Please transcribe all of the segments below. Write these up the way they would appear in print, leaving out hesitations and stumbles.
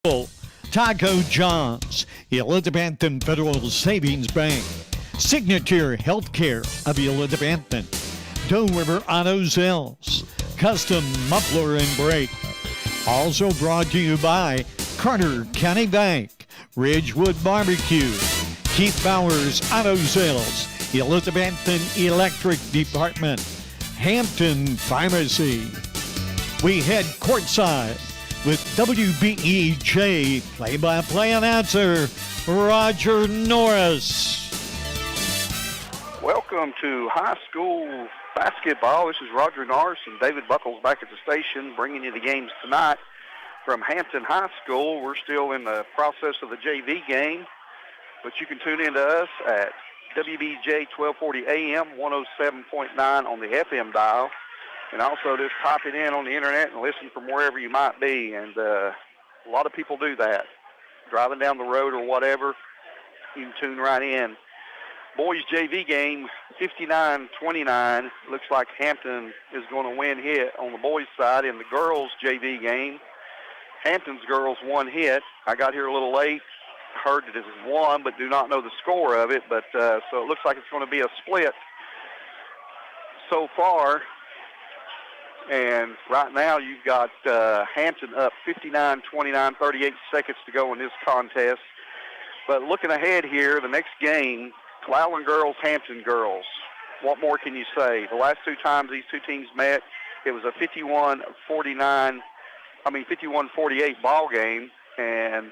Taco John's, Elizabethton Federal Savings Bank, Signature Healthcare of Elizabethton, Doe River Auto Sales, Custom Muffler and Brake. Also brought to you by Carter County Bank, Ridgewood Barbecue, Keith Bowers Auto Sales, Elizabethton Electric Department, Hampton Pharmacy. We head courtside with WBEJ play-by-play announcer Roger Norris. Welcome to high school basketball. This is Roger Norris and David Buckles back at the station bringing you the games tonight from Hampton High School. We're still in the process of the JV game, but you can tune in to us at WBEJ 1240 AM, 107.9 on the FM dial. And also just type it in on the internet and listen from wherever you might be. And a lot of people do that. Driving down the road or whatever, you can tune right in. Boys JV game, 59-29. Looks like Hampton is going to win hit on the boys' side. In the girls JV game, Hampton's girls one hit. I got here a little late. Heard that it was one, but do not know the score of it. But so it looks like it's going to be a split so far. And right now you've got Hampton up 59-29, 38 seconds to go in this contest. But looking ahead here, the next game, Clallan girls, Hampton girls. What more can you say? The last two times these two teams met, it was a 51-48 ball game. And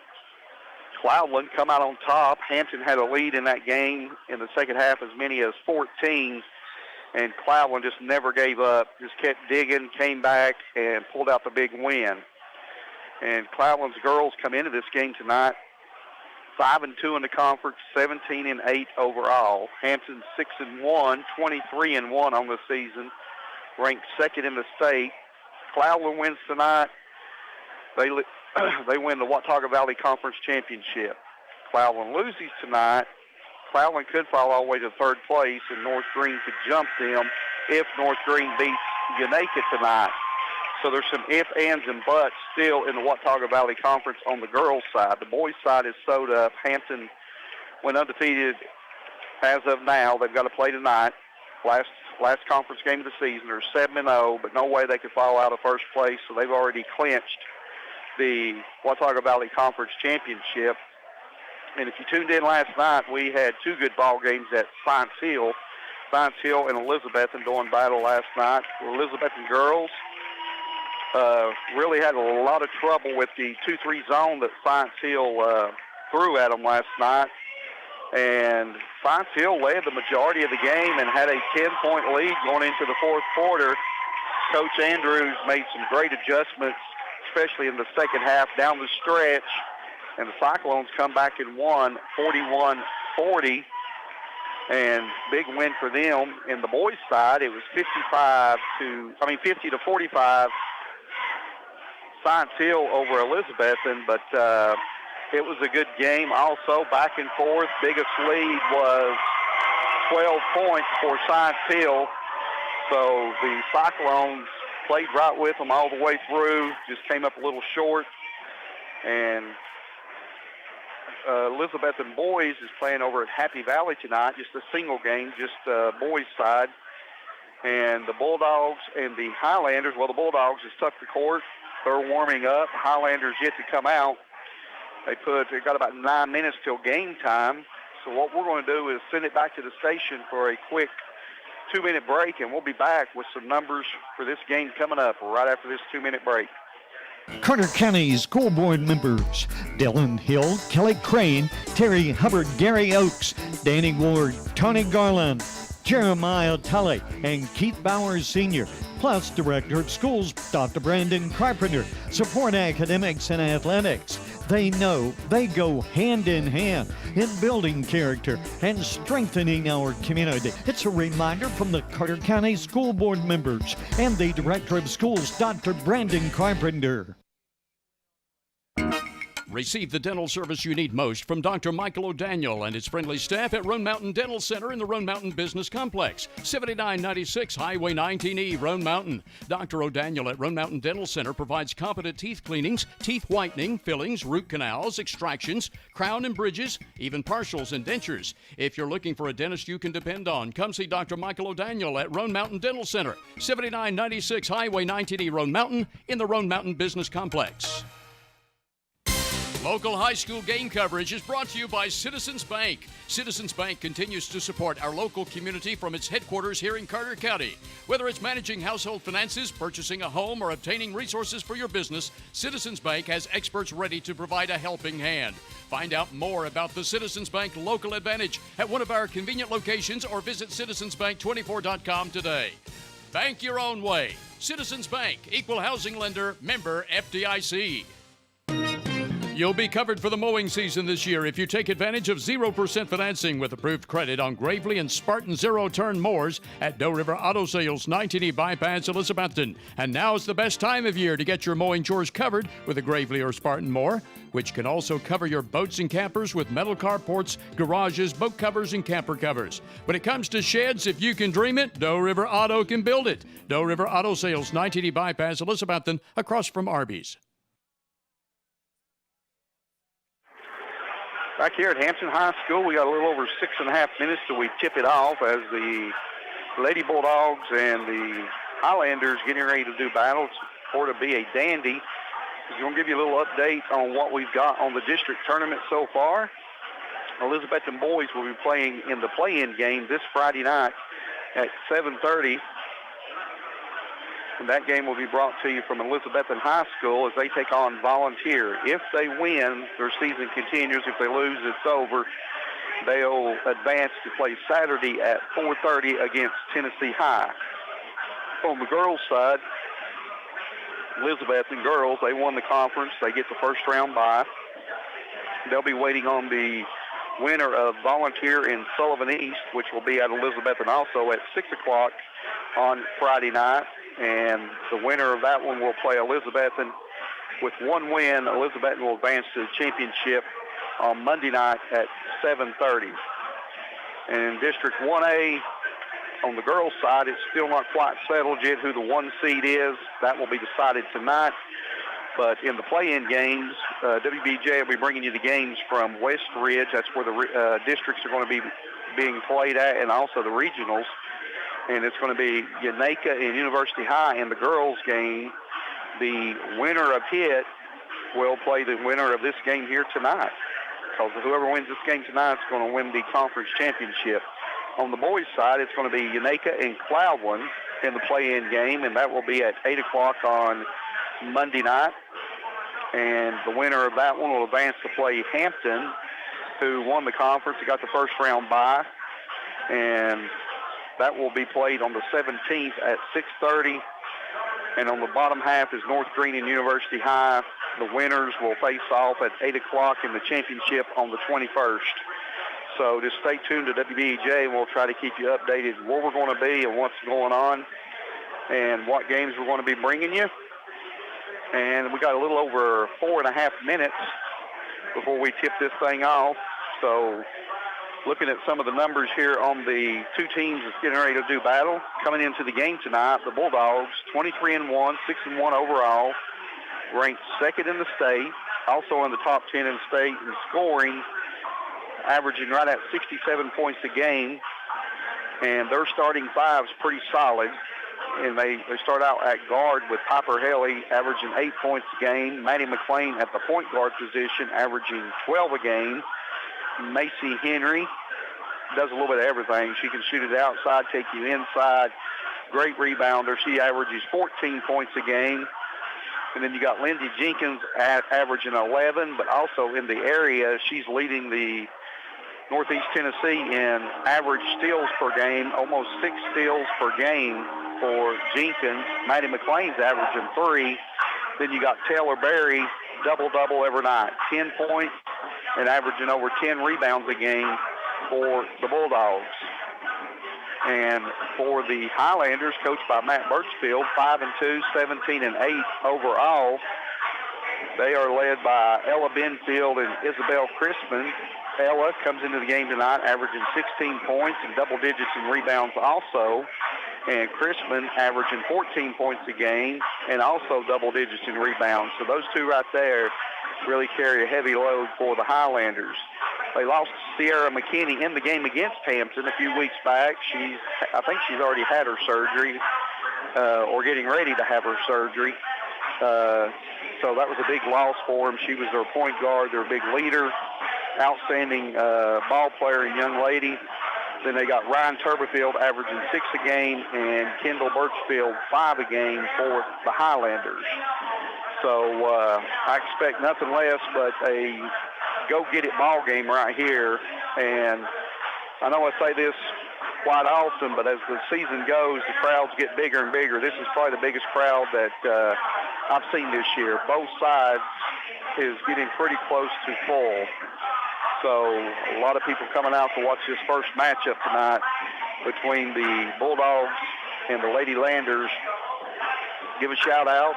Clallan come out on top. Hampton had a lead in that game in the second half, as many as 14. And Clallan just never gave up, just kept digging, came back, and pulled out the big win. And Clallan's girls come into this game tonight 5-2 in the conference, 17-8 overall. Hampton 6-1, 23-1 on the season, ranked second in the state. Clallan wins tonight. They win the Watauga Valley Conference Championship. Clallan loses tonight. Clallan could fall all the way to third place, and North Green could jump them if North Green beats Unaka tonight. So there's some ifs, ands, and buts still in the Watauga Valley Conference on the girls' side. The boys' side is sewed up. Hampton went undefeated as of now. They've got to play tonight. Last conference game of the season. They're 7-0, but no way they could fall out of first place, so they've already clinched the Watauga Valley Conference Championship. And if you tuned in last night, we had two good ball games at Science Hill. Science Hill and Elizabethton doing battle last night. The Elizabethton girls really had a lot of trouble with the 2-3 zone that Science Hill threw at them last night. And Science Hill led the majority of the game and had a 10-point lead going into the fourth quarter. Coach Andrews made some great adjustments, especially in the second half down the stretch. And the Cyclones come back and won 41-40, and big win for them. In the boys' side, it was 50-45, Science Hill over Elizabethton, but it was a good game. Also, back and forth, biggest lead was 12 points for Science Hill. So the Cyclones played right with them all the way through, just came up a little short, and Elizabethton boys is playing over at Happy Valley tonight, just a single game, just boys' side. And the Bulldogs and the Highlanders, well, the Bulldogs has tucked the court. They're warming up. Highlanders yet to come out. They got about 9 minutes till game time. So what we're going to do is send it back to the station for a quick 2-minute break, and we'll be back with some numbers for this game coming up right after this 2-minute break. Carter County School Board members: Dylan Hill, Kelly Crane, Terry Hubbard, Gary Oakes, Danny Ward, Tony Garland, Jeremiah Tully, and Keith Bowers Sr., plus Director of Schools, Dr. Brandon Carpenter, support academics and athletics. They know they go hand in hand in building character and strengthening our community. It's a reminder from the Carter County School Board members and the Director of Schools, Dr. Brandon Carpenter. Receive the dental service you need most from Dr. Michael O'Daniel and his friendly staff at Roan Mountain Dental Center in the Roan Mountain Business Complex, 7996 Highway 19E, Roan Mountain. Dr. O'Daniel at Roan Mountain Dental Center provides competent teeth cleanings, teeth whitening, fillings, root canals, extractions, crown and bridges, even partials and dentures. If you're looking for a dentist you can depend on, come see Dr. Michael O'Daniel at Roan Mountain Dental Center, 7996 Highway 19E, Roan Mountain in the Roan Mountain Business Complex. Local high school game coverage is brought to you by Citizens Bank. Citizens Bank continues to support our local community from its headquarters here in Carter County. Whether it's managing household finances, purchasing a home, or obtaining resources for your business, Citizens Bank has experts ready to provide a helping hand. Find out more about the Citizens Bank Local Advantage at one of our convenient locations or visit citizensbank24.com today. Bank your own way. Citizens Bank, Equal Housing Lender, member FDIC. You'll be covered for the mowing season this year if you take advantage of 0% financing with approved credit on Gravely and Spartan zero-turn mowers at Doe River Auto Sales, 19E Bypass, Elizabethton. And now's the best time of year to get your mowing chores covered with a Gravely or Spartan mower, which can also cover your boats and campers with metal carports, garages, boat covers, and camper covers. When it comes to sheds, if you can dream it, Doe River Auto can build it. Doe River Auto Sales, 19E Bypass, Elizabethton, across from Arby's. Back here at Hampton High School, we got a little over 6.5 minutes till we tip it off as the Lady Bulldogs and the Highlanders getting ready to do battles for to be a dandy. We're going to give you a little update on what we've got on the district tournament so far. Elizabethton boys will be playing in the play-in game this Friday night at 7:30. And that game will be brought to you from Elizabethton High School as they take on Volunteer. If they win, their season continues. If they lose, it's over. They'll advance to play Saturday at 4:30 against Tennessee High. On the girls' side, Elizabethton girls, they won the conference. They get the first round bye. They'll be waiting on the winner of Volunteer and Sullivan East, which will be at Elizabethton also at 6 o'clock on Friday night. And the winner of that one will play Elizabethton. With one win, Elizabethton will advance to the championship on Monday night at 7:30. And in District 1A, on the girls' side, it's still not quite settled yet who the 1 seed is. That will be decided tonight. But in the play-in games, WBEJ will be bringing you the games from West Ridge. That's where the districts are going to be being played at, and also the regionals. And it's going to be Yaneka and University High in the girls' game. The winner of Hit will play the winner of this game here tonight. Because whoever wins this game tonight is going to win the conference championship. On the boys' side, it's going to be Yaneka and Cloudland in the play-in game, and that will be at 8 o'clock on Monday night. And the winner of that one will advance to play Hampton, who won the conference. They got the first round bye. And that will be played on the 17th at 6:30. And on the bottom half is North Green and University High. The winners will face off at 8 o'clock in the championship on the 21st. So just stay tuned to WBEJ, and we'll try to keep you updated where we're going to be and what's going on and what games we're going to be bringing you. And we got a little over 4.5 minutes before we tip this thing off. So looking at some of the numbers here on the two teams that's getting ready to do battle. Coming into the game tonight, the Bulldogs, 23-1, 6-1 overall, ranked second in the state, also in the top 10 in the state in scoring, averaging right at 67 points a game. And their starting five's pretty solid. And they start out at guard with Piper Haley, averaging 8 points a game. Maddie McLean at the point guard position, averaging 12 a game. Macy Henry does a little bit of everything. She can shoot it outside, take you inside. Great rebounder. She averages 14 points a game. And then you got Lindsey Jenkins averaging 11, but also in the area, she's leading the Northeast Tennessee in average steals per game, almost 6 steals per game for Jenkins. Maddie McLean's averaging 3. Then you got Taylor Berry, double-double every night, 10 points and averaging over 10 rebounds a game for the Bulldogs. And for the Highlanders, coached by Matt Birchfield, 5-2, 17-8 overall. They are led by Ella Benfield and Isabel Crispin. Ella comes into the game tonight averaging 16 points and double digits in rebounds also. And Crispin averaging 14 points a game and also double digits in rebounds. So those two right there really carry a heavy load for the Highlanders. They lost Sierra McKinney in the game against Hampton a few weeks back. I think she's already had her surgery or getting ready to have her surgery. So that was a big loss for them. She was their point guard, their big leader, outstanding ball player and young lady. Then they got Ryan Turberfield averaging 6 a game and Kendall Birchfield 5 a game for the Highlanders. So I expect nothing less but a go-get-it ball game right here. And I know I say this quite often, but as the season goes, the crowds get bigger and bigger. This is probably the biggest crowd that I've seen this year. Both sides is getting pretty close to full. So a lot of people coming out to watch this first matchup tonight between the Bulldogs and the Lady Landers. Give a shout out.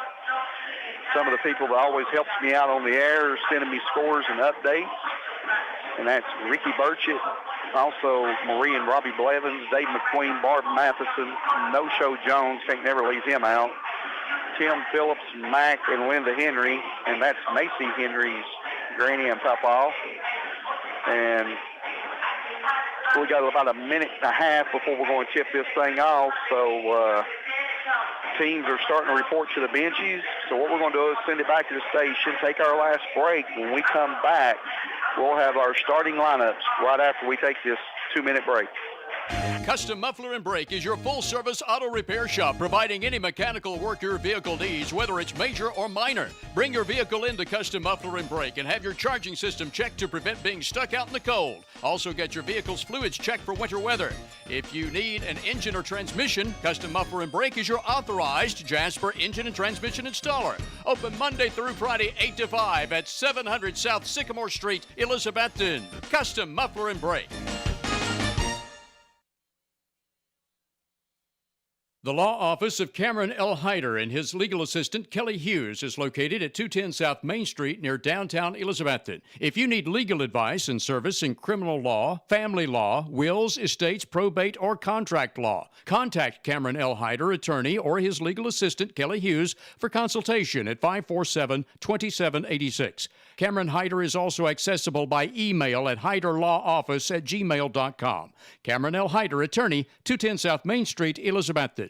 Some of the people that always helps me out on the air are sending me scores and updates. And that's Ricky Burchett, also Marie and Robbie Blevins, Dave McQueen, Barb Matheson, No-Show Jones, can't never leave him out. Tim Phillips, Mac, and Linda Henry, and that's Macy Henry's granny and papa. And we got about a minute and a half before we're going to tip this thing off. So teams are starting to report to the benches. So what we're going to do is send it back to the station, take our last break. When we come back, we'll have our starting lineups right after we take this 2-minute break. Custom Muffler and Brake is your full-service auto repair shop, providing any mechanical work your vehicle needs, whether it's major or minor. Bring your vehicle into Custom Muffler and Brake and have your charging system checked to prevent being stuck out in the cold. Also get your vehicle's fluids checked for winter weather. If you need an engine or transmission, Custom Muffler and Brake is your authorized Jasper engine and transmission installer. Open Monday through Friday, 8 to 5 at 700 South Sycamore Street, Elizabethton. Custom Muffler and Brake. The law office of Cameron L. Hyder and his legal assistant, Kelly Hughes, is located at 210 South Main Street near downtown Elizabethton. If you need legal advice and service in criminal law, family law, wills, estates, probate, or contract law, contact Cameron L. Hyder, attorney, or his legal assistant, Kelly Hughes, for consultation at 547-2786. Cameron Hyder is also accessible by email at hyderlawoffice@gmail.com. Cameron L. Hyder, attorney, 210 South Main Street, Elizabethton.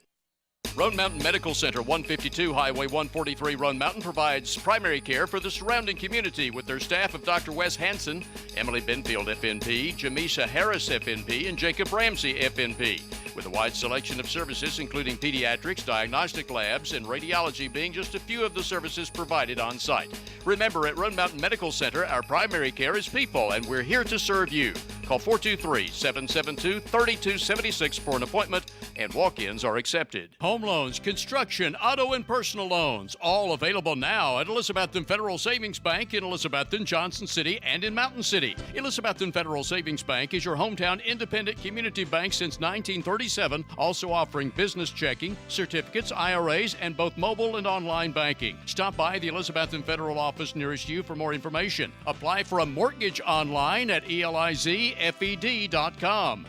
Roan Mountain Medical Center, 152 Highway 143, Roan Mountain, provides primary care for the surrounding community with their staff of Dr. Wes Hansen, Emily Benfield, FNP, Jamisa Harris, FNP, and Jacob Ramsey, FNP, with a wide selection of services including pediatrics, diagnostic labs, and radiology being just a few of the services provided on site. Remember, at Roan Mountain Medical Center, our primary care is people, and we're here to serve you. Call 423-772-3276 for an appointment, and walk-ins are accepted. Home loans, construction, auto, and personal loans, all available now at Elizabethton Federal Savings Bank in Elizabethton, Johnson City, and in Mountain City. Elizabethton Federal Savings Bank is your hometown independent community bank since 1937, also offering business checking, certificates, IRAs, and both mobile and online banking. Stop by the Elizabethton Federal office nearest you for more information. Apply for a mortgage online at elizfed.com.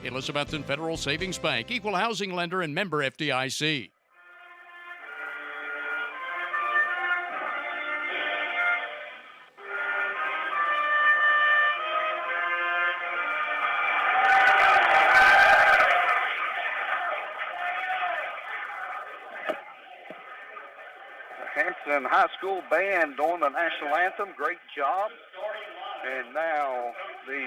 Elizabethton Federal Savings Bank, equal housing lender and member FDIC. Hampton High School band doing the national anthem. Great job. And now the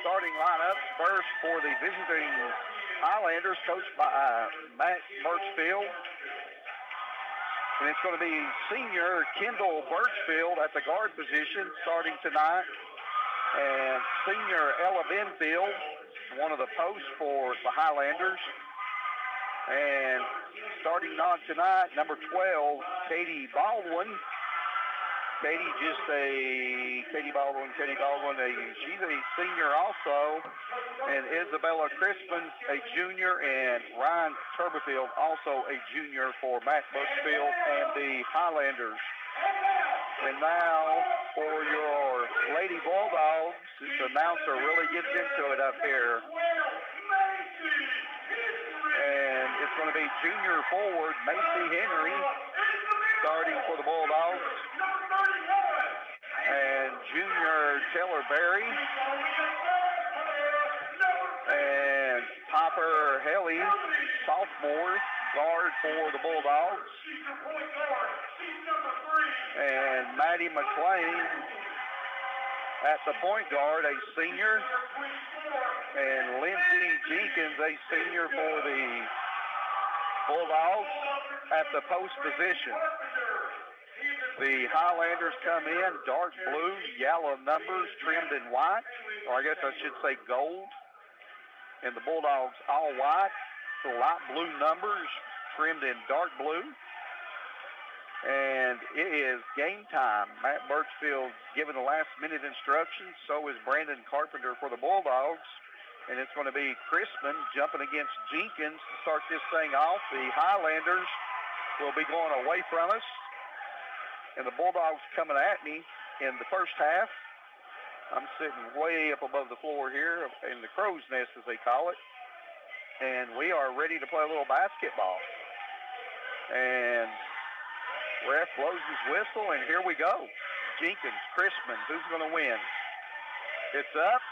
starting lineups first for the visiting Highlanders, coached by Matt Birchfield. And it's going to be senior Kendall Birchfield at the guard position starting tonight. And senior Ella Benfield, one of the posts for the Highlanders. And starting on tonight, number 12, Katie Baldwin. Katie Baldwin, she's a senior also. And Isabella Crispin, a junior. And Ryan Turberfield, also a junior for Matt Birchfield and the Highlanders. And now for your Lady Bulldogs, this announcer really gets into it up here. And it's going to be junior forward Macy Henry starting for the Bulldogs. And junior Taylor Berry. And Popper Helly, sophomore, guard for the Bulldogs. And Maddie McLean at the point guard, a senior. And Lindsay Jenkins, a senior for the Bulldogs at the post position. The Highlanders come in dark blue, yellow numbers trimmed in white, or I guess I should say gold. And the Bulldogs all white, the light blue numbers trimmed in dark blue. And it is game time. Matt Birchfield giving the last-minute instructions. So is Brandon Carpenter for the Bulldogs. And it's going to be Crispin jumping against Jenkins to start this thing off. The Highlanders will be going away from us. And the Bulldogs coming at me in the first half. I'm sitting way up above the floor here in the crow's nest, as they call it. And we are ready to play a little basketball. And ref blows his whistle, and here we go. Jenkins, Crispin, who's going to win? It's up.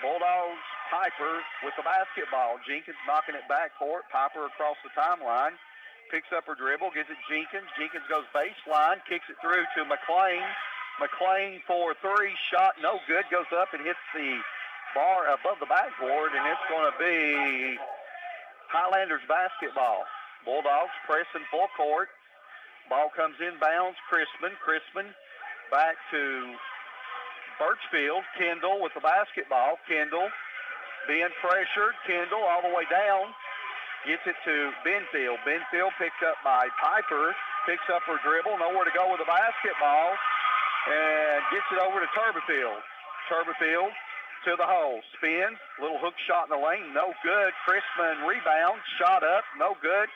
Bulldogs, Piper with the basketball. Jenkins knocking it back court. Piper across the timeline. Picks up her dribble, gives it Jenkins. Jenkins goes baseline, kicks it through to McLean. McLean for three, shot no good, goes up and hits the bar above the backboard, and it's going to be Highlanders basketball. Bulldogs pressing full court. Ball comes inbounds, Crispin back to Birchfield. Kendall with the basketball. Kendall being pressured. Kendall all the way down. Gets it to Benfield. Benfield picked up by Piper. Picks up her dribble. Nowhere to go with the basketball. And gets it over to Turberfield. Turberfield to the hole. Spins. Little hook shot in the lane. No good. Crispin rebounds. Shot up. No good.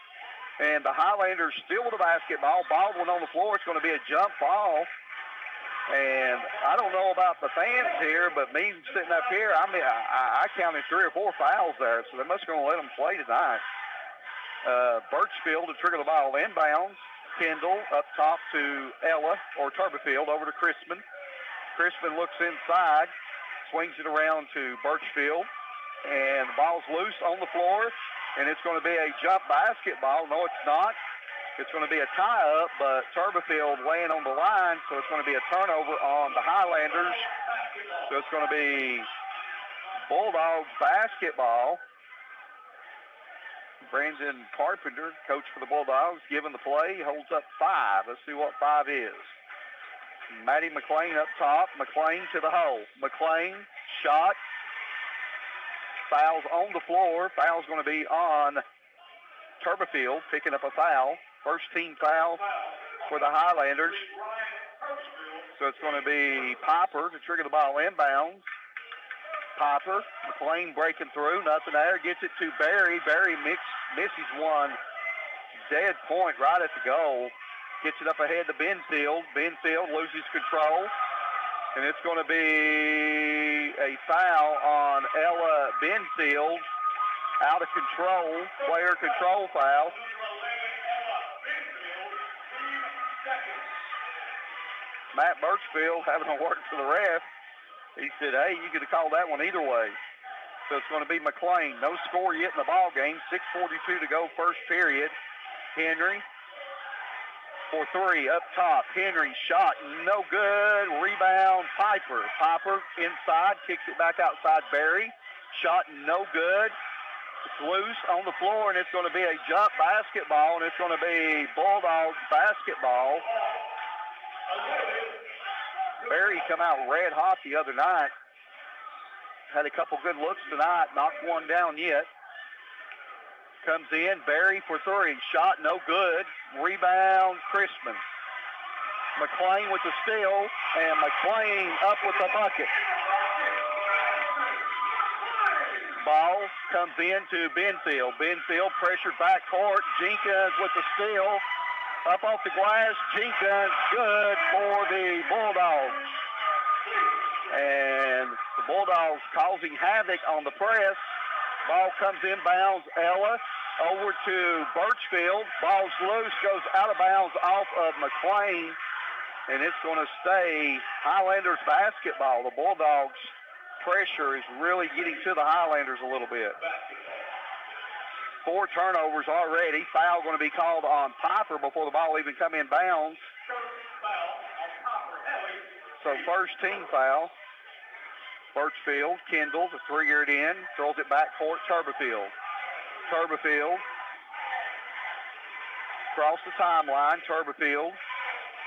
And the Highlanders still with the basketball. Baldwin on the floor. It's going to be a jump ball. And I don't know about the fans here, but me sitting up here, I counted 3 or 4 fouls there, so they're must going to let them play tonight. Birchfield to trigger the ball inbounds. Kendall up top to Ella, or Turberfield, over to Crispin. Crispin looks inside, swings it around to Birchfield, and the ball's loose on the floor, and it's going to be a jump basketball. No, it's not. It's going to be a tie-up, but Turberfield laying on the line, so it's going to be a turnover on the Highlanders. So it's going to be Bulldogs basketball. Brandon Carpenter, coach for the Bulldogs, giving the play. He holds up 5. Let's see what 5 is. Maddie McLean up top. McLean to the hole. McLean, shot. Foul's on the floor. Foul's going to be on Turberfield, picking up a foul. First team foul for the Highlanders. So it's going to be Piper to trigger the ball inbounds. Piper, McLean breaking through, nothing there. Gets it to Barry. Barry misses one dead point right at the goal. Gets it up ahead to Benfield. Benfield loses control. And it's going to be a foul on Ella Benfield. Out of control, player control foul. Matt Birchfield having to work for the ref. He said, hey, you could have called that one either way. So it's going to be McLean. No score yet in the ball game. 6:42 to go first period. Henry for 3 up top. Henry shot no good. Rebound Piper. Piper inside. Kicks it back outside Barry. Shot no good. It's loose on the floor, and it's going to be a jump basketball, and it's going to be Bulldogs basketball. Barry come out red hot the other night. Had a couple good looks tonight. Knocked one down yet. Comes in. Barry for 3. Shot no good. Rebound Crispin. McLean with the steal. And McLean up with the bucket. Ball comes in to Benfield. Benfield pressured backcourt. Jenkins with the steal. up off the glass. Jenkins, good for the Bulldogs. And the Bulldogs causing havoc on the press. Ball comes inbounds. Ella over to Birchfield. Ball's loose, goes out of bounds off of McLean. And it's going to stay Highlanders basketball. The Bulldogs' pressure is really getting to the Highlanders a little bit. 4 turnovers already. Foul going to be called on Piper before the ball even come in bounds. So first team foul. Birchfield, Kendall, the 3-year in, throws it back court, Turberfield. Turberfield across the timeline. Turberfield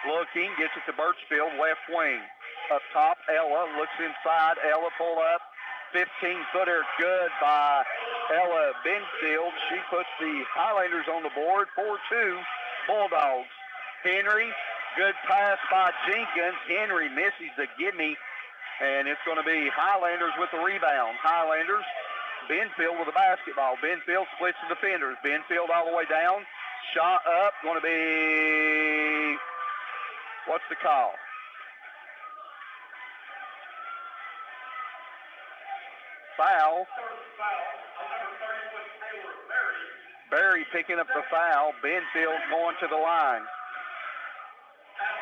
looking, gets it to Birchfield, left wing. Up top, Ella looks inside. Ella pull up. 15-footer, good by Ella Benfield. She puts the Highlanders on the board, 4-2 Bulldogs. Henry, good pass by Jenkins. Henry misses the gimme, and it's going to be Highlanders with the rebound. Highlanders, Benfield with the basketball. Benfield splits the defenders. Benfield all the way down. Shot up, going to be, what's the call? Foul. Berry picking up the foul. Benfield going to the line.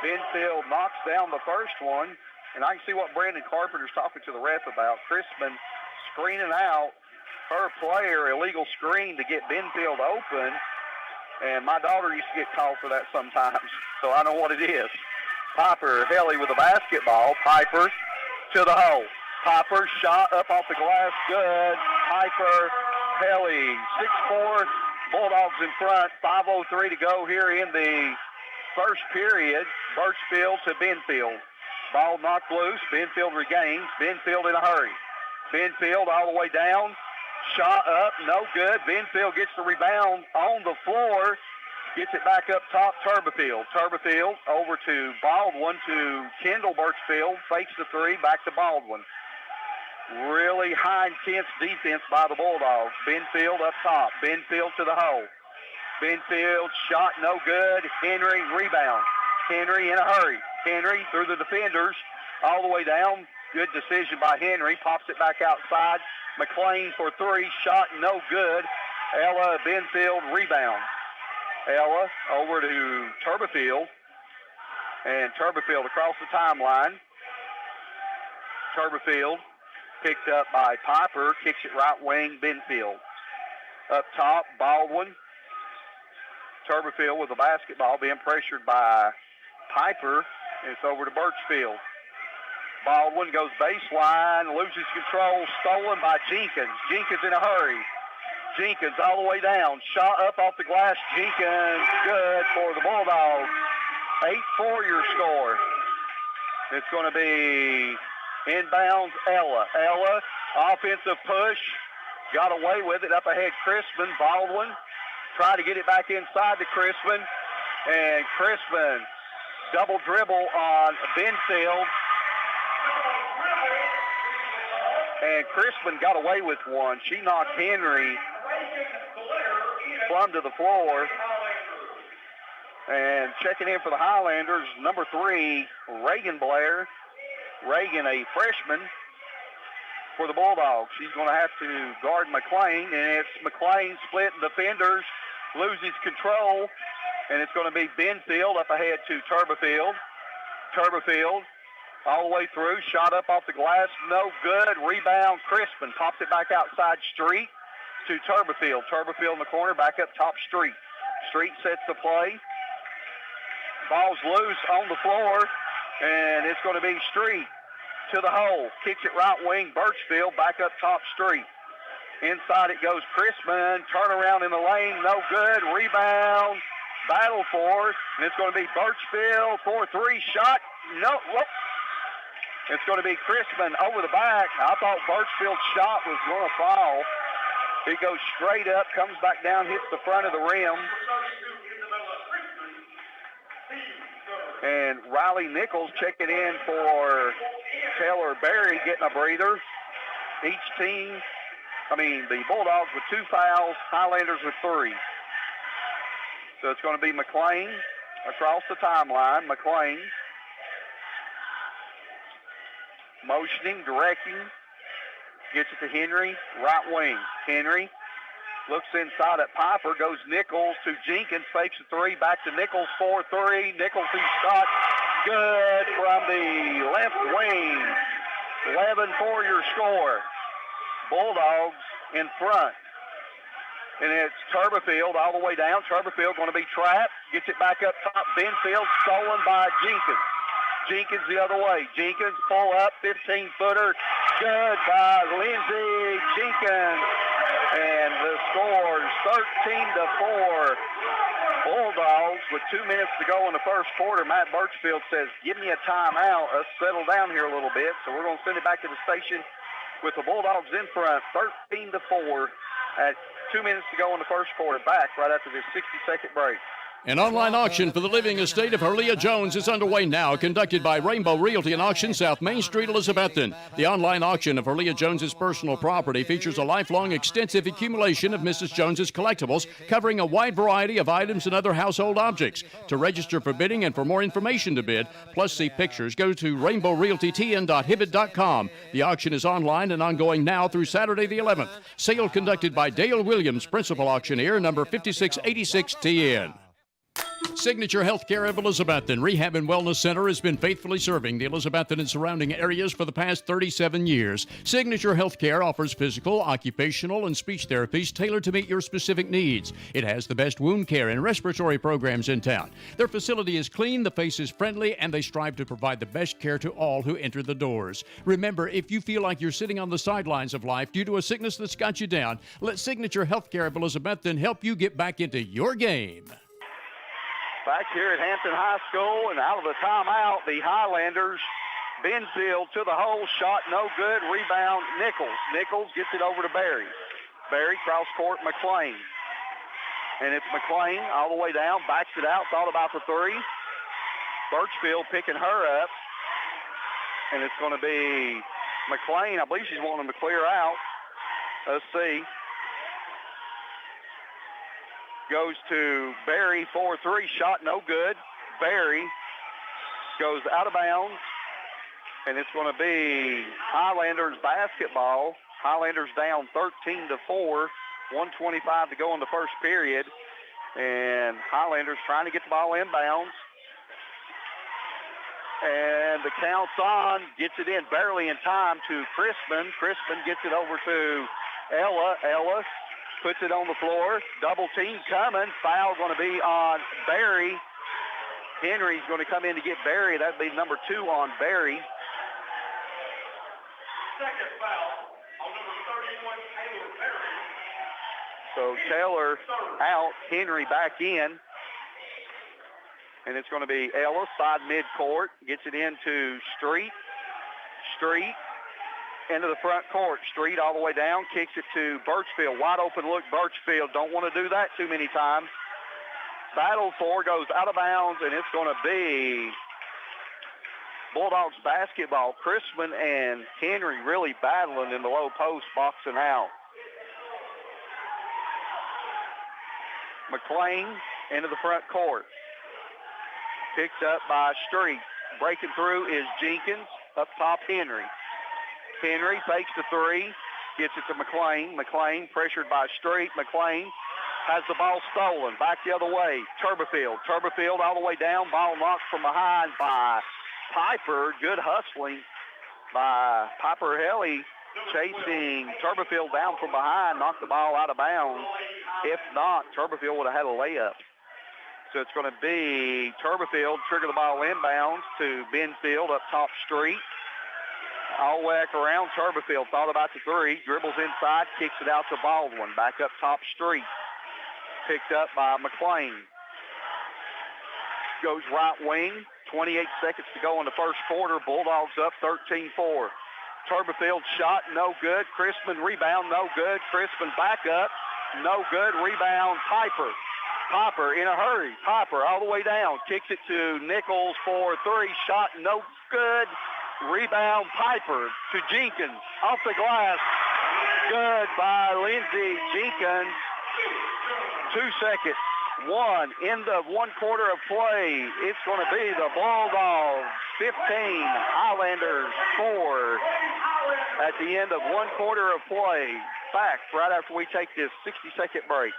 Benfield knocks down the first one, and I can see what Brandon Carpenter's talking to the ref about. Crispin screening out her player, illegal screen to get Benfield open, and my daughter used to get called for that sometimes, so I know what it is. Piper, Helly with the basketball. Piper to the hole. Piper shot up off the glass, good. Piper, Helly, 6-4, Bulldogs in front. 5:03 to go here in the first period. Birchfield to Benfield. Ball knocked loose. Benfield regains. Benfield in a hurry. Benfield all the way down. Shot up, no good. Benfield gets the rebound on the floor. Gets it back up top, Turberfield. Turberfield over to Baldwin to Kendall Birchfield. Fakes the 3, back to Baldwin. Really high intense defense by the Bulldogs. Benfield up top. Benfield to the hole. Benfield shot no good. Henry rebound. Henry in a hurry. Henry through the defenders all the way down. Good decision by Henry. Pops it back outside. McLean for 3. Shot no good. Ella Benfield rebound. Ella over to Turberfield. And Turberfield across the timeline. Turberfield picked up by Piper. Kicks it right wing, Benfield. Up top, Baldwin. Turberfield with the basketball being pressured by Piper. And it's over to Birchfield. Baldwin goes baseline, loses control, stolen by Jenkins. Jenkins in a hurry. Jenkins all the way down. Shot up off the glass. Jenkins good for the Bulldogs. 8-4 your score. It's going to be inbounds Ella. Ella, offensive push. Got away with it up ahead Crispin. Baldwin tried to get it back inside to Crispin. And Crispin double dribble on Benfield. And Crispin got away with one. She knocked Henry plumb to the floor. And checking in for the Highlanders, number 3, Reagan Blair. Reagan, a freshman for the Bulldogs. She's going to have to guard McLean, and it's McLean splitting defenders, loses control, and it's going to be Benfield up ahead to Turberfield. Turberfield all the way through, shot up off the glass, no good. Rebound, Crispin pops it back outside Street to Turberfield. Turberfield in the corner, back up top Street. Street sets the play. Ball's loose on the floor, and it's going to be Street to the hole. Kicks it right wing, Birchfield, back up top Street. Inside it goes Crispin, turnaround in the lane, no good. Rebound, battle for it, and it's going to be Birchfield for 3, shot, no, whoop. It's going to be Crispin over the back. I thought Birchfield's shot was going to fall. He goes straight up, comes back down, hits the front of the rim. And Riley Nichols checking in for Taylor Berry, getting a breather. Each team, the Bulldogs with 2 fouls, Highlanders with 3. So it's going to be McLean across the timeline. McLean motioning, directing, gets it to Henry, right wing. Henry looks inside at Piper, goes Nichols to Jenkins, fakes a three, back to Nichols, 4-3. Nichols' shot, good from the left wing. 11-4 your score. Bulldogs in front. And it's Turberfield all the way down. Turberfield going to be trapped. Gets it back up top. Benfield stolen by Jenkins. Jenkins the other way. Jenkins pull up, 15-footer. Good by Lindsey Jenkins. And the score is 13-4. Bulldogs with 2 minutes to go in the first quarter. Matt Birchfield says, give me a timeout. Let's settle down here a little bit. So we're going to send it back to the station with the Bulldogs in front, 13-4 at 2 minutes to go in the first quarter. Back right after this 60-second break. An online auction for the living estate of Herlia Jones is underway now, conducted by Rainbow Realty and Auction, South Main Street, Elizabethton. The online auction of Herlia Jones's personal property features a lifelong extensive accumulation of Mrs. Jones's collectibles, covering a wide variety of items and other household objects. To register for bidding and for more information to bid, plus see pictures, go to rainbowrealtytn.hibbett.com. The auction is online and ongoing now through Saturday the 11th. Sale conducted by Dale Williams, principal auctioneer, number 5686 TN. Signature Healthcare of Elizabethton Rehab and Wellness Center has been faithfully serving the Elizabethton and surrounding areas for the past 37 years. Signature Healthcare offers physical, occupational, and speech therapies tailored to meet your specific needs. It has the best wound care and respiratory programs in town. Their facility is clean, the face is friendly, and they strive to provide the best care to all who enter the doors. Remember, if you feel like you're sitting on the sidelines of life due to a sickness that's got you down, let Signature Healthcare of Elizabethton help you get back into your game. Back here at Hampton High School, and out of the timeout, the Highlanders. Benfield to the hole, shot no good, rebound Nichols. Nichols gets it over to Barry. Barry, cross court, McLean. And it's McLean all the way down, backs it out, thought about the three. Birchfield picking her up. And it's going to be McLean. I believe she's wanting to clear out. Let's see. Goes to Barry, 4-3, shot no good. Barry goes out of bounds, and it's going to be Highlanders basketball. Highlanders down 13-4, 1:25 to go in the first period, and Highlanders trying to get the ball inbounds. And the count's on, gets it in barely in time to Crispin. Crispin gets it over to Ella. Ella puts it on the floor. Double team coming. Foul going to be on Barry. Henry's going to come in to get Barry. That'd be number 2 on Barry. Second foul on number 31, Taylor Barry. So Taylor out, Henry back in. And it's going to be Ellis, side midcourt. Gets it into Street. Street into the front court. Street all the way down, kicks it to Birchfield. Wide open look, Birchfield. Don't want to do that too many times. Battle for, goes out of bounds, and it's going to be Bulldogs basketball. Crispin and Henry really battling in the low post, boxing out. McLean into the front court. Picked up by Street. Breaking through is Jenkins. Up top, Henry. Henry fakes the three. Gets it to McLean. McLean pressured by Street. McLean has the ball stolen. Back the other way. Turberfield. Turberfield all the way down. Ball knocked from behind by Piper. Good hustling by Piper Helly. Chasing Turberfield down from behind. Knocked the ball out of bounds. If not, Turberfield would have had a layup. So it's going to be Turberfield trigger the ball inbounds to Benfield up top, Street. All the way back around. Turberfield thought about the three. Dribbles inside, kicks it out to Baldwin. Back up top, Street. Picked up by McLean. Goes right wing. 28 seconds to go in the first quarter. Bulldogs up 13-4. Turberfield shot, no good. Crispin rebound, no good. Crispin back up, no good. Rebound, Piper. Piper in a hurry. Piper all the way down. Kicks it to Nichols for three. Shot no good. Rebound Piper to Jenkins. Off the glass. Good by Lindsey Jenkins. 2 seconds. 1. End of 1 quarter of play. It's going to be the Bulldogs 15, Highlanders 4 at the end of 1 quarter of play. Back right after we take this 60-second break.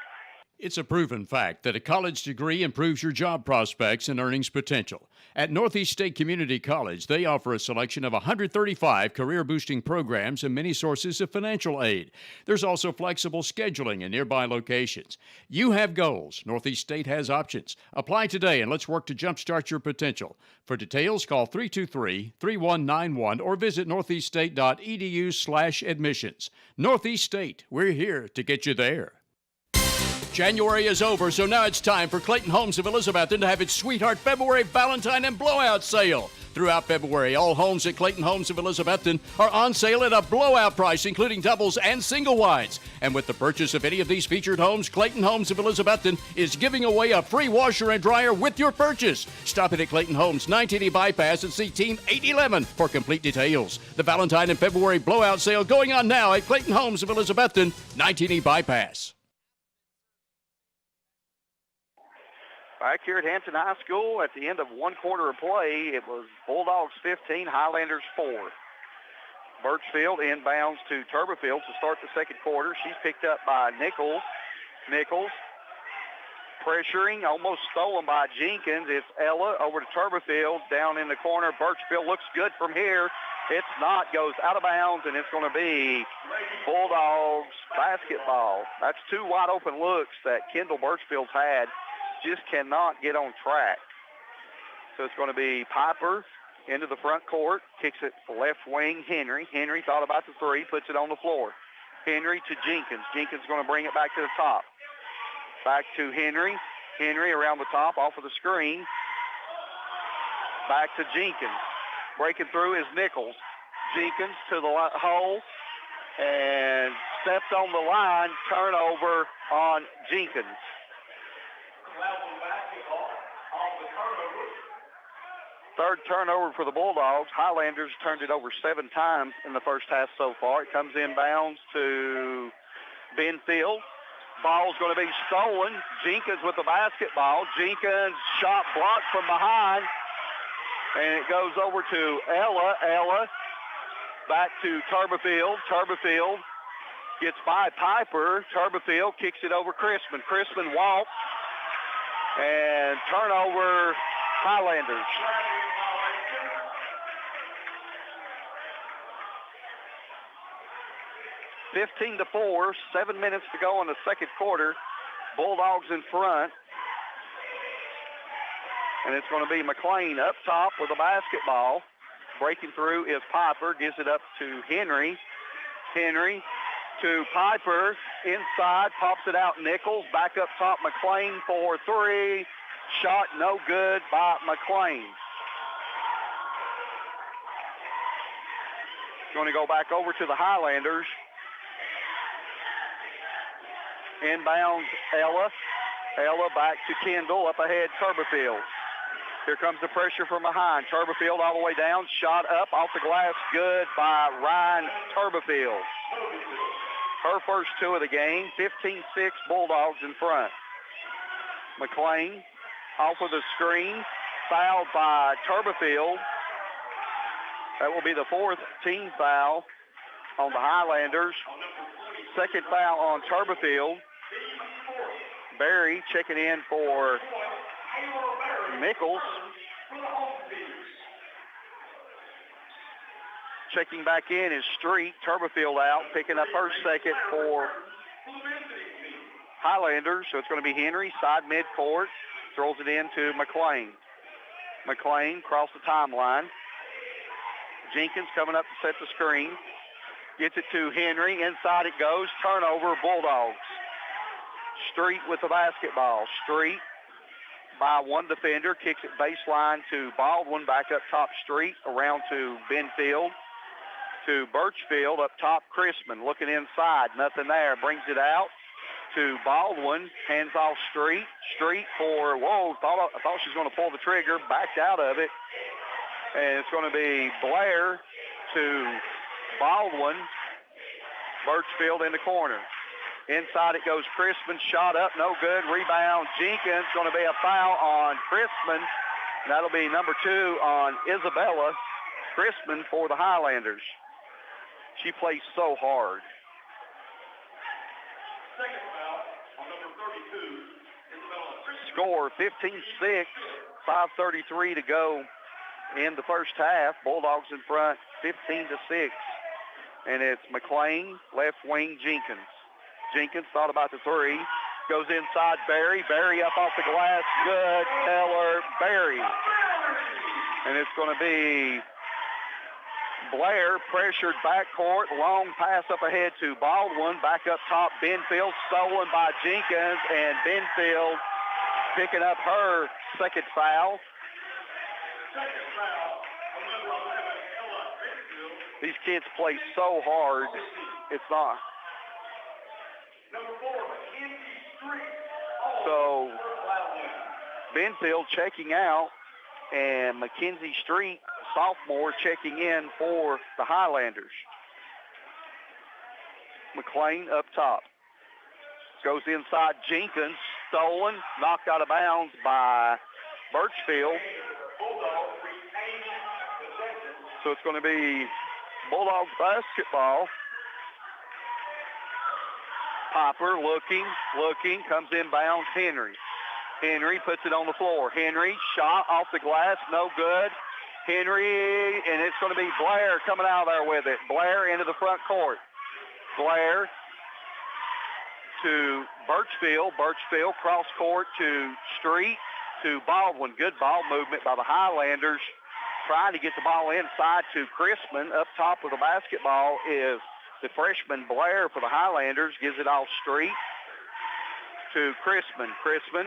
It's a proven fact that a college degree improves your job prospects and earnings potential. At Northeast State Community College, they offer a selection of 135 career-boosting programs and many sources of financial aid. There's also flexible scheduling in nearby locations. You have goals. Northeast State has options. Apply today and let's work to jumpstart your potential. For details, call 323-3191 or visit northeaststate.edu/admissions. Northeast State, we're here to get you there. January is over, so now it's time for Clayton Homes of Elizabethton to have its Sweetheart February Valentine and Blowout Sale. Throughout February, all homes at Clayton Homes of Elizabethton are on sale at a blowout price, including doubles and single wides. And with the purchase of any of these featured homes, Clayton Homes of Elizabethton is giving away a free washer and dryer with your purchase. Stop in at Clayton Homes, 980 Bypass, and see Team 811 for complete details. The Valentine and February Blowout Sale going on now at Clayton Homes of Elizabethton, 980 Bypass. Back here at Hampton High School at the end of 1 quarter of play, it was Bulldogs 15, Highlanders 4. Birchfield inbounds to Turberfield to start the second quarter. She's picked up by Nichols. Nichols pressuring, almost stolen by Jenkins. It's Ella over to Turberfield down in the corner. Birchfield looks good from here. It's not, goes out of bounds, and it's going to be Bulldogs basketball. That's 2 wide open looks that Kendall Birchfield's had. Just cannot get on track. So it's going to be Piper into the front court, kicks it left wing, Henry. Henry thought about the 3, puts it on the floor. Henry to Jenkins. Jenkins going to bring it back to the top. Back to Henry. Henry around the top, off of the screen. Back to Jenkins. Breaking through is Nichols. Jenkins to the hole and stepped on the line. Turnover on Jenkins. Third turnover for the Bulldogs. Highlanders turned it over 7 times in the first half so far. It comes inbounds to Benfield. Ball's going to be stolen. Jenkins with the basketball. Jenkins shot blocked from behind. And it goes over to Ella. Ella back to Turberfield. Turberfield gets by Piper. Turberfield kicks it over Crispin. Crispin walks. And turnover Highlanders. (15-4), 7 minutes to go in the second quarter. Bulldogs in front. And it's going to be McLean up top with the basketball. Breaking through is Piper. Gives it up to Henry. Henry to Piper. Inside. Pops it out Nichols. Back up top McLean for 3. Shot no good by McLean. Going to go back over to the Highlanders. Inbounds Ella. Ella back to Kendall. Up ahead Turberfield. Here comes the pressure from behind. Turberfield all the way down. Shot up off the glass. Good by Ryan Turberfield. Her first 2 of the game. 15-6 Bulldogs in front. McLean off of the screen. Fouled by Turberfield. That will be the 4th team foul on the Highlanders. Second foul on Turberfield. Barry checking in for Nichols. Checking back in is Street. Turberfield out, picking up her second for Highlanders. So it's going to be Henry, side midcourt. Throws it into McLean. McLean across the timeline. Jenkins coming up to set the screen. Gets it to Henry. Inside it goes. Turnover, Bulldogs. Street with the basketball. Street by 1 defender. Kicks it baseline to Baldwin. Back up top Street. Around to Benfield. To Birchfield. Up top Crispin. Looking inside. Nothing there. Brings it out to Baldwin. Hands off Street. Street for, I thought she was going to pull the trigger. Backed out of it. And it's going to be Blair to Baldwin. Birchfield in the corner. Inside it goes Crispin. Shot up, no good. Rebound, Jenkins. Going to be a foul on Crispin. That'll be number 2 on Isabella Crispin for the Highlanders. She plays so hard. Second foul on number 32, Isabella Crispin. Score 15-6, 5:33 to go in the first half. Bulldogs in front 15-6. And it's McLean, left wing Jenkins. Jenkins thought about the 3. Goes inside Barry. Barry up off the glass. Good. Taylor Barry. And it's going to be Blair pressured backcourt. Long pass up ahead to Baldwin. Back up top. Benfield stolen by Jenkins. And Benfield picking up her second foul. Second foul on number 11, Ella Benfield. These kids play so hard. It's not. Number 4, Mackenzie Street. So Benfield checking out, and Mackenzie Street, sophomore, checking in for the Highlanders. McLean up top. Goes inside Jenkins, stolen, knocked out of bounds by Birchfield. So it's going to be Bulldogs basketball. Popper looking, comes inbounds. Henry puts it on the floor. Henry, shot off the glass, no good. Henry, and it's going to be Blair coming out there with it. Blair into the front court. Blair to Birchfield. Birchfield cross court to Street to Baldwin. Good ball movement by the Highlanders. Trying to get the ball inside to Crispin. Up top of the basketball is the freshman Blair for the Highlanders. Gives it off Street to Crispin. Crispin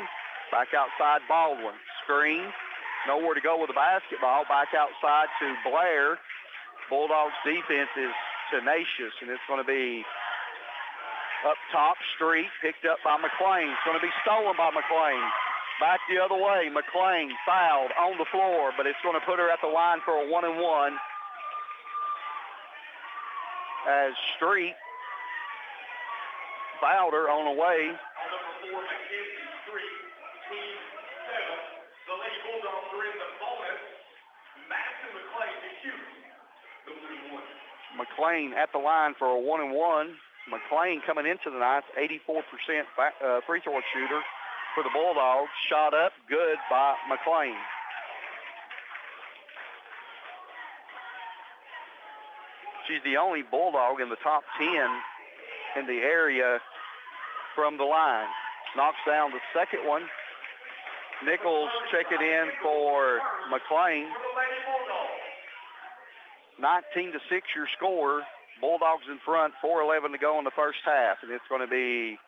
back outside Baldwin. Screen. Nowhere to go with the basketball. Back outside to Blair. Bulldogs defense is tenacious, and it's going to be up top. Street picked up by McLean. It's going to be stolen by McLean. Back the other way. McLean fouled on the floor, but it's going to put her at the line for a 1-and-1. As Street fouled her on the way. On number 4, Mackenzie Street, team 7. The Lady Bulldogs are in the bonus. Madison McLean to shoot the 1-and-1. McLean at the line for a 1-and-1. McLean coming into the night, 84% free throw shooter for the Bulldogs. Shot up, good by McLean. She's the only Bulldog in the top 10 in the area from the line. Knocks down the second one. Nichols checking in for McLean. 19-6 your score. Bulldogs in front, 4:11 to go in the first half. And it's going to be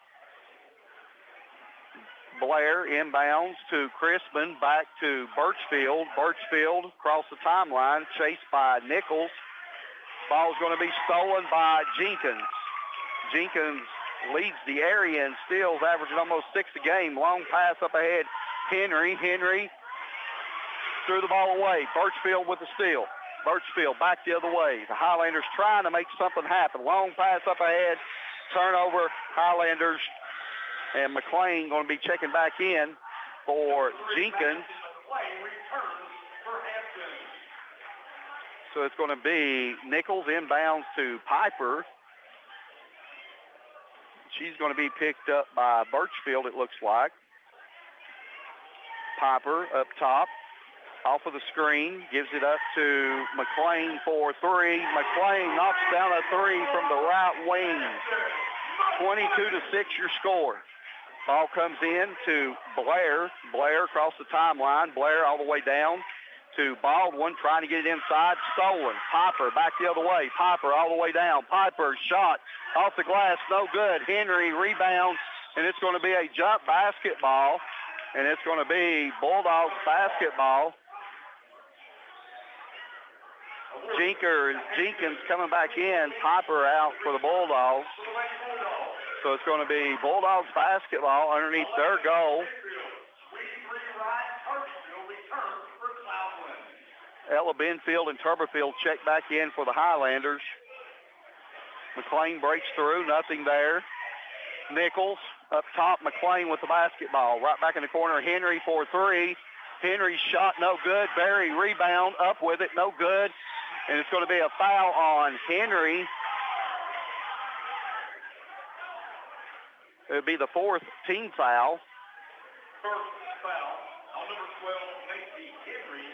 Blair inbounds to Crispin, back to Birchfield. Birchfield across the timeline, chased by Nichols. Ball's going to be stolen by Jenkins. Jenkins leads the area in steals, averaging almost 6 a game. Long pass up ahead. Henry threw the ball away. Birchfield with the steal. Birchfield back the other way. The Highlanders trying to make something happen. Long pass up ahead. Turnover, Highlanders. And McLean going to be checking back in for Jenkins. So it's going to be Nichols inbounds to Piper. She's going to be picked up by Birchfield, it looks like. Piper up top, off of the screen, gives it up to McLean for 3. McLean knocks down a 3 from the right wing. 22-6 your score. Ball comes in to Blair. Blair across the timeline. Blair all the way down to Baldwin, trying to get it inside. Stolen. Piper back the other way. Piper all the way down. Piper shot off the glass, no good. Henry rebounds, and it's going to be a jump basketball, and it's going to be Bulldogs basketball. Jenkins coming back in. Piper out for the Bulldogs. So it's going to be Bulldogs basketball underneath their goal. Ella Benfield and Turberfield check back in for the Highlanders. McLean breaks through, nothing there. Nichols up top. McLean with the basketball. Right back in the corner. Henry for three. Henry's shot no good. Barry rebound up with it, no good. And it's going to be a foul on Henry. It would be the fourth team foul. First foul on number 12, Macy Henry.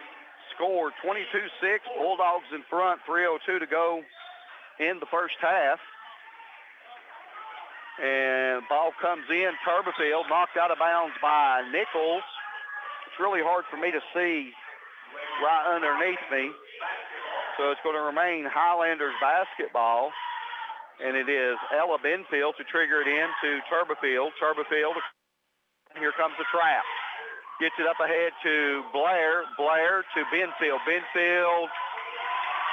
Score 22-6. Bulldogs in front. 3:02 to go in the first half. And ball comes in. Turberfield knocked out of bounds by Nichols. It's really hard for me to see right underneath me. So it's going to remain Highlanders basketball. And it is Ella Benfield to trigger it in to Turberfield. Turberfield, here comes the trap. Gets it up ahead to Blair. Blair to Benfield. Benfield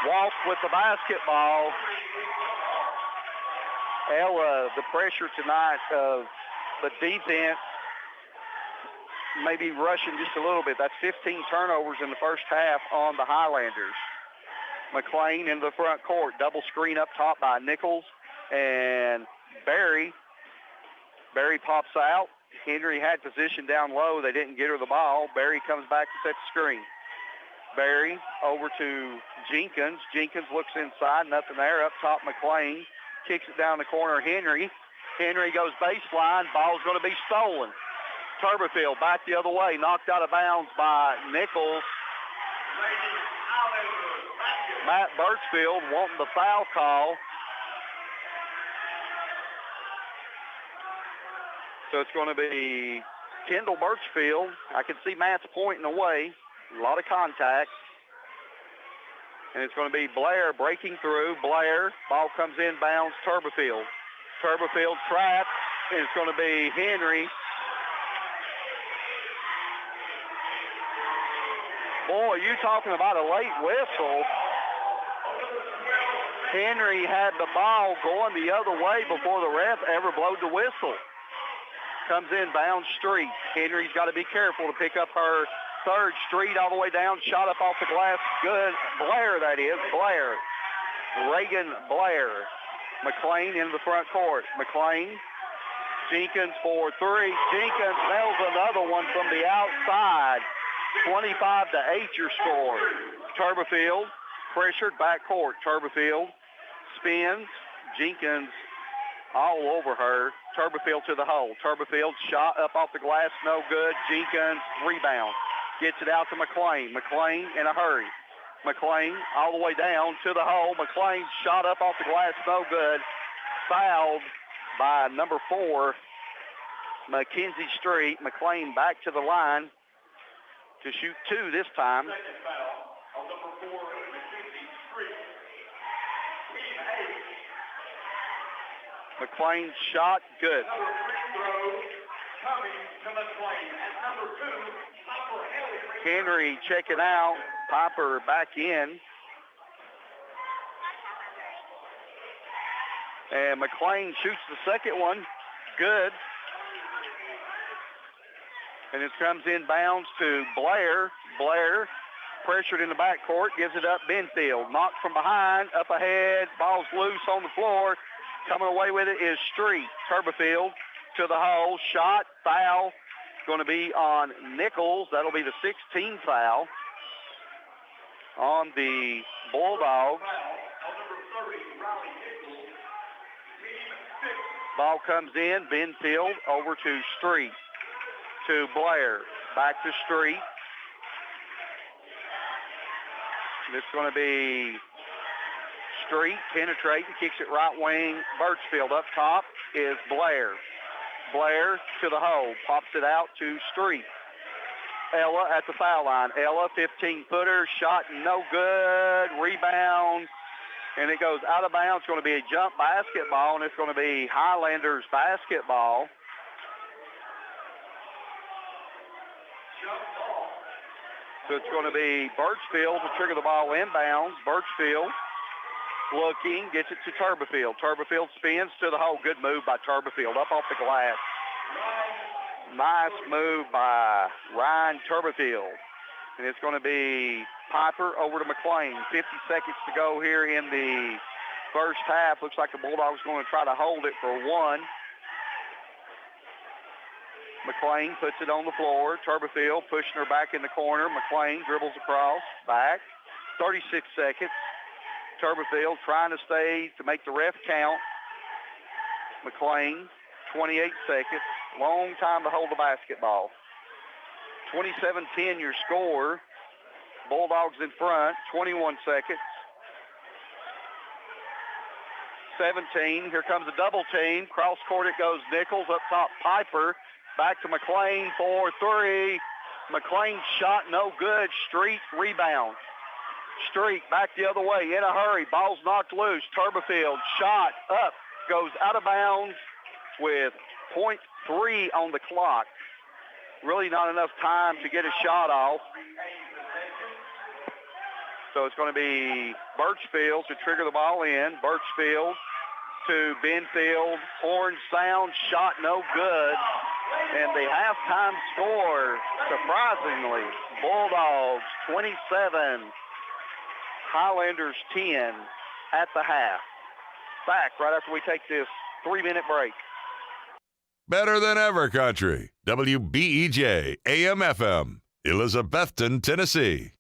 walks with the basketball. Ella, the pressure tonight of the defense maybe rushing just a little bit. That's 15 turnovers in the first half on the Highlanders. McLean into the front court. Double screen up top by Nichols and Barry. Barry pops out. Henry had position down low. They didn't get her the ball. Barry comes back to set the screen. Barry over to Jenkins. Jenkins looks inside. Nothing there. Up top, McLean. Kicks it down the corner. Henry. Henry goes baseline. Ball's going to be stolen. Turberfield back the other way. Knocked out of bounds by Nichols. Matt Birchfield wanting the foul call. So it's going to be Kendall Birchfield. I can see Matt's pointing away. A lot of contact. And it's going to be Blair breaking through. Blair, ball comes in, bounds Turberfield. Turberfield trapped. And it's going to be Henry. Boy, you talking about a late whistle. Henry had the ball going the other way before the ref ever blowed the whistle. Comes in, bounds Street. Henry's got to be careful to pick up her third. Street all the way down, shot up off the glass. Good. Blair, that is. Blair. Reagan Blair. McLean into the front court. McLean. Jenkins for three. Jenkins nails another one from the outside. 25-8 your score. Turberfield pressured backcourt. Turberfield spins. Jenkins all over her. Turberfield to the hole. Turberfield shot up off the glass, no good. Jenkins rebound. Gets it out to McLean. McLean in a hurry. McLean all the way down to the hole. McLean shot up off the glass, no good. Fouled by number 4, Mackenzie Street. McLean back to the line to shoot 2 this time. Second foul on number 4, Mackenzie Street. McLean's shot, good. Number 3 throw coming to McLean. And number 2, Piper Henry checking out. Piper back in. And McLean shoots the second one. Good. And it comes inbounds to Blair. Blair pressured in the backcourt, gives it up Benfield. Knocked from behind, up ahead, ball's loose on the floor. Coming away with it is Street. Turberfield to the hole, shot, foul. Going to be on Nichols. That'll be the 16th foul on the Bulldogs. Ball comes in, Benfield over to Street. To Blair, back to Street. It's going to be Street penetrating, kicks it right wing. Birchfield up top is Blair. Blair to the hole, pops it out to Street. Ella at the foul line. Ella, 15-footer, shot no good. Rebound, and it goes out of bounds. It's going to be a jump basketball, and it's going to be Highlanders basketball. So it's going to be Birchfield to trigger the ball inbounds. Birchfield looking, gets it to Turberfield. Turberfield spins to the hole. Good move by Turberfield, up off the glass. Nice move by Ryan Turberfield. And it's going to be Piper over to McLean. 50 seconds to go here in the first half. Looks like the Bulldogs going to try to hold it for one. McLean puts it on the floor. Turberfield pushing her back in the corner. McLean dribbles across, back. 36 seconds. Turberfield trying to stay to make the ref count. McLean, 28 seconds. Long time to hold the basketball. 27-10 your score. Bulldogs in front, 21 seconds. 17, here comes a double team. Cross court it goes Nichols, up top Piper. Back to McLean for three. McLean shot no good. Street rebound. Street back the other way in a hurry. Ball's knocked loose. Turberfield shot up. Goes out of bounds with .3 on the clock. Really not enough time to get a shot off. So it's going to be Birchfield to trigger the ball in. Birchfield to Benfield. Horn sound, shot no good. And the halftime score, surprisingly, Bulldogs 27, Highlanders 10 at the half. Back right after we take this 3-minute break. Better than ever country. WBEJ AM/FM, Elizabethton, Tennessee.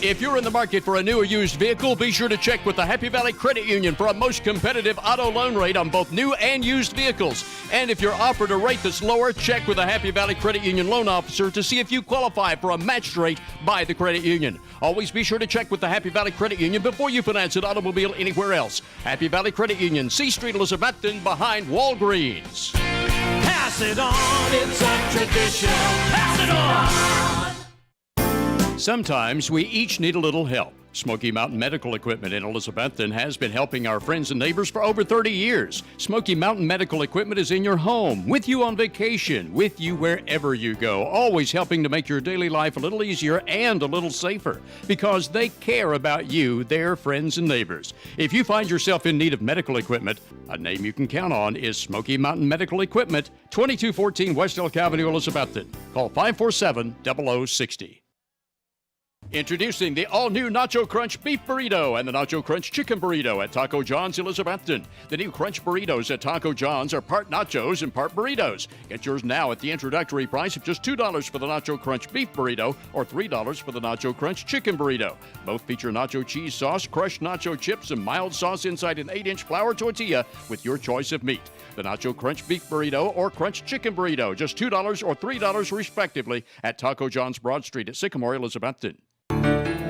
If you're in the market for a new or used vehicle, be sure to check with the Happy Valley Credit Union for a most competitive auto loan rate on both new and used vehicles. And if you're offered a rate that's lower, check with the Happy Valley Credit Union loan officer to see if you qualify for a matched rate by the credit union. Always be sure to check with the Happy Valley Credit Union before you finance an automobile anywhere else. Happy Valley Credit Union, C Street, Elizabethton, behind Walgreens. Pass it on, it's a tradition. Pass it on. Sometimes we each need a little help. Smoky Mountain Medical Equipment in Elizabethton has been helping our friends and neighbors for over 30 years. Smoky Mountain Medical Equipment is in your home, with you on vacation, with you wherever you go, always helping to make your daily life a little easier and a little safer, because they care about you, their friends and neighbors. If you find yourself in need of medical equipment, a name you can count on is Smoky Mountain Medical Equipment, 2214 West Elk Avenue, Elizabethton. Call 547-0060. Introducing the all-new Nacho Crunch Beef Burrito and the Nacho Crunch Chicken Burrito at Taco John's Elizabethton. The new Crunch Burritos at Taco John's are part nachos and part burritos. Get yours now at the introductory price of just $2 for the Nacho Crunch Beef Burrito or $3 for the Nacho Crunch Chicken Burrito. Both feature nacho cheese sauce, crushed nacho chips, and mild sauce inside an 8-inch flour tortilla with your choice of meat. The Nacho Crunch Beef Burrito or Crunch Chicken Burrito, just $2 or $3 respectively at Taco John's Broad Street at Sycamore, Elizabethton.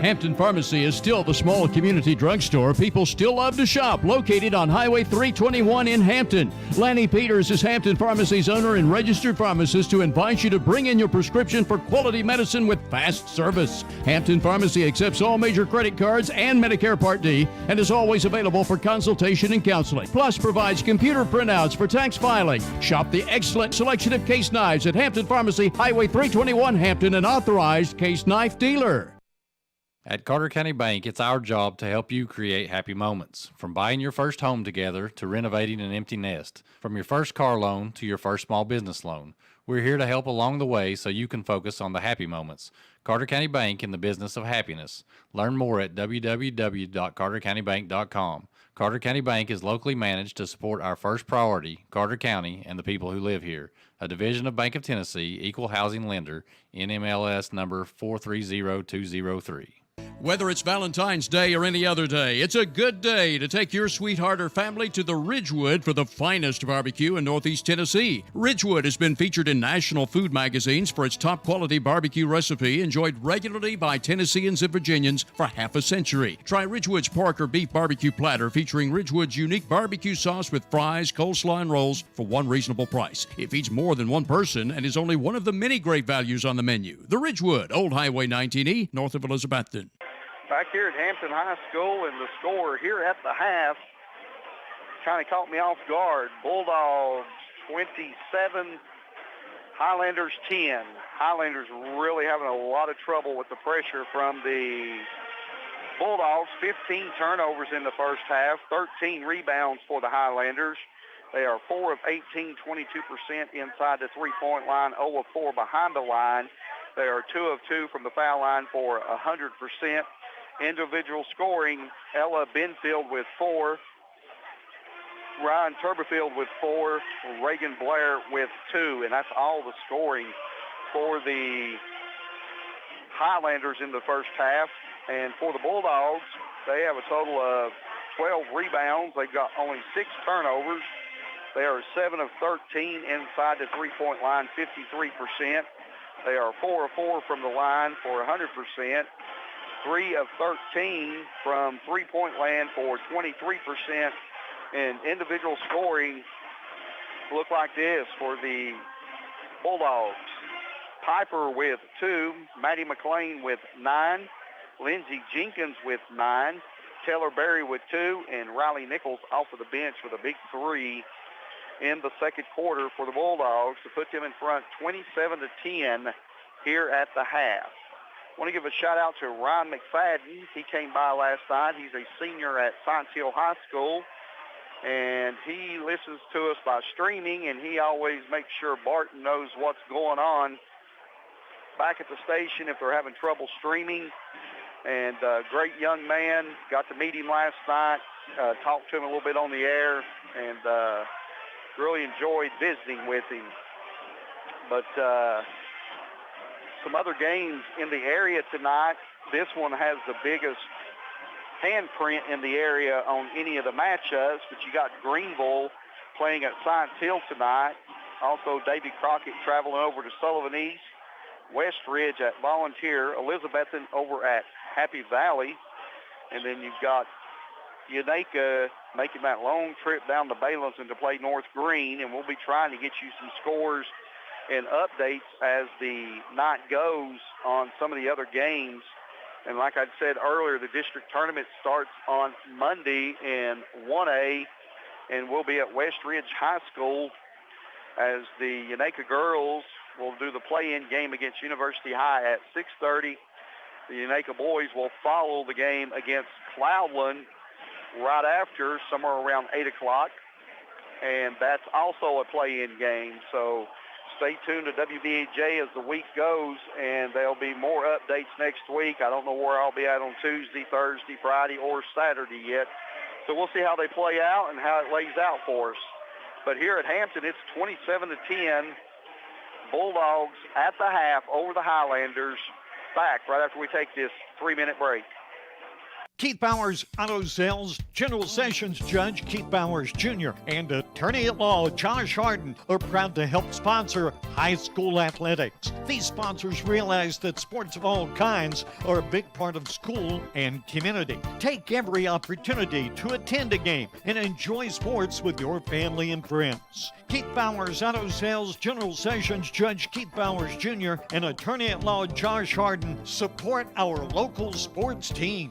Hampton Pharmacy is still the small community drugstore people still love to shop, located on Highway 321 in Hampton. Lanny Peters is Hampton Pharmacy's owner and registered pharmacist who invites you to bring in your prescription for quality medicine with fast service. Hampton Pharmacy accepts all major credit cards and Medicare Part D and is always available for consultation and counseling. Plus provides computer printouts for tax filing. Shop the excellent selection of case knives at Hampton Pharmacy, Highway 321 Hampton, an authorized case knife dealer. At Carter County Bank, it's our job to help you create happy moments. From buying your first home together to renovating an empty nest. From your first car loan to your first small business loan. We're here to help along the way so you can focus on the happy moments. Carter County Bank, in the business of happiness. Learn more at www.cartercountybank.com. Carter County Bank is locally managed to support our first priority, Carter County, and the people who live here. A division of Bank of Tennessee, equal housing lender, NMLS number 430203. Whether it's Valentine's Day or any other day, it's a good day to take your sweetheart or family to the Ridgewood for the finest barbecue in Northeast Tennessee. Ridgewood has been featured in national food magazines for its top quality barbecue recipe, enjoyed regularly by Tennesseans and Virginians for half a century. Try Ridgewood's pork or beef barbecue platter featuring Ridgewood's unique barbecue sauce with fries, coleslaw, and rolls for one reasonable price. It feeds more than one person and is only one of the many great values on the menu. The Ridgewood, Old Highway 19E, north of Elizabethton. Back here at Hampton High School, and the score here at the half kind of caught me off guard. Bulldogs 27, Highlanders 10. Highlanders really having a lot of trouble with the pressure from the Bulldogs. 15 turnovers in the first half, 13 rebounds for the Highlanders. They are 4 of 18, 22% inside the three-point line, 0 of 4 behind the line. They are 2 of 2 from the foul line for 100%. Individual scoring, Ella Benfield with 4. Ryan Turberfield with 4, Reagan Blair with 2, and that's all the scoring for the Highlanders in the first half. And for the Bulldogs, they have a total of 12 rebounds. They've got only 6 turnovers. They are 7 of 13 inside the three-point line, 53%. They are 4 of 4 from the line for 100%. 3 of 13 from three-point land for 23%. And individual scoring look like this for the Bulldogs. Piper with 2, Maddie McLean with 9, Lindsey Jenkins with 9, Taylor Berry with 2, and Riley Nichols off of the bench with a big 3 in the second quarter for the Bulldogs to put them in front 27-10 here at the half. I want to give a shout out to Ryan McFadden. He came by last night. He's a senior at Science Hill High School, and he listens to us by streaming, and he always makes sure Barton knows what's going on back at the station if they're having trouble streaming. And great young man. Got to meet him last night, talked to him a little bit on the air, and really enjoyed visiting with him. But some other games in the area tonight. This one has the biggest handprint in the area on any of the matchups, but you got Greenville playing at Science Hill tonight. Also, Davy Crockett traveling over to Sullivan East. West Ridge at Volunteer. Elizabethton over at Happy Valley. And then you've got Unaka making that long trip down to Balinson to play North Green, and we'll be trying to get you some scores and updates as the night goes on some of the other games. And like I said earlier, the district tournament starts on Monday in 1A, and we'll be at West Ridge High School as the Unaka girls will do the play-in game against University High at 6:30. The Unaka boys will follow the game against Cloudland right after, somewhere around 8 o'clock. And that's also a play-in game. So stay tuned to WBEJ as the week goes, and there'll be more updates next week. I don't know where I'll be at on Tuesday, Thursday, Friday, or Saturday yet. So we'll see how they play out and how it lays out for us. But here at Hampton, it's 27-10. Bulldogs at the half over the Highlanders. Back right after we take this 3-minute break. Keith Bowers Auto Sales, General Sessions Judge Keith Bowers Jr. and Attorney at Law Josh Harden are proud to help sponsor high school athletics. These sponsors realize that sports of all kinds are a big part of school and community. Take every opportunity to attend a game and enjoy sports with your family and friends. Keith Bowers Auto Sales, General Sessions Judge Keith Bowers Jr. and Attorney at Law Josh Harden support our local sports teams.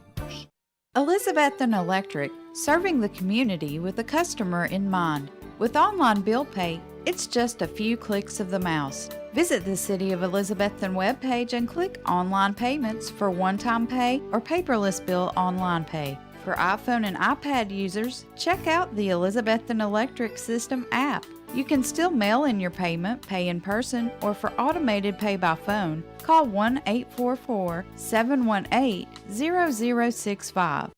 Elizabethton Electric, serving the community with the customer in mind. With online bill pay, it's just a few clicks of the mouse. Visit the City of Elizabethton webpage and click Online Payments for one-time pay or paperless bill online pay. For iPhone and iPad users, check out the Elizabethton Electric System app. You can still mail in your payment, pay in person, or for automated pay by phone, call 1-844-718-0065.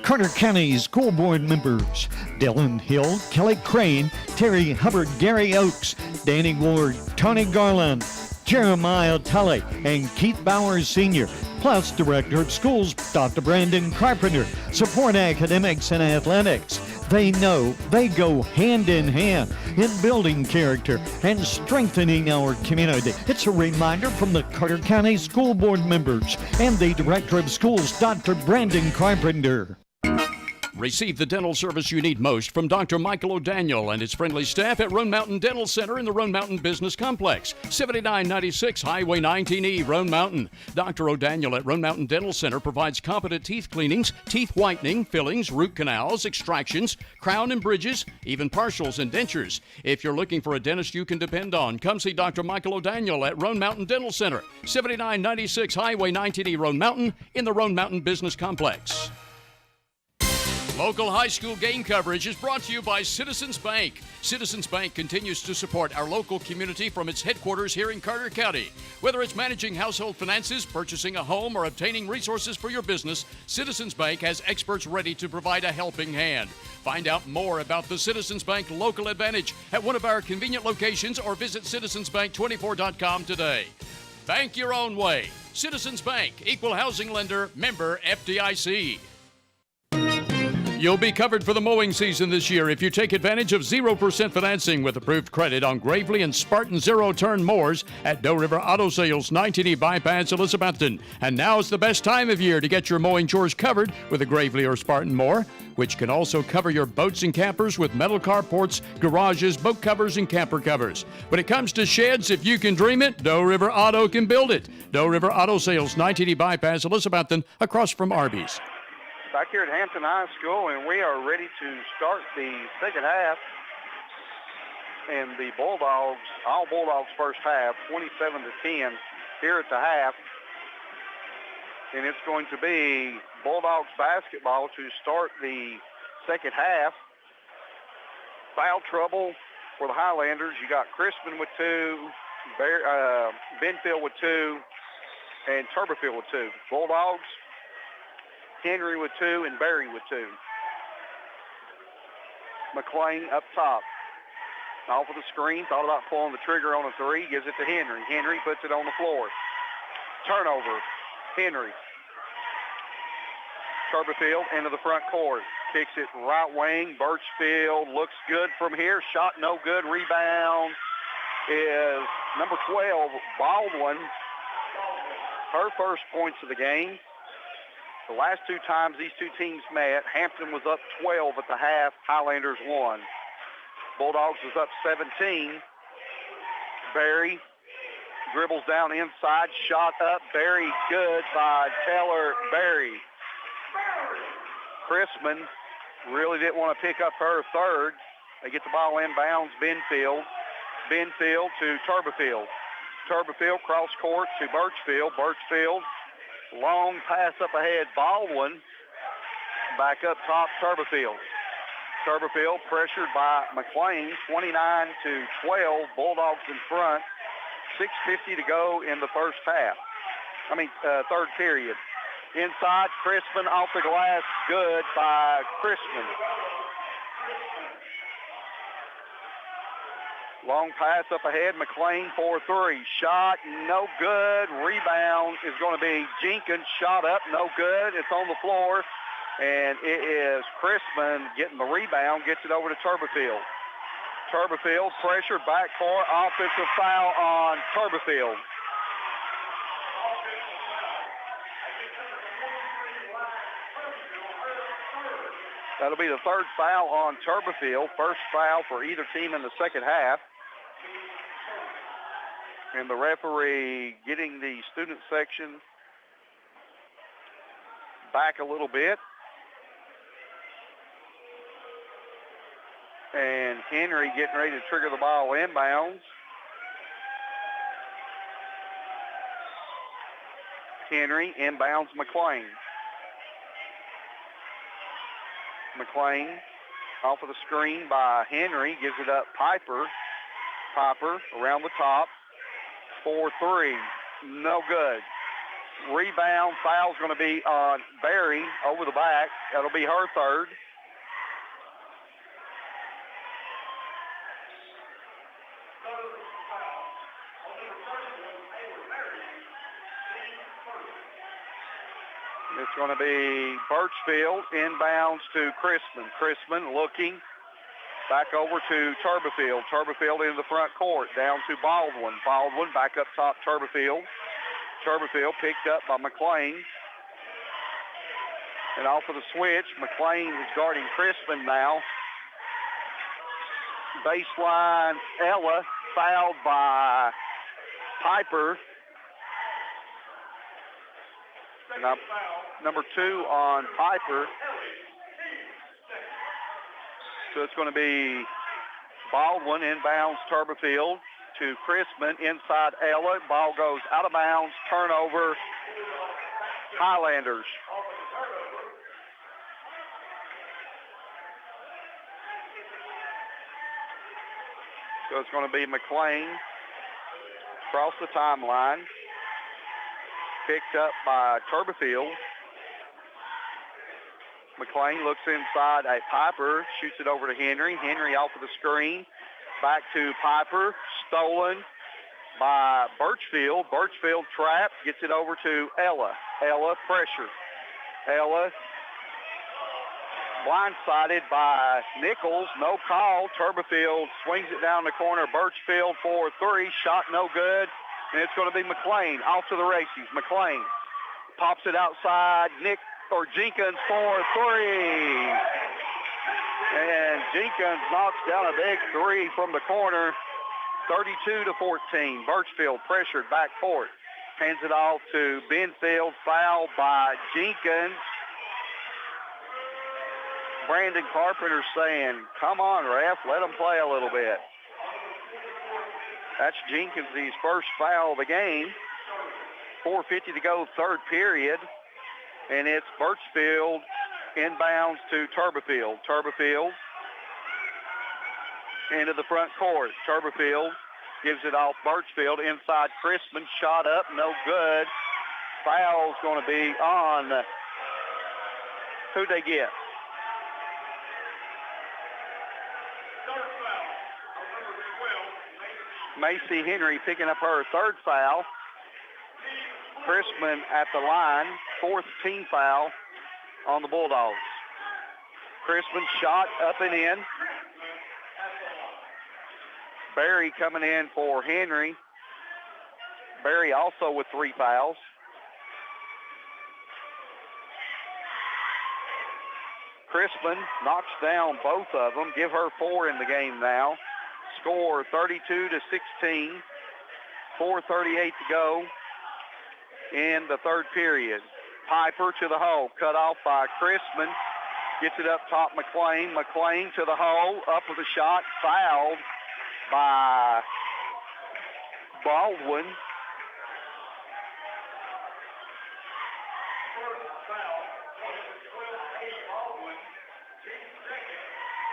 Carter County School Board members Dylan Hill, Kelly Crane, Terry Hubbard, Gary Oakes, Danny Ward, Tony Garland, Jeremiah Tully, and Keith Bowers Sr., plus Director of Schools Dr. Brandon Carpenter, support academics and athletics. They know they go hand in hand in building character and strengthening our community. It's a reminder from the Carter County School Board members and the Director of Schools, Dr. Brandon Carpenter. Receive the dental service you need most from Dr. Michael O'Daniel and his friendly staff at Roan Mountain Dental Center in the Roan Mountain Business Complex, 7996 Highway 19E, Roan Mountain. Dr. O'Daniel at Roan Mountain Dental Center provides competent teeth cleanings, teeth whitening, fillings, root canals, extractions, crown and bridges, even partials and dentures. If you're looking for a dentist you can depend on, come see Dr. Michael O'Daniel at Roan Mountain Dental Center, 7996 Highway 19E, Roan Mountain in the Roan Mountain Business Complex. Local high school game coverage is brought to you by Citizens Bank. Citizens Bank continues to support our local community from its headquarters here in Carter County. Whether it's managing household finances, purchasing a home, or obtaining resources for your business, Citizens Bank has experts ready to provide a helping hand. Find out more about the Citizens Bank Local Advantage at one of our convenient locations or visit citizensbank24.com today. Bank your own way. Citizens Bank, equal housing lender, member FDIC. You'll be covered for the mowing season this year if you take advantage of 0% financing with approved credit on Gravely and Spartan zero-turn mowers at Doe River Auto Sales, 910 Bypass, Elizabethton. And now's the best time of year to get your mowing chores covered with a Gravely or Spartan mower, which can also cover your boats and campers with metal carports, garages, boat covers, and camper covers. When it comes to sheds, if you can dream it, Doe River Auto can build it. Doe River Auto Sales, 910 Bypass, Elizabethton, across from Arby's. Back here at Hampton High School, and we are ready to start the second half. And the Bulldogs, all Bulldogs first half, 27-10 here at the half. And it's going to be Bulldogs basketball to start the second half. Foul trouble for the Highlanders. You got Crispin with 2, Benfield with 2, and Turberfield with 2. Bulldogs, Henry with 2 and Barry with 2. McLean up top. Off of the screen, thought about pulling the trigger on a 3, gives it to Henry. Henry puts it on the floor. Turnover, Henry. Turberfield into the front court. Kicks it right wing. Birchfield looks good from here. Shot no good. Rebound is number 12, Baldwin. Her first points of the game. The last 2 times these two teams met, Hampton was up 12 at the half. Highlanders won. Bulldogs was up 17. Barry dribbles down inside, shot up. Barry good by Taylor Barry. Chrisman really didn't want to pick up her third. They get the ball inbounds. Benfield to Turberfield. Turberfield cross court to Birchfield. Birchfield. Long pass up ahead, Baldwin. Back up top, Turberfield. Turberfield pressured by McLean, 29-12. Bulldogs in front. 6:50 to go in the first half. Third period. Inside, Crispin off the glass, good by Crispin. Long pass up ahead, McLean 4-3. Shot, no good. Rebound is going to be Jenkins. Shot up, no good. It's on the floor, and it is Crispin getting the rebound, gets it over to Turberfield. Turberfield, pressure, backcourt, offensive foul on Turberfield. That'll be the third foul on Turberfield. First foul for either team in the second half. And the referee getting the student section back a little bit. And Henry getting ready to trigger the ball inbounds. Henry inbounds McLean. McLean off of the screen by Henry, gives it up Piper. Piper around the top. 4-3, no good. Rebound, foul's going to be on Barry over the back. That'll be her third. It's going to be Birchfield inbounds to Crispin. Crispin looking. Back over to Turberfield. Turberfield into the front court. Down to Baldwin. Baldwin back up top, Turberfield. Turberfield picked up by McLean. And off of the switch, McLean is guarding Crispin now. Baseline, Ella fouled by Piper. Number 2 on Piper. So it's going to be Baldwin inbounds Turberfield to Crispin. Inside Ella. Ball goes out of bounds. Turnover. Highlanders. So it's going to be McLean across the timeline. Picked up by Turberfield. McLean looks inside at Piper, shoots it over to Henry. Henry off of the screen. Back to Piper, stolen by Birchfield. Birchfield trapped, gets it over to Ella. Ella pressure. Ella blindsided by Nichols, no call. Turberfield swings it down the corner. Birchfield for three, shot no good. And it's going to be McLean off to the races. McLean pops it outside. Jenkins for three. And Jenkins knocks down a big three from the corner. 32-14. Birchfield pressured back court. Hands it off to Benfield. Foul by Jenkins. Brandon Carpenter saying, come on, ref, let him play a little bit. That's Jenkins' first foul of the game. 4:50 to go, third period. And it's Birchfield inbounds to Turberfield. Turberfield into the front court. Turberfield gives it off Birchfield. Inside Crispin, shot up, no good. Foul's going to be on, who'd they get? Macy Henry picking up her third foul. Crispin at the line, fourth team foul on the Bulldogs. Crispin shot up and in. Barry coming in for Henry. Barry also with three fouls. Crispin knocks down both of them. Give her four in the game now. Score 32-16. 4:38 to go in the third period. Piper to the hole. Cut off by Crispin. Gets it up top, McLean. McLean to the hole. Up with a shot. Fouled by Baldwin.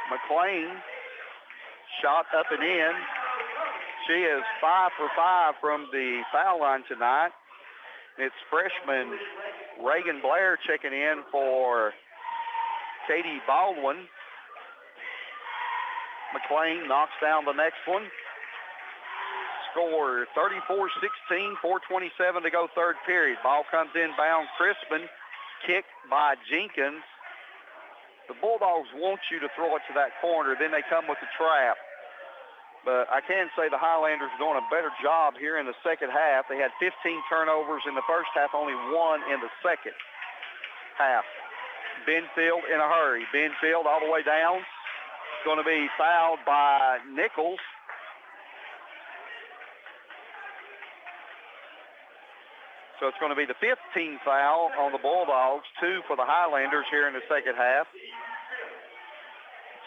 McLean shot up and in. She is 5 for 5 from the foul line tonight. It's freshman Reagan Blair checking in for Katie Baldwin. McLean knocks down the next one. Score 34-16, 4:27 to go third period. Ball comes inbound. Crispin, kicked by Jenkins. The Bulldogs want you to throw it to that corner. Then they come with the trap. But I can say the Highlanders are doing a better job here in the second half. They had 15 turnovers in the first half, only one in the second half. Benfield in a hurry. Benfield all the way down. It's going to be fouled by Nichols. So it's going to be the 15th foul on the Bulldogs, 2 for the Highlanders here in the second half.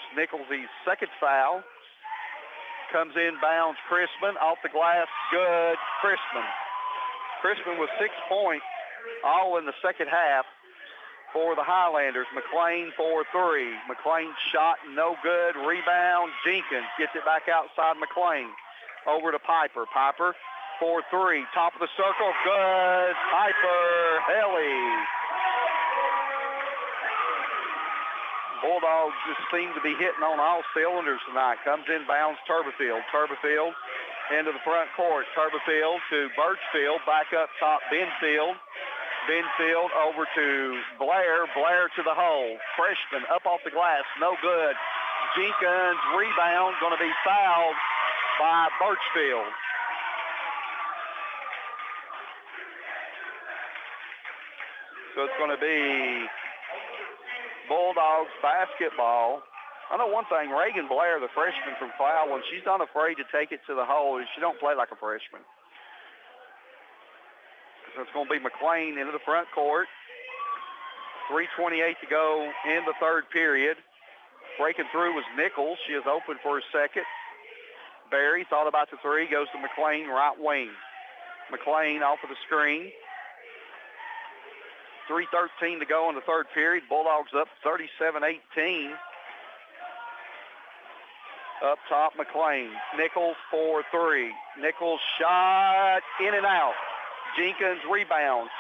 It's Nichols' second foul. Comes inbounds, Crispin, off the glass, good, Crispin. Crispin with 6 points, all in the second half for the Highlanders. McLean for 3. McLean shot, no good, rebound, Jenkins gets it back outside McLean. Over to Piper. Piper for 3, top of the circle, good, Piper, Helly. Bulldogs just seem to be hitting on all cylinders tonight. Comes inbounds, Turberfield. Turberfield into the front court. Turberfield to Birchfield, back up top, Benfield. Benfield over to Blair. Blair to the hole. Freshman up off the glass, no good. Jenkins rebound, going to be fouled by Birchfield. So it's going to be Bulldogs basketball. I know one thing, Reagan Blair, the freshman from Cloudland, she's not afraid to take it to the hole. She don't play like a freshman. So it's going to be McLean into the front court. 3:28 to go in the third period. Breaking through was Nichols. She is open for a second. Barry thought about the three, goes to McLean, right wing. McLean off of the screen. 3:13 to go in the third period. Bulldogs up 37-18. Up top, McLean. Nichols for three. Nichols shot in and out. Jenkins rebounds.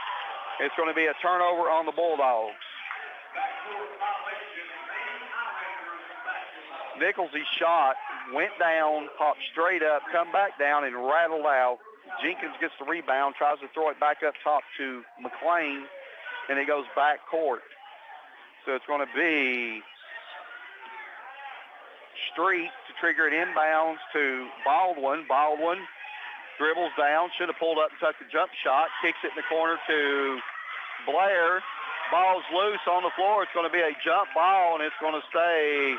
It's going to be a turnover on the Bulldogs. Nichols' shot went down, popped straight up, come back down, and rattled out. Jenkins gets the rebound, tries to throw it back up top to McLean, and it goes back court. So it's going to be Street to trigger it inbounds to Baldwin. Baldwin dribbles down, should have pulled up and took the jump shot, kicks it in the corner to Blair. Ball's loose on the floor. It's going to be a jump ball, and it's going to stay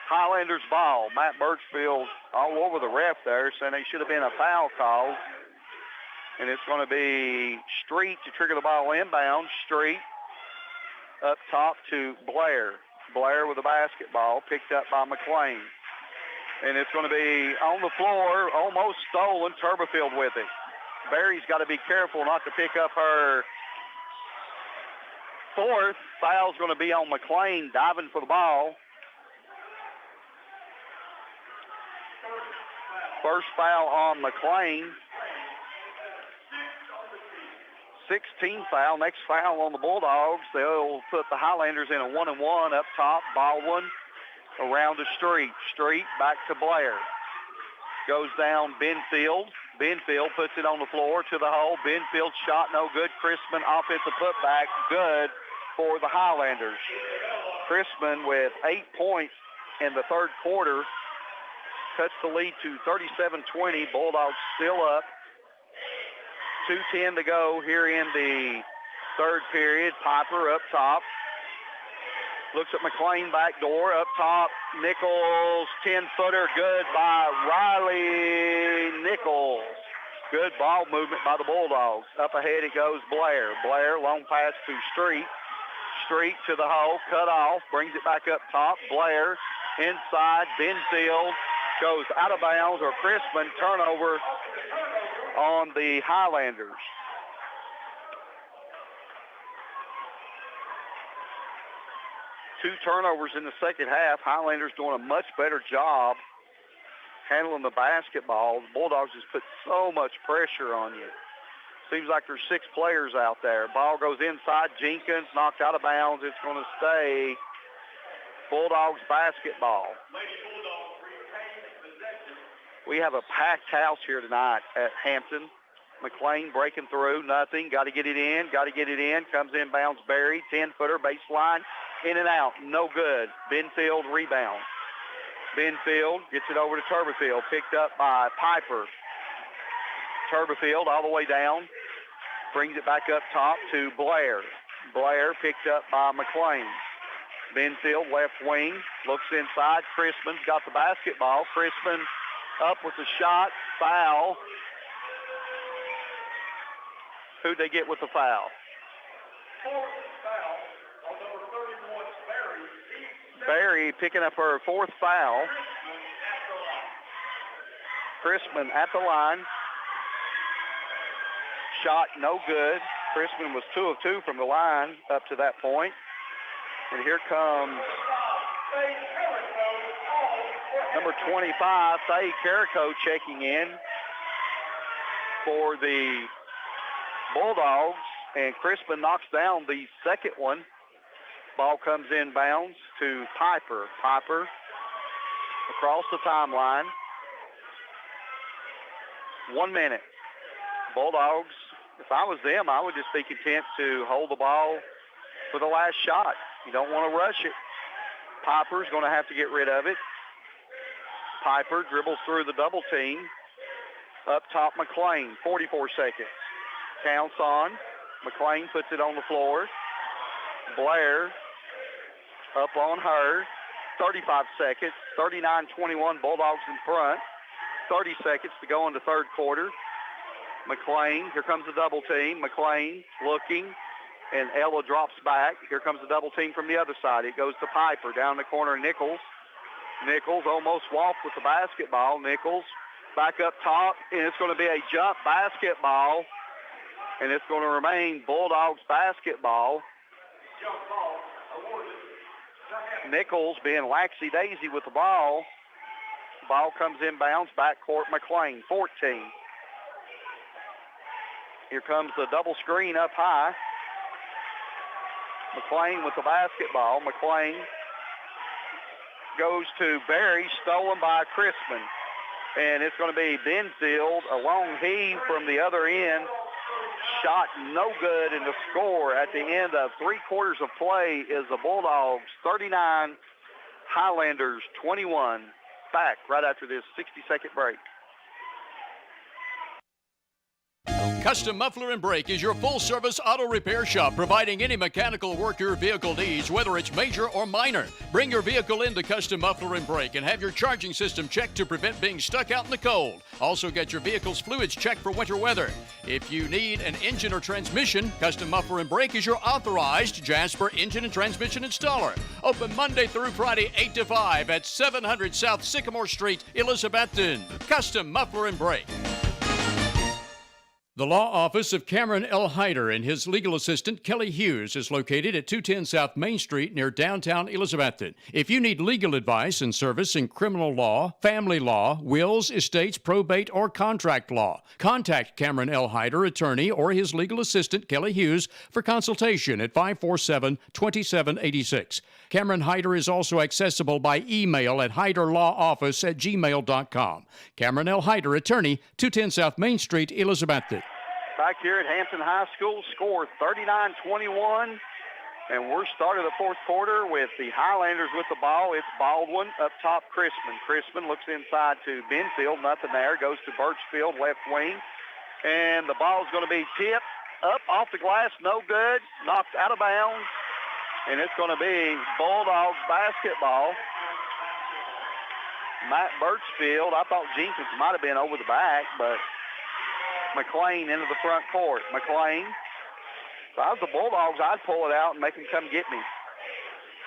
Highlanders ball. Matt Birchfield all over the ref there, saying they should have been a foul call. And it's going to be Street to trigger the ball inbound. Street up top to Blair. Blair with the basketball, picked up by McLean. And it's going to be on the floor, almost stolen, Turberfield with it. Barry's got to be careful not to pick up her fourth. Foul's going to be on McLean, diving for the ball. First foul on McLean. 16 foul. Next foul on the Bulldogs. They'll put the Highlanders in a 1-and-1 up top. Baldwin around the Street. Street back to Blair. Goes down Benfield. Benfield puts it on the floor to the hole. Benfield shot no good. Crispin offensive putback good for the Highlanders. Crispin with 8 points in the third quarter cuts the lead to 37-20. Bulldogs still up. 2:10 to go here in the third period. Piper up top. Looks at McLean back door. Up top, Nichols, 10-footer, good by Riley Nichols. Good ball movement by the Bulldogs. Up ahead it goes Blair. Blair, long pass to Street. Street to the hole, cut off, brings it back up top. Blair inside, Benfield goes out of bounds, or Crispin, turnover on the Highlanders. Two turnovers in the second half. Highlanders doing a much better job handling the basketball. The Bulldogs just put so much pressure on you. Seems like there's 6 players out there. Ball goes inside. Jenkins knocked out of bounds. It's going to stay Bulldogs basketball. We have a packed house here tonight at Hampton. McLean breaking through, nothing. Got to get it in, Comes in, bounds Barry, 10-footer, baseline, in and out, no good. Benfield rebound. Benfield gets it over to Turberfield, picked up by Piper. Turberfield all the way down, brings it back up top to Blair. Blair picked up by McLean. Benfield left wing, looks inside. Crispin's got the basketball. Crispin up with the shot, foul. Who'd they get with the foul? Fourth foul on number 31, Barry. Barry picking up her fourth foul. Crispin at the line. Shot no good. Crispin was 2 of 2 from the line up to that point. And here comes number 25, Faye Carrico, checking in for the Bulldogs, and Crispin knocks down the second one. Ball comes in bounds to Piper. Piper across the timeline. 1 minute. Bulldogs, if I was them, I would just be content to hold the ball for the last shot. You don't want to rush it. Piper's going to have to get rid of it. Piper dribbles through the double team. Up top, McLean, 44 seconds. Counts on. McLean puts it on the floor. Blair up on her. 35 seconds. 39-21, Bulldogs in front. 30 seconds to go in the third quarter. McLean, here comes the double team. McLean looking, and Ella drops back. Here comes the double team from the other side. It goes to Piper. Down the corner, Nichols. Nichols almost walked with the basketball. Nichols back up top, and it's going to be a jump basketball, and it's going to remain Bulldogs basketball. Jump ball awarded to Nichols being laxy-daisy with the ball. Ball comes inbounds, backcourt McLean, 14. Here comes the double screen up high. McLean with the basketball. McLean goes to Barry, stolen by Crispin. And it's going to be Benfield, a long heave from the other end. Shot no good, and the score at the end of 3 quarters of play is the Bulldogs 39, Highlanders 21. Back right after this 60-second break. Custom Muffler and Brake is your full-service auto repair shop, providing any mechanical work your vehicle needs, whether it's major or minor. Bring your vehicle into Custom Muffler and Brake and have your charging system checked to prevent being stuck out in the cold. Also get your vehicle's fluids checked for winter weather. If you need an engine or transmission, Custom Muffler and Brake is your authorized Jasper engine and transmission installer. Open Monday through Friday, 8 to 5 at 700 South Sycamore Street, Elizabethton. Custom Muffler and Brake. The law office of Cameron L. Hyder and his legal assistant, Kelly Hughes, is located at 210 South Main Street near downtown Elizabethton. If you need legal advice and service in criminal law, family law, wills, estates, probate, or contract law, contact Cameron L. Hyder, attorney, or his legal assistant, Kelly Hughes, for consultation at 547-2786. Cameron Hyder is also accessible by email at hyderlawoffice@gmail.com. Cameron L. Hyder, attorney, 210 South Main Street, Elizabethton. Back here at Hampton High School, score 39-21. And we're starting the fourth quarter with the Highlanders with the ball. It's Baldwin up top, Crispin. Crispin looks inside to Benfield. Nothing there. Goes to Birchfield, left wing. And the ball's going to be tipped up off the glass. No good. Knocked out of bounds. And it's going to be Bulldogs basketball. Matt Birchfield. I thought Jenkins might have been over the back, but McLean into the front court. McLean. If I was the Bulldogs, I'd pull it out and make them come get me.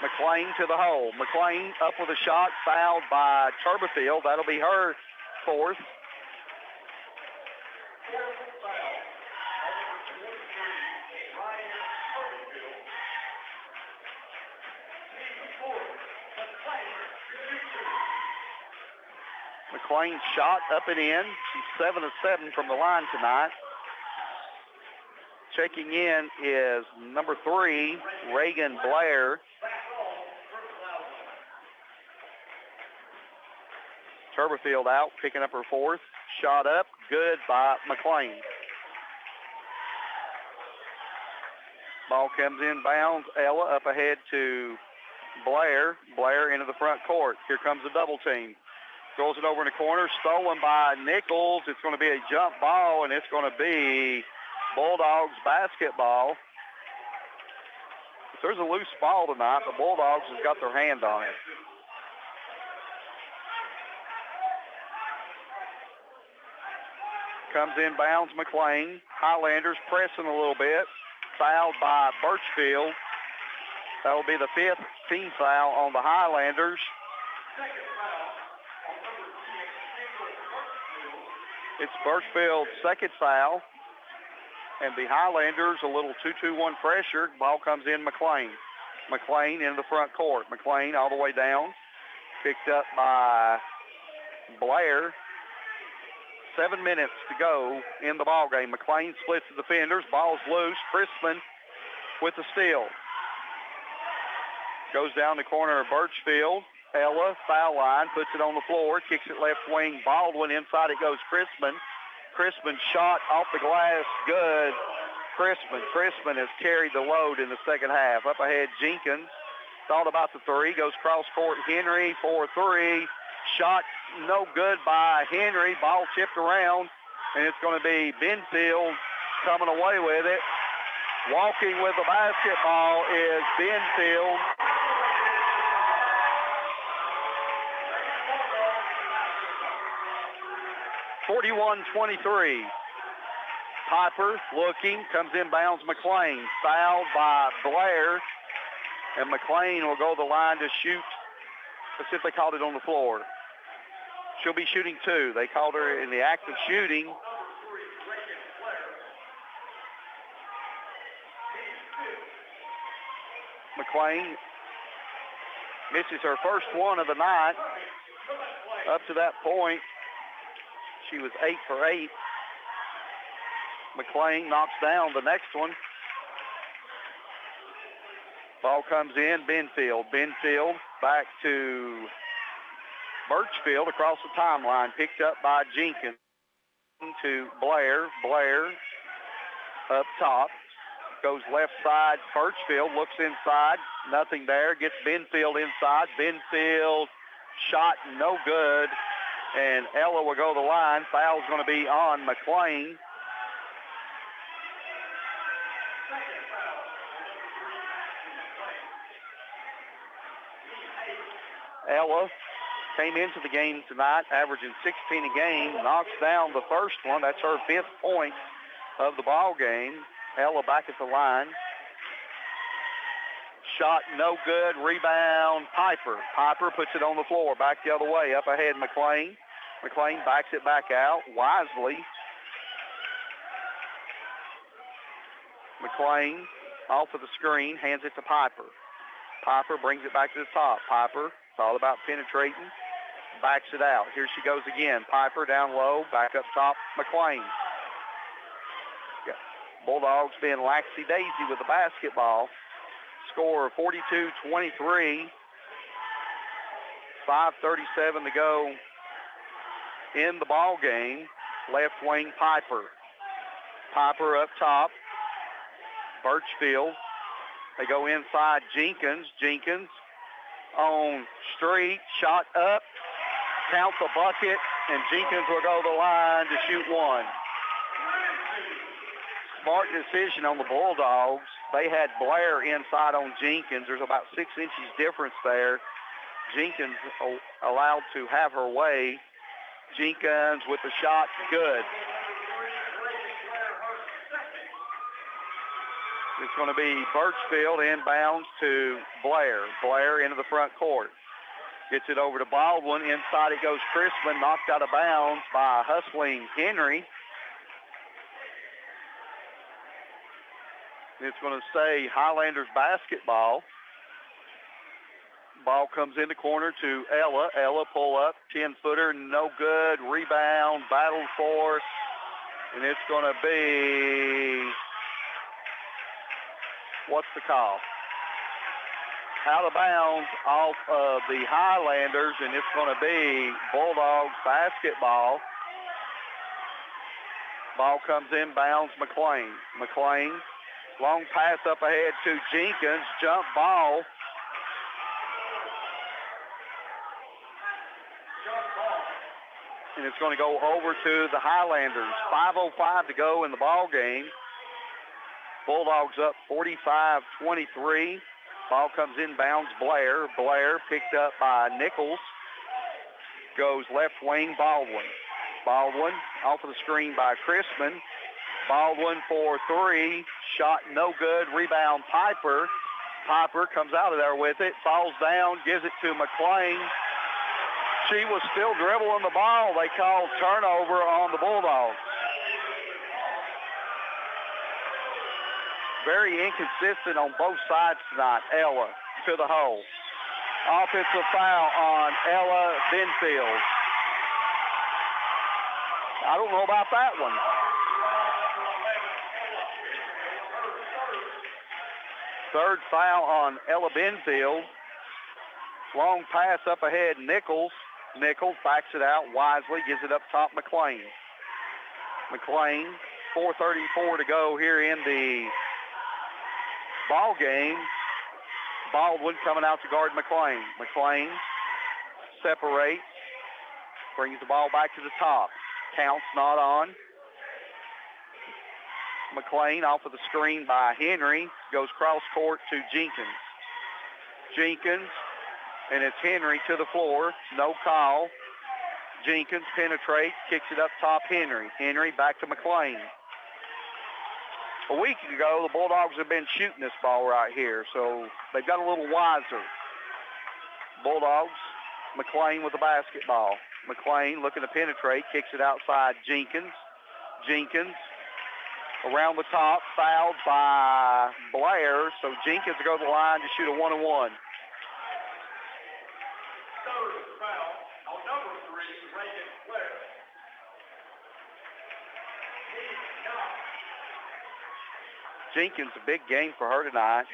McLean to the hole. McLean up with a shot, fouled by Turberfield. That'll be her fourth. McLean shot up and in. She's 7 of 7 from the line tonight. Checking in is number 3, Reagan Blair. Turberfield out, picking up her fourth. Shot up, good by McLean. Ball comes in bounds. Ella up ahead to Blair. Blair into the front court. Here comes the double team. Throws it over in the corner, stolen by Nichols. It's going to be a jump ball, and it's going to be Bulldogs basketball. If there's a loose ball tonight, the Bulldogs have got their hand on it. Comes in bounds, McLean. Highlanders pressing a little bit. Fouled by Birchfield. That will be the 5th team foul on the Highlanders. It's Birchfield's second foul. And the Highlanders, a little 2-2-1 pressure. Ball comes in McLean. McLean into the front court. McLean all the way down. Picked up by Blair. 7 minutes to go in the ball game. McLean splits the defenders. Ball's loose. Crispin with the steal. Goes down the corner of Birchfield. Ella, foul line, puts it on the floor, kicks it left wing. Baldwin inside it goes Crispin. Crispin shot off the glass, good. Crispin has carried the load in the second half. Up ahead, Jenkins. Thought about the three, goes cross court. Henry for 3. Shot no good by Henry. Ball chipped around, and it's going to be Benfield coming away with it. Walking with the basketball is Benfield. (41-23). Piper looking, comes in bounds McLean. Fouled by Blair, and McLean will go to the line to shoot. Let's see if they called it on the floor. She'll be shooting 2. They called her in the act of shooting. McLean Misses her first one of the night. Up to that point, she was 8 for 8. McLean knocks down the next one. Ball comes in, Benfield. Benfield back to Birchfield across the timeline. Picked up by Jenkins to Blair. Blair up top. Goes left side. Birchfield looks inside. Nothing there. Gets Benfield inside. Benfield shot no good. And Ella will go to the line. Foul's going to be on McLean. Ella came into the game tonight averaging 16 a game, knocks down the first one. That's her 5th point of the ball game. Ella back at the line. Shot no good. Rebound, Piper. Piper puts it on the floor. Back the other way. Up ahead, McLean. McLean backs it back out wisely. McLean off of the screen, hands it to Piper. Piper brings it back to the top. Piper, it's all about penetrating. Backs it out. Here she goes again. Piper down low, back up top, McLean. Bulldogs being laxy-daisy with the basketball. Score 42-23. 5:37 to go in the ball game. Left wing Piper. Piper up top. Birchfield. They go inside Jenkins. Jenkins on Street. Shot up. Counts a bucket. And Jenkins will go to the line to shoot one. Smart decision on the Bulldogs. They had Blair inside on Jenkins. There's about 6 inches difference there. Jenkins allowed to have her way. Jenkins with the shot, good. It's going to be Birchfield inbounds to Blair. Blair into the front court. Gets it over to Baldwin. Inside it goes Crispin, knocked out of bounds by hustling Henry. It's going to say Highlanders basketball. Ball comes in the corner to Ella. Ella pull up, 10-footer, no good. Rebound, battle for, and it's going to be, what's the call? Out of bounds off of the Highlanders, and it's going to be Bulldogs basketball. Ball comes in, bounds McLean. McLean. Long pass up ahead to Jenkins. Jump ball. And it's going to go over to the Highlanders. 5:05 to go in the ball game. Bulldogs up 45-23. Ball comes in, bounds Blair. Blair picked up by Nichols. Goes left wing, Baldwin. Baldwin off of the screen by Crispin. Baldwin for three. Shot no good. Rebound Piper. Piper comes out of there with it. Falls down. Gives it to McLean. She was still dribbling the ball. They called turnover on the Bulldogs. Very inconsistent on both sides tonight. Ella to the hole. Offensive foul on Ella Benfield. I don't know about that one. Third foul on Ella Benfield. Long pass up ahead, Nichols. Nichols backs it out wisely, gives it up top, McLean. McLean, 4:34 to go here in the ball game. Baldwin coming out to guard McLean. McLean separates, brings the ball back to the top. Counts not on. McLean off of the screen by Henry. Goes cross court to Jenkins. Jenkins, and it's Henry to the floor. No call. Jenkins penetrates, kicks it up top, Henry. Henry back to McLean. A week ago, the Bulldogs have been shooting this ball right here, so they've got a little wiser. Bulldogs, McLean with the basketball. McLean looking to penetrate, kicks it outside Jenkins. Jenkins around the top, fouled by Blair, so Jenkins will go to the line to shoot a 1-on-1. Jenkins, a big game for her tonight.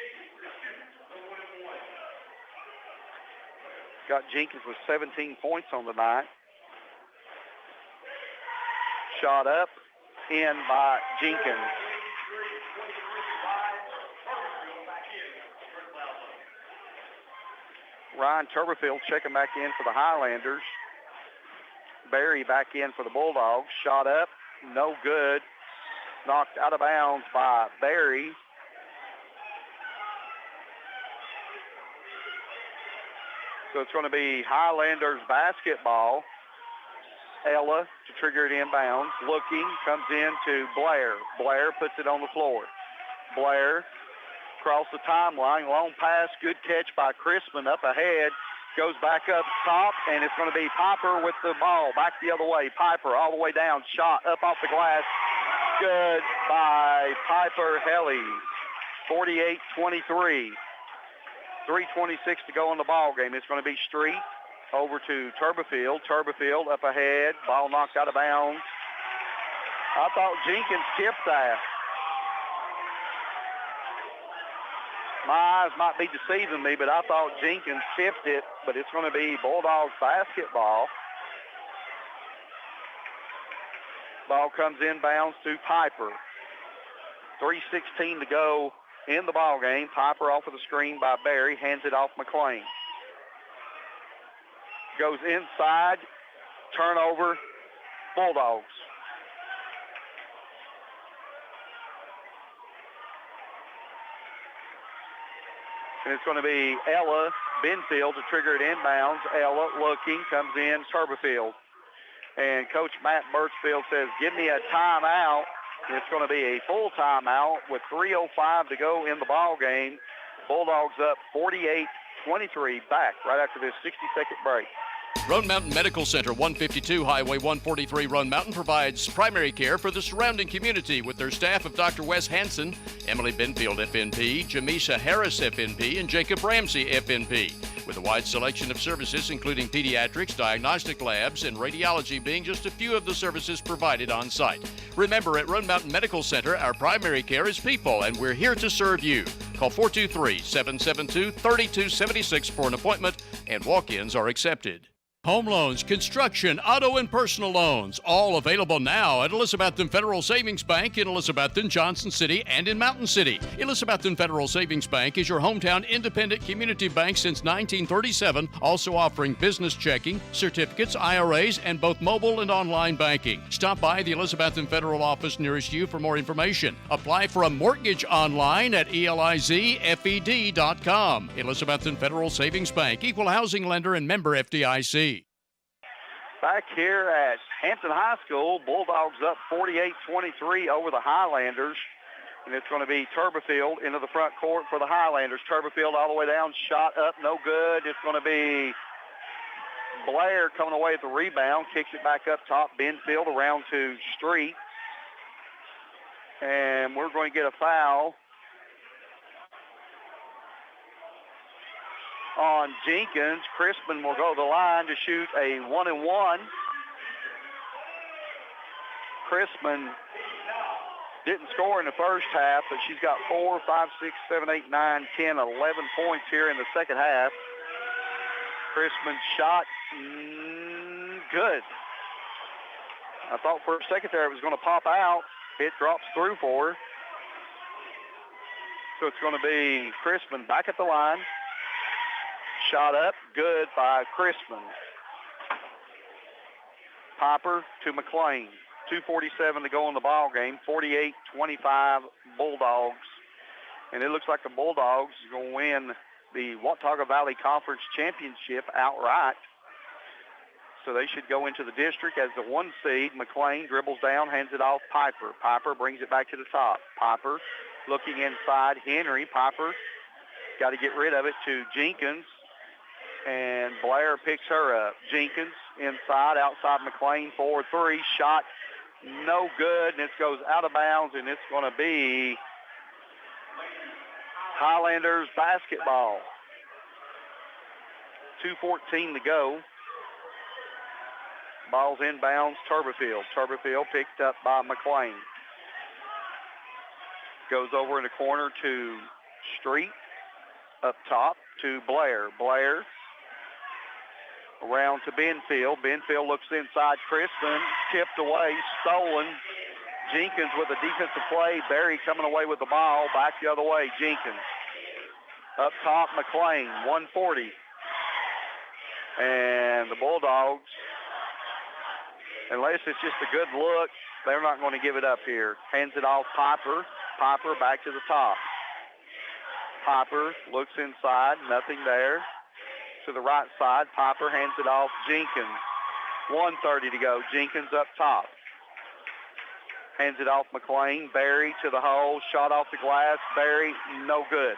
Got Jenkins with 17 points on the night. Shot up, in by Jenkins. Ryan Turberfield checking back in for the Highlanders. Barry back in for the Bulldogs. Shot up, no good. Knocked out of bounds by Barry. So it's going to be Highlanders basketball. Ella to trigger it inbounds. Looking, comes in to Blair. Blair puts it on the floor. Blair across the timeline. Long pass, good catch by Crispin up ahead. Goes back up top, and it's going to be Piper with the ball. Back the other way. Piper all the way down. Shot up off the glass. Good by Piper Helly. 48-23. 3:26 to go in the ball game. It's going to be Street over to Turberfield. Turberfield up ahead. Ball knocked out of bounds. I thought Jenkins tipped that. My eyes might be deceiving me, but I thought Jenkins tipped it, but it's going to be Bulldogs basketball. Ball comes inbounds to Piper. 3:16 to go in the ball game. Piper off of the screen by Barry, hands it off McLean. Goes inside, turnover, Bulldogs. And it's going to be Ella Benfield to trigger it inbounds. Ella looking, comes in, Turberfield. And Coach Matt Birchfield says, give me a timeout. It's going to be a full timeout with 3:05 to go in the ball game. Bulldogs up 48-23 back right after this 60-second break. Roan Mountain Medical Center, 152 Highway 143 Roan Mountain, provides primary care for the surrounding community with their staff of Dr. Wes Hansen, Emily Benfield, FNP, Jamisha Harris, FNP, and Jacob Ramsey, FNP, with a wide selection of services including pediatrics, diagnostic labs, and radiology being just a few of the services provided on site. Remember, at Roan Mountain Medical Center, our primary care is people, and we're here to serve you. Call 423-772-3276 for an appointment, and walk-ins are accepted. Home loans, construction, auto, and personal loans, all available now at Elizabethton Federal Savings Bank in Elizabethton, Johnson City, and in Mountain City. Elizabethton Federal Savings Bank is your hometown independent community bank since 1937, also offering business checking, certificates, IRAs, and both mobile and online banking. Stop by the Elizabethton Federal office nearest you for more information. Apply for a mortgage online at elizfed.com. Elizabethton Federal Savings Bank, equal housing lender and member FDIC. Back here at Hampton High School, Bulldogs up 48-23 over the Highlanders. And it's going to be Turberfield into the front court for the Highlanders. Turberfield all the way down, shot up, no good. It's going to be Blair coming away with the rebound, kicks it back up top. Benfield around to Street. And we're going to get a foul on Jenkins. Crispin will go to the line to shoot a 1-and-1. Crispin didn't score in the first half, but she's got 4, 5, 6, 7, 8, 9, 10, 11 points here in the second half. Crispin's shot, good. I thought for a second there it was going to pop out. It drops through for her. So it's going to be Crispin back at the line. Shot up, good by Crispin. Piper to McLean. 2:47 to go in the ball game. 48-25 Bulldogs. And it looks like the Bulldogs are going to win the Watauga Valley Conference Championship outright. So they should go into the district as the 1 seed. McLean dribbles down, hands it off Piper. Piper brings it back to the top. Piper looking inside. Henry. Piper got to get rid of it to Jenkins. And Blair picks her up. Jenkins inside, outside McLean, 4-3. Shot no good, and it goes out of bounds, and it's going to be Highlanders basketball. 2:14 to go. Ball's inbounds, Turberfield. Turberfield picked up by McLean. Goes over in the corner to Street. Up top to Blair. Blair around to Benfield. Benfield looks inside. Crispin tipped away, stolen. Jenkins with a defensive play. Barry coming away with the ball. Back the other way, Jenkins. Up top, McLean, 140. And the Bulldogs, unless it's just a good look, they're not going to give it up here. Hands it off Piper. Piper back to the top. Piper looks inside, nothing there. To the right side, Piper hands it off Jenkins. 1:30 to go. Jenkins up top. Hands it off McLean. Barry to the hole. Shot off the glass. Barry, no good.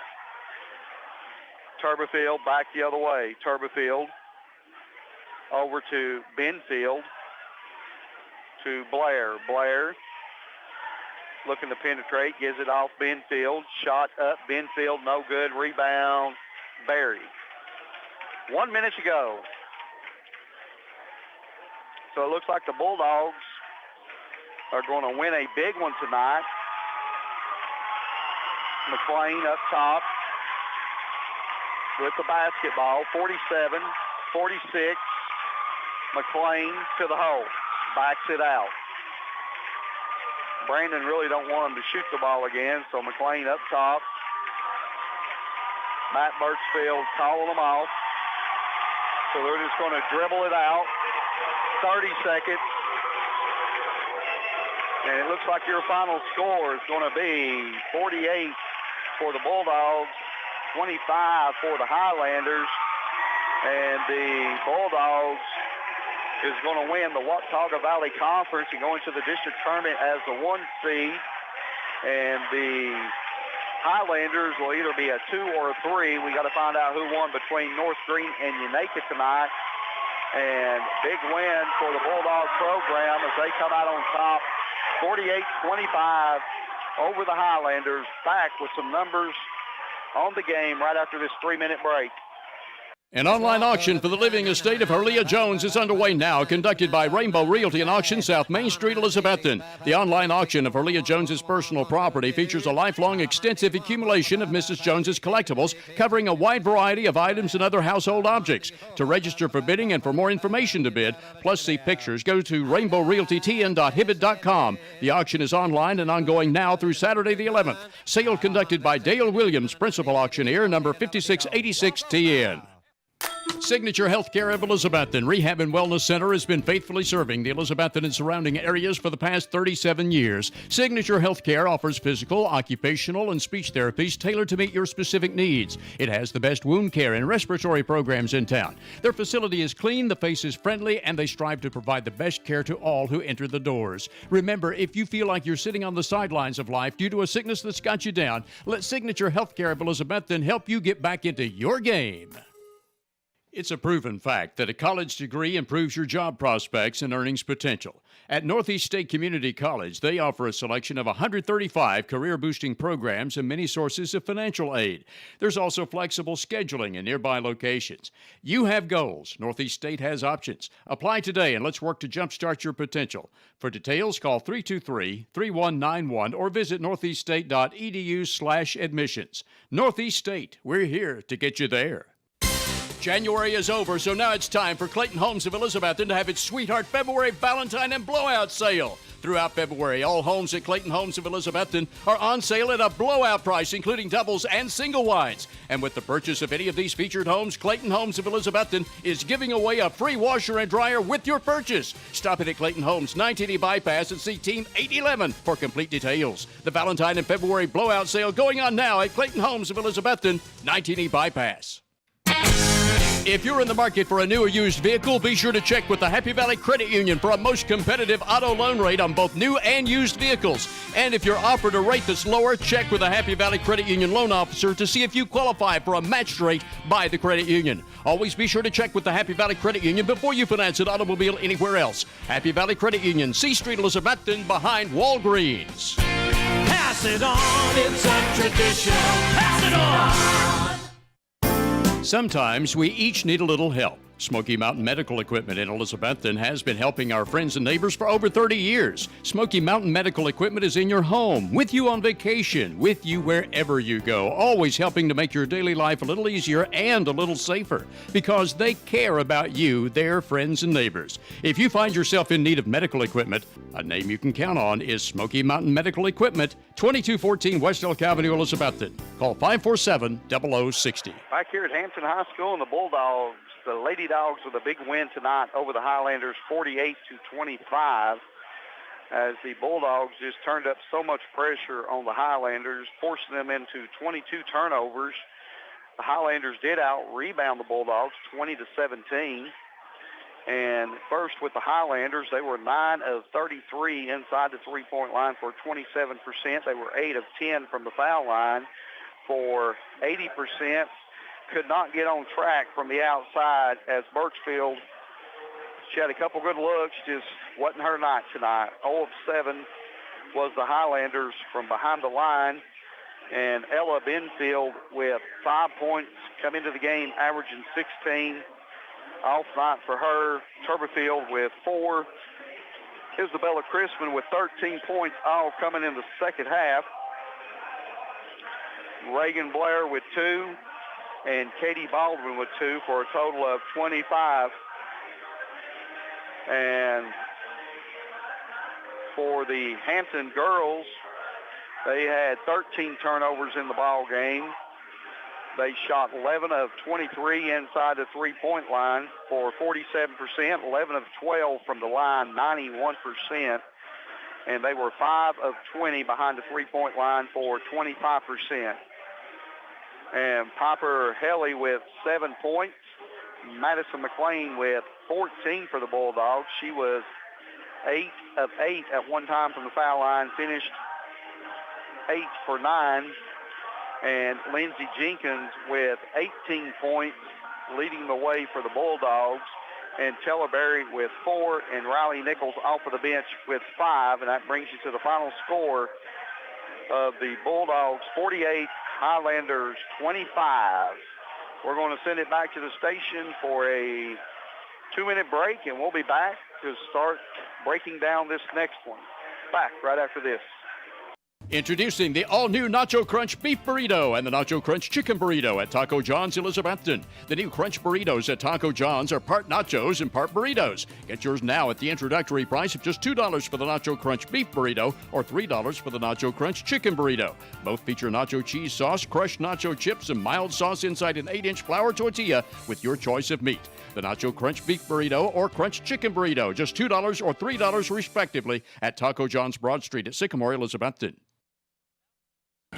Turberfield back the other way. Turberfield over to Benfield. To Blair. Blair looking to penetrate. Gives it off Benfield. Shot up. Benfield, no good. Rebound. Barry. 1 minute to go. So it looks like the Bulldogs are going to win a big one tonight. McLean up top with the basketball. 47, 46. McLean to the hole. Backs it out. Brandon really don't want him to shoot the ball again, so McLean up top. Matt Birchfield calling them off. So they're just going to dribble it out. 30 seconds. And it looks like your final score is going to be 48 for the Bulldogs, 25 for the Highlanders. And the Bulldogs is going to win the Watauga Valley Conference and go into the district tournament as the 1 seed. And the Highlanders will either be a 2 or a 3. We got to find out who won between North Green and Unaka tonight. And big win for the Bulldog program as they come out on top, 48-25 over the Highlanders. Back with some numbers on the game right after this 3-minute break. An online auction for the living estate of Herlia Jones is underway now, conducted by Rainbow Realty and Auction, South Main Street, Elizabethton. The online auction of Herlia Jones's personal property features a lifelong extensive accumulation of Mrs. Jones's collectibles, covering a wide variety of items and other household objects. To register for bidding and for more information to bid, plus see pictures, go to rainbowrealtytn.hibbit.com. The auction is online and ongoing now through Saturday the 11th. Sale conducted by Dale Williams, principal auctioneer, number 5686 TN. Signature Healthcare of Elizabethton Rehab and Wellness Center has been faithfully serving the Elizabethton and surrounding areas for the past 37 years. Signature Healthcare offers physical, occupational, and speech therapies tailored to meet your specific needs. It has the best wound care and respiratory programs in town. Their facility is clean, the face is friendly, and they strive to provide the best care to all who enter the doors. Remember, if you feel like you're sitting on the sidelines of life due to a sickness that's got you down, let Signature Healthcare of Elizabethton help you get back into your game. It's a proven fact that a college degree improves your job prospects and earnings potential. At Northeast State Community College, they offer a selection of 135 career-boosting programs and many sources of financial aid. There's also flexible scheduling in nearby locations. You have goals. Northeast State has options. Apply today and let's work to jumpstart your potential. For details, call 323-3191 or visit northeaststate.edu/admissions. Northeast State, we're here to get you there. January is over, so now it's time for Clayton Homes of Elizabethton to have its Sweetheart February, Valentine, and Blowout sale. Throughout February, all homes at Clayton Homes of Elizabethton are on sale at a blowout price, including doubles and single wides. And with the purchase of any of these featured homes, Clayton Homes of Elizabethton is giving away a free washer and dryer with your purchase. Stop it at Clayton Homes, 980 Bypass, and see Team 811 for complete details. The Valentine and February blowout sale going on now at Clayton Homes of Elizabethton, 980 Bypass. If you're in the market for a new or used vehicle, be sure to check with the Happy Valley Credit Union for a most competitive auto loan rate on both new and used vehicles. And if you're offered a rate that's lower, check with the Happy Valley Credit Union loan officer to see if you qualify for a matched rate by the credit union. Always be sure to check with the Happy Valley Credit Union before you finance an automobile anywhere else. Happy Valley Credit Union, C Street, Elizabethton, behind Walgreens. Pass it on, it's a tradition. Pass it on. Sometimes we each need a little help. Smoky Mountain Medical Equipment in Elizabethton has been helping our friends and neighbors for over 30 years. Smoky Mountain Medical Equipment is in your home, with you on vacation, with you wherever you go, always helping to make your daily life a little easier and a little safer, because they care about you, their friends and neighbors. If you find yourself in need of medical equipment, a name you can count on is Smoky Mountain Medical Equipment, 2214 West Elk Avenue, Elizabethton. Call 547-0060. Back here at Hampton High School, and the Bulldogs, the Lady Dogs with a big win tonight over the Highlanders, 48-25, as the Bulldogs just turned up so much pressure on the Highlanders, forcing them into 22 turnovers. The Highlanders did out-rebound the Bulldogs 20-17. And first with the Highlanders, they were 9 of 33 inside the three-point line for 27%. They were 8 of 10 from the foul line for 80%. Could not get on track from the outside as Birchfield, she had a couple good looks, just wasn't her night tonight. 0 of 7 was the Highlanders from behind the line. And Ella Benfield with 5 points come into the game, averaging 16. Off night for her. Turberfield with 4. Isabella Crispin with 13 points, all coming in the second half. Reagan Blair with 2. And Katie Baldwin with 2 for a total of 25. And for the Hampton girls, they had 13 turnovers in the ball game. They shot 11 of 23 inside the three-point line for 47%, 11 of 12 from the line, 91%. And they were 5 of 20 behind the three-point line for 25%. And Piper Helly with 7 points. Madison McLean with 14 for the Bulldogs. She was 8 of 8 at one time from the foul line, finished 8 for 9. And Lindsey Jenkins with 18 points, leading the way for the Bulldogs. And Tellerberry with 4, and Riley Nichols off of the bench with 5. And that brings you to the final score of the Bulldogs 48, Highlanders 25. We're going to send it back to the station for a 2-minute break, and we'll be back to start breaking down this next one. Back right after this. Introducing the all-new Nacho Crunch Beef Burrito and the Nacho Crunch Chicken Burrito at Taco John's Elizabethton. The new Crunch Burritos at Taco John's are part nachos and part burritos. Get yours now at the introductory price of just $2 for the Nacho Crunch Beef Burrito or $3 for the Nacho Crunch Chicken Burrito. Both feature nacho cheese sauce, crushed nacho chips, and mild sauce inside an 8-inch flour tortilla with your choice of meat. The Nacho Crunch Beef Burrito or Crunch Chicken Burrito, just $2 or $3 respectively at Taco John's Broad Street at Sycamore, Elizabethton.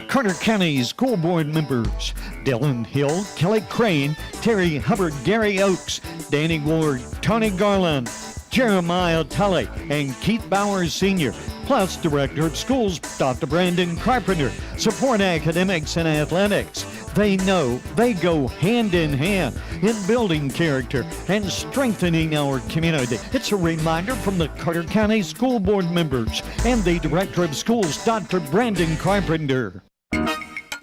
Carter County School Board members Dylan Hill, Kelly Crane, Terry Hubbard, Gary Oakes, Danny Ward, Tony Garland, Jeremiah Tully, and Keith Bowers Sr., plus Director of Schools Dr. Brandon Carpenter, support academics and athletics. They know they go hand in hand in building character and strengthening our community. It's a reminder from the Carter County School Board members and the Director of Schools, Dr. Brandon Carpenter.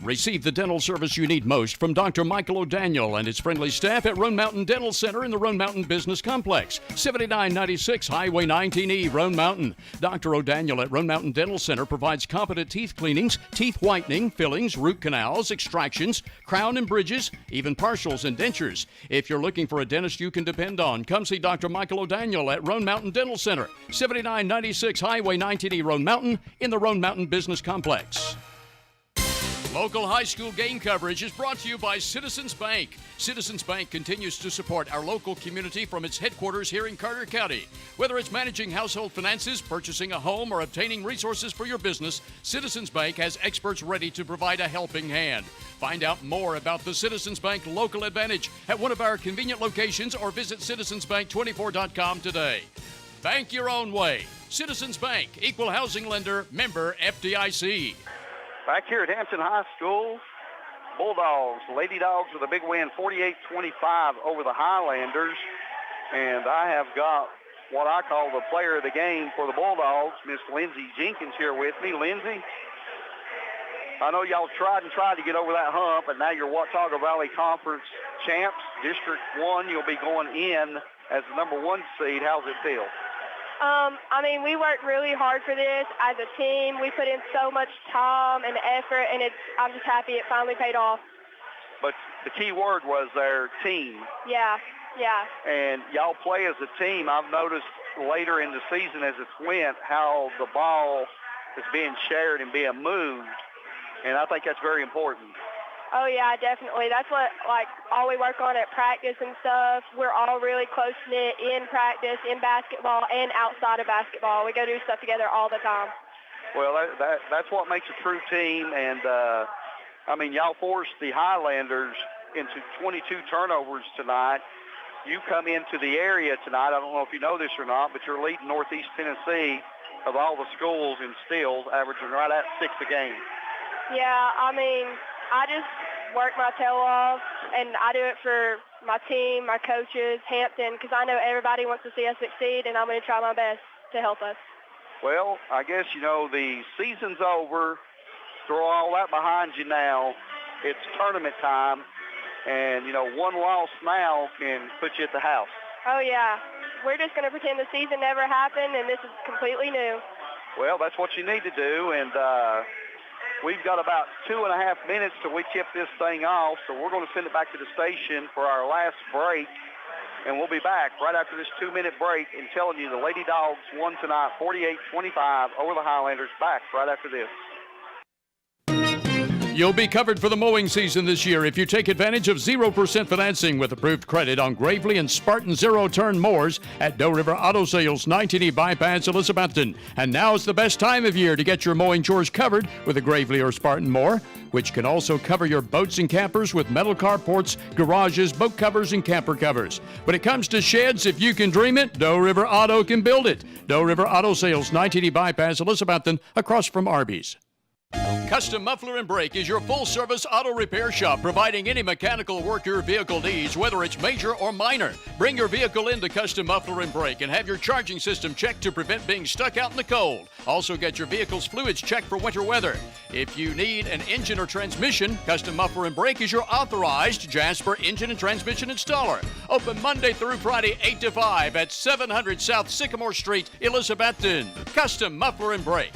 Receive the dental service you need most from Dr. Michael O'Daniel and his friendly staff at Roan Mountain Dental Center in the Roan Mountain Business Complex, 7996 Highway 19E, Roan Mountain. Dr. O'Daniel at Roan Mountain Dental Center provides competent teeth cleanings, teeth whitening, fillings, root canals, extractions, crown and bridges, even partials and dentures. If you're looking for a dentist you can depend on, come see Dr. Michael O'Daniel at Roan Mountain Dental Center, 7996 Highway 19E, Roan Mountain in the Roan Mountain Business Complex. Local high school game coverage is brought to you by Citizens Bank. Citizens Bank continues to support our local community from its headquarters here in Carter County. Whether it's managing household finances, purchasing a home, or obtaining resources for your business, Citizens Bank has experts ready to provide a helping hand. Find out more about the Citizens Bank Local Advantage at one of our convenient locations or visit citizensbank24.com today. Bank your own way. Citizens Bank, equal housing lender, member FDIC. Back here at Hampton High School, Bulldogs, Lady Dogs with a big win, 48-25 over the Highlanders. And I have got what I call the player of the game for the Bulldogs, Miss Lindsey Jenkins here with me. Lindsey, I know y'all tried to get over that hump, and now you're Watauga Valley Conference champs, District 1. You'll be going in as the number 1 seed. How's it feel? I mean, we worked really hard for this as a team. We put in so much time and effort, and I'm just happy it finally paid off. But the key word was their team. Yeah. And y'all play as a team. I've noticed later in the season as it went how the ball is being shared and being moved, and I think that's very important. Oh, yeah, definitely. That's what, all we work on at practice and stuff. We're all really close-knit in practice, in basketball, and outside of basketball. We go do stuff together all the time. Well, that's what makes a true team, and, y'all forced the Highlanders into 22 turnovers tonight. You come into the area tonight, I don't know if you know this or not, but you're leading Northeast Tennessee of all the schools in steals, averaging right at 6 a game. Yeah, I just work my tail off, and I do it for my team, my coaches, Hampton, because I know everybody wants to see us succeed, and I'm going to try my best to help us. Well, I guess, the season's over. Throw all that behind you now. It's tournament time, and, one loss now can put you at the house. Oh, yeah. We're just going to pretend the season never happened, and this is completely new. Well, that's what you need to do, and we've got about 2.5 minutes till we tip this thing off, so we're going to send it back to the station for our last break, and we'll be back right after this 2-minute break and telling you the Lady Dogs won tonight 48-25 over the Highlanders. Back right after this. You'll be covered for the mowing season this year if you take advantage of 0% financing with approved credit on Gravely and Spartan zero-turn mowers at Doe River Auto Sales, 910 Bypass, Elizabethton. And now's the best time of year to get your mowing chores covered with a Gravely or Spartan mower, which can also cover your boats and campers with metal carports, garages, boat covers, and camper covers. When it comes to sheds, if you can dream it, Doe River Auto can build it. Doe River Auto Sales, 910 Bypass, Elizabethton, across from Arby's. Custom Muffler and Brake is your full-service auto repair shop, providing any mechanical work your vehicle needs, whether it's major or minor. Bring your vehicle into Custom Muffler and Brake and have your charging system checked to prevent being stuck out in the cold. Also get your vehicle's fluids checked for winter weather. If you need an engine or transmission, Custom Muffler and Brake is your authorized Jasper engine and transmission installer. Open Monday through Friday, 8 to 5 at 700 South Sycamore Street, Elizabethton. Custom Muffler and Brake.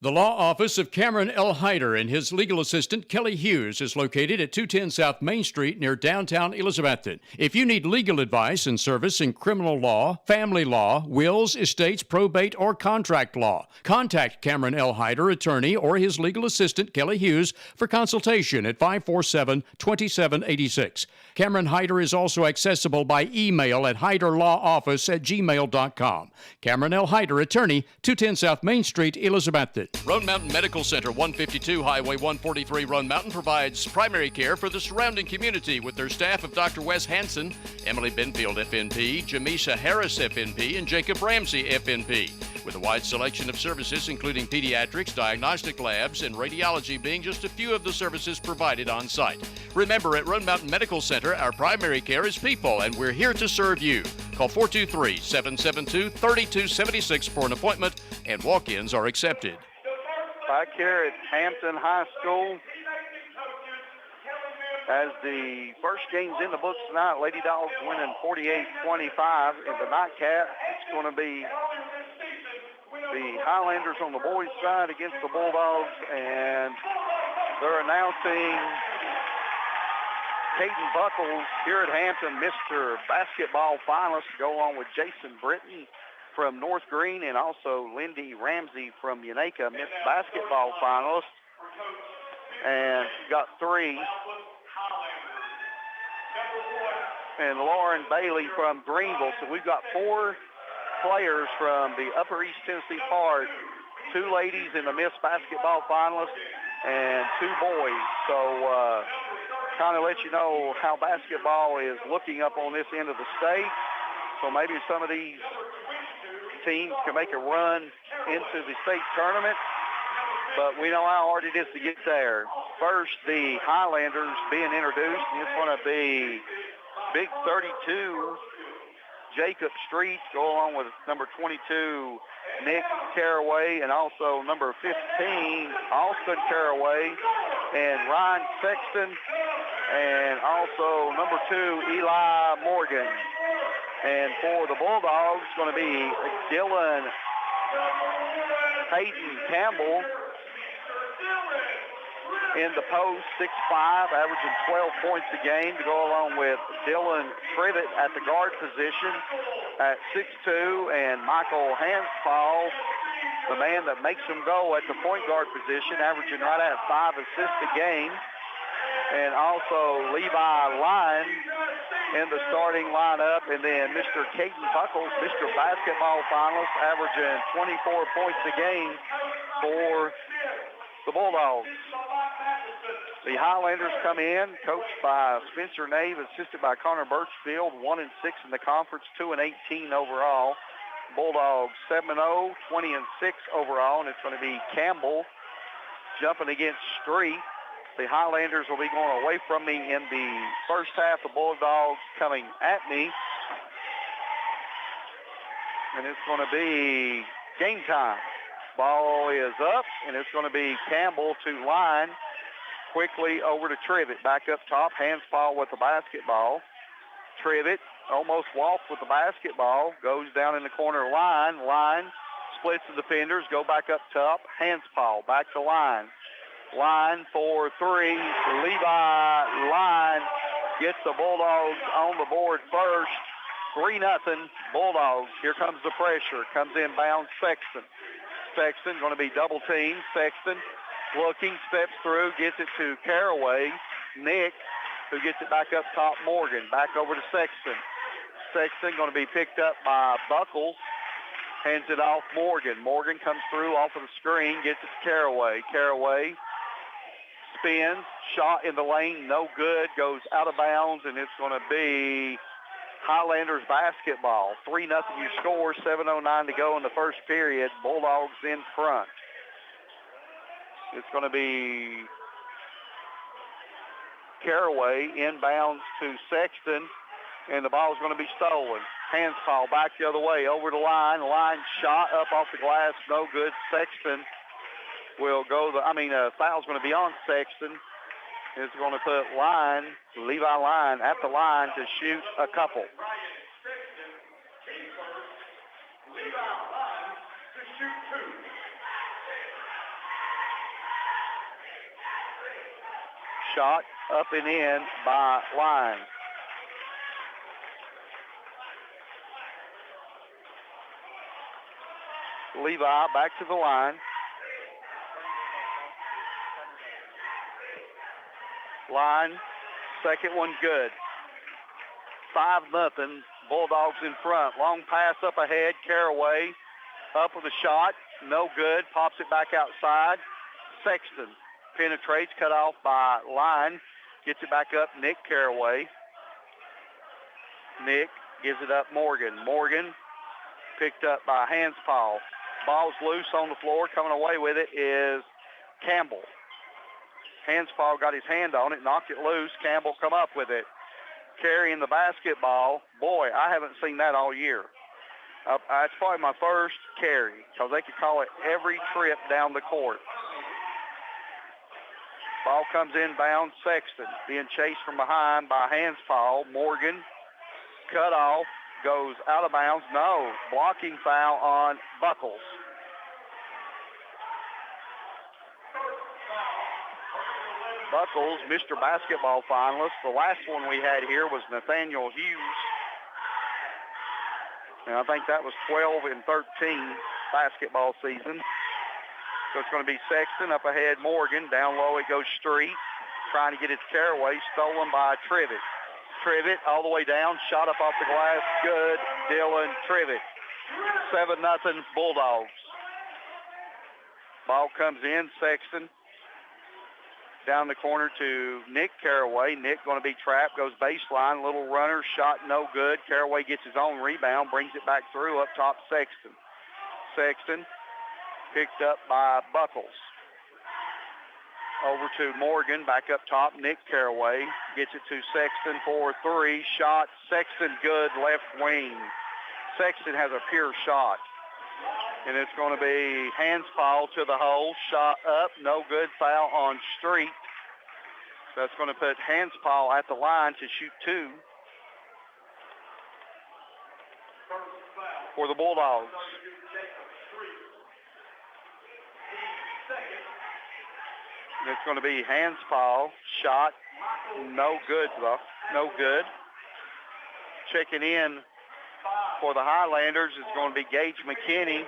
The law office of Cameron L. Hyder and his legal assistant, Kelly Hughes, is located at 210 South Main Street near downtown Elizabethton. If you need legal advice and service in criminal law, family law, wills, estates, probate, or contract law, contact Cameron L. Hyder, attorney, or his legal assistant, Kelly Hughes, for consultation at 547-2786. Cameron Hyder is also accessible by email at hyderlawoffice@gmail.com. Cameron L. Hyder, attorney, 210 South Main Street, Elizabethton. Roan Mountain Medical Center, 152 Highway 143, Roan Mountain, provides primary care for the surrounding community with their staff of Dr. Wes Hansen, Emily Benfield, FNP, Jamisa Harris, FNP, and Jacob Ramsey, FNP, with a wide selection of services including pediatrics, diagnostic labs, and radiology being just a few of the services provided on site. Remember, at Roan Mountain Medical Center, our primary care is people, and we're here to serve you. Call 423-772-3276 for an appointment, and walk-ins are accepted. Back here at Hampton High School, as the first game's in the books tonight, Lady Dogs winning 48-25. In the nightcap, it's going to be the Highlanders on the boys' side against the Bulldogs, and they're announcing Caden Buckles here at Hampton, Mr. Basketball finalist, to go on with Jason Britton from North Green, and also Lindy Ramsey from Unaka, Miss Basketball finalist, and got 3. And Lauren Bailey from Greenville. So we've got 4 players from the Upper East Tennessee part, 2 ladies in the Miss Basketball finalist, and 2 boys. So kind of let you know how basketball is looking up on this end of the state. So maybe some of these teams can make a run into the state tournament, but we know how hard it is to get there. First, the Highlanders being introduced, and it's going to be Big 32, Jacob Street, go along with number 22, Nick Caraway, and also number 15, Austin Caraway, and Ryan Sexton, and also number 2, Eli Morgan. And for the Bulldogs, it's going to be Dylan Hayden Campbell in the post, 6'5", averaging 12 points a game to go along with Dylan Trivet at the guard position at 6'2", and Michael Hanspaul, the man that makes them go at the point guard position, averaging right at 5 assists a game. And also Levi Lyon in the starting lineup, and then Mr. Caden Buckles, Mr. Basketball finalist, averaging 24 points a game for the Bulldogs. The Highlanders come in, coached by Spencer Nave, assisted by Connor Birchfield, 1-6 in the conference, 2-18 overall. Bulldogs 7-0, 20-6 overall, and it's going to be Campbell jumping against Street. The Highlanders will be going away from me in the first half. The Bulldogs coming at me. And it's going to be game time. Ball is up, and it's going to be Campbell to line. Quickly over to Trivet. Back up top, Hanspaul with the basketball. Trivet almost walked with the basketball. Goes down in the corner line. Line splits the defenders. Go back up top. Hanspaul back to line. Line for 3. Levi Line gets the Bulldogs on the board first. 3-0 Bulldogs. Here comes the pressure. Comes inbound Sexton. Sexton going to be double teamed. Sexton looking, steps through, gets it to Caraway. Nick, who gets it back up top, Morgan. Back over to Sexton. Sexton going to be picked up by Buckles. Hands it off Morgan. Morgan comes through off of the screen, gets it to Caraway. Caraway spins, shot in the lane, no good, goes out of bounds, and it's going to be Highlanders basketball. 3-0 you score, 7:09 to go in the first period. Bulldogs in front. It's going to be Caraway inbounds to Sexton, and the ball is going to be stolen. Hanspaul back the other way, over the line. Line shot up off the glass, no good. Sexton will go, foul's going to be on Sexton. It's going to put Levi Line at the line to shoot a couple. Shot up and in by Line. Levi back to the line. Line, second one good. 5-0, Bulldogs in front. Long pass up ahead, Caraway up with a shot, no good, pops it back outside. Sexton penetrates, cut off by Line, gets it back up, Nick Caraway. Nick gives it up Morgan. Morgan picked up by Hanspaul. Ball's loose on the floor, coming away with it is Campbell. Hanspaul got his hand on it, knocked it loose. Campbell come up with it. Carrying the basketball. Boy, I haven't seen that all year. It's probably my first carry because they could call it every trip down the court. Ball comes inbound. Sexton being chased from behind by Hanspaul. Morgan cut off, goes out of bounds. No, blocking foul on Buckles. Buckles, Mr. Basketball finalist. The last one we had here was Nathaniel Hughes. And I think that was 12 and 13 basketball season. So it's going to be Sexton up ahead, Morgan. Down low it goes Street. Trying to get it to Caraway. Stolen by Trivet. Trivet all the way down. Shot up off the glass. Good. Dylan Trivet. 7-0 Bulldogs. Ball comes in. Sexton. Down the corner to Nick Caraway. Nick going to be trapped, goes baseline, little runner, shot no good. Caraway gets his own rebound, brings it back through, up top Sexton. Sexton picked up by Buckles. Over to Morgan, back up top, Nick Caraway gets it to Sexton for 3, shot, Sexton good, left wing. Sexton has a pure shot. And it's going to be Hanspaul to the hole. Shot up, no good. Foul on Street. That's going to put Hanspaw at the line to shoot 2 for the Bulldogs. And it's going to be Hanspaw. Shot. No good, though. No good. Checking in for the Highlanders is going to be Gage McKinney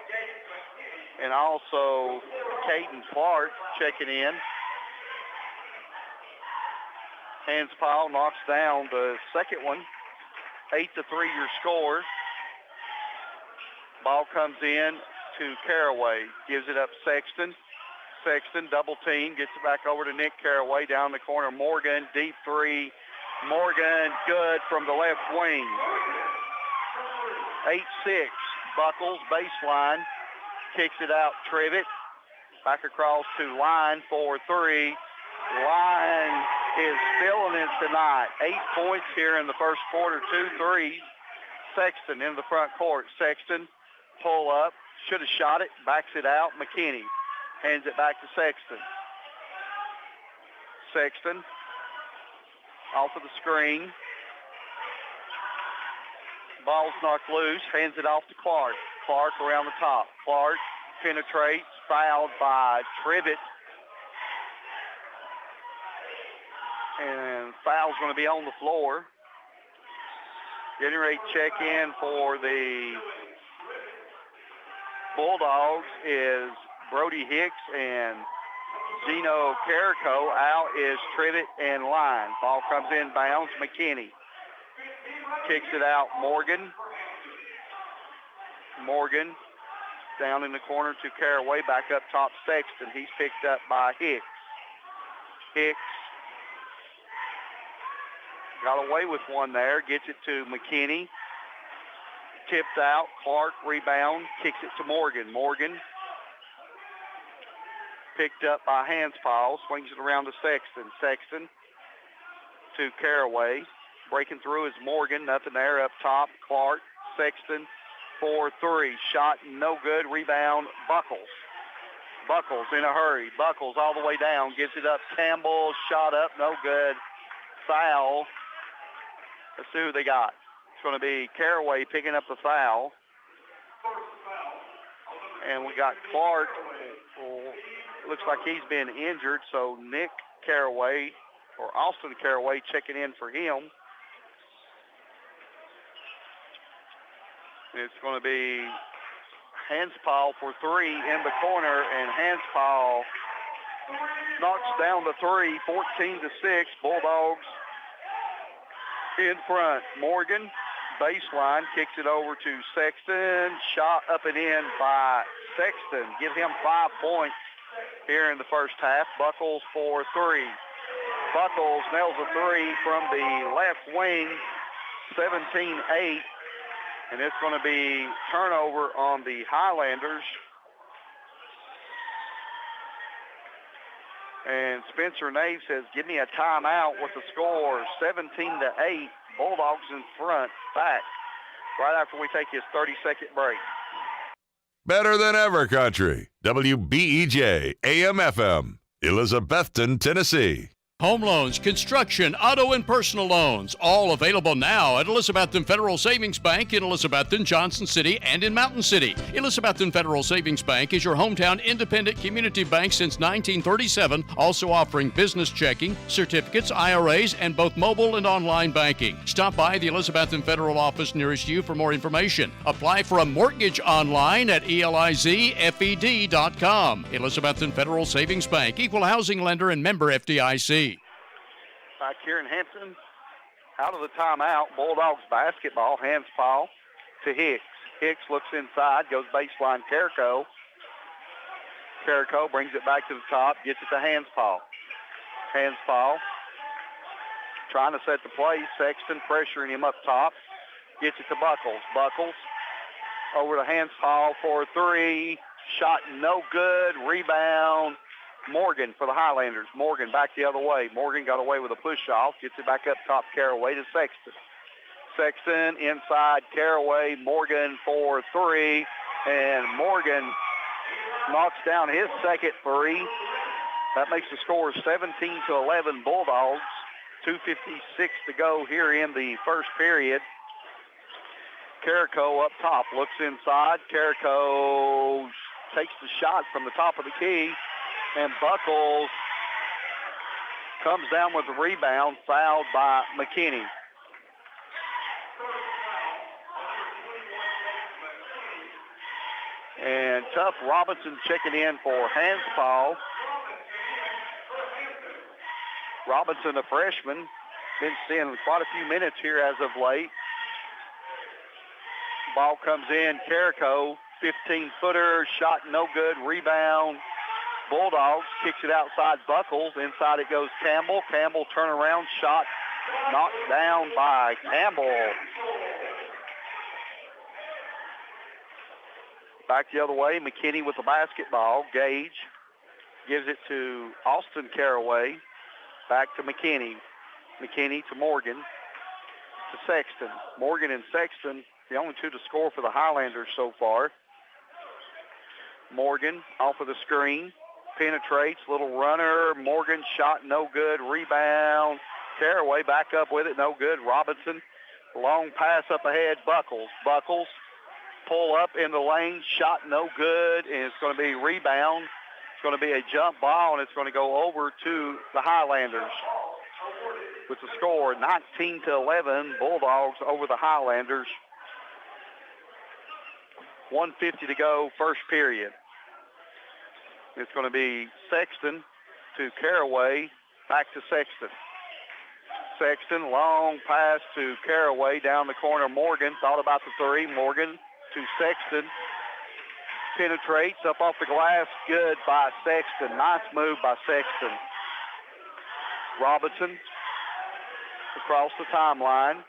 and also Caden Clark checking in. Hanspaw knocks down the second one. 8-3 your score. Ball comes in to Caraway. Gives it up Sexton. Sexton double team. Gets it back over to Nick Caraway. Down the corner. Morgan. Deep 3. Morgan good from the left wing. 8-6. Buckles baseline. Kicks it out. Trivet. Back across to Line for 3. Line is filling it tonight. 8 points here in the first quarter. 2 threes. Sexton in the front court. Sexton pull up. Should have shot it. Backs it out. McKinney hands it back to Sexton. Sexton off of the screen. Ball's knocked loose. Hands it off to Clark. Clark around the top. Clark penetrates. Fouled by Trivet. And foul's going to be on the floor. Getting ready to check in for the Bulldogs is Brody Hicks and Zeno Carrico. Out is Trivet and Line. Ball comes in bounds. McKinney kicks it out. Morgan. Morgan down in the corner to Caraway. Back up top Sexton. He's picked up by Hicks. Hicks got away with one there. Gets it to McKinney. Tipped out. Clark rebound. Kicks it to Morgan. Morgan picked up by Hanspaw. Swings it around to Sexton. Sexton to Caraway. Breaking through is Morgan. Nothing there up top. Clark. Sexton for 3. Shot no good. Rebound Buckles. Buckles in a hurry. Buckles all the way down. Gives it up. Campbell. Shot up. No good. Foul. Let's see who they got. It's going to be Caraway picking up the foul. And we got Clark. Looks like he's been injured, so Nick Caraway, or Austin Caraway, checking in for him. It's going to be Hanspaw for 3 in the corner, and Hanspaw knocks down the 3, 14-6. Bulldogs in front. Morgan, baseline, kicks it over to Sexton. Shot up and in by Sexton. Give him 5 points here in the first half. Buckles for 3. Buckles nails a 3 from the left wing. 17-8. And it's going to be turnover on the Highlanders. And Spencer Nave says, give me a timeout with the score 17-8. Bulldogs in front, back, right after we take this 30-second break. Better than ever country. WBEJ AM/FM, Elizabethton, Tennessee. Home loans, construction, auto, and personal loans, all available now at Elizabethton Federal Savings Bank in Elizabethton, Johnson City, and in Mountain City. Elizabethton Federal Savings Bank is your hometown independent community bank since 1937, also offering business checking, certificates, IRAs, and both mobile and online banking. Stop by the Elizabethton Federal office nearest you for more information. Apply for a mortgage online at elizfed.com. Elizabethton Federal Savings Bank, equal housing lender and member FDIC. Back here in Hampton, out of the timeout, Bulldogs basketball. Hanspaw to Hicks. Hicks looks inside, goes baseline Carrico. Carrico brings it back to the top, gets it to Hanspaw. Hanspaw trying to set the play. Sexton pressuring him up top. Gets it to Buckles. Buckles over to Hanspaw for 3. Shot no good. Rebound. Morgan for the Highlanders. Morgan back the other way. Morgan got away with a push-off. Gets it back up top. Caraway to Sexton. Sexton inside Caraway. Morgan for 3. And Morgan knocks down his second 3. That makes the score 17-11 Bulldogs. 2:56 to go here in the first period. Carrico up top, looks inside. Carrico takes the shot from the top of the key, and Buckles comes down with the rebound, fouled by McKinney. And Tough Robinson checking in for hands foul. Robinson, a freshman, been seeing quite a few minutes here as of late. Ball comes in, Carrico, 15-footer, shot no good, rebound. Bulldogs kicks it outside Buckles. Inside it goes Campbell. Campbell turnaround shot knocked down by Campbell. Back the other way, McKinney with the basketball. Gage gives it to Austin Caraway. Back to McKinney. McKinney to Morgan. To Sexton. Morgan and Sexton, the only two to score for the Highlanders so far. Morgan off of the screen. Penetrates. Little runner. Morgan shot no good. Rebound. Caraway back up with it. No good. Robinson. Long pass up ahead. Buckles. Buckles. Pull up in the lane. Shot no good. And it's going to be rebound. It's going to be a jump ball, and it's going to go over to the Highlanders. With the score 19-11, Bulldogs over the Highlanders. 1:50 to go, first period. It's going to be Sexton to Caraway, back to Sexton. Sexton, long pass to Caraway, down the corner. Morgan thought about the three. Morgan to Sexton. Penetrates up off the glass. Good by Sexton. Nice move by Sexton. Robinson across the timeline.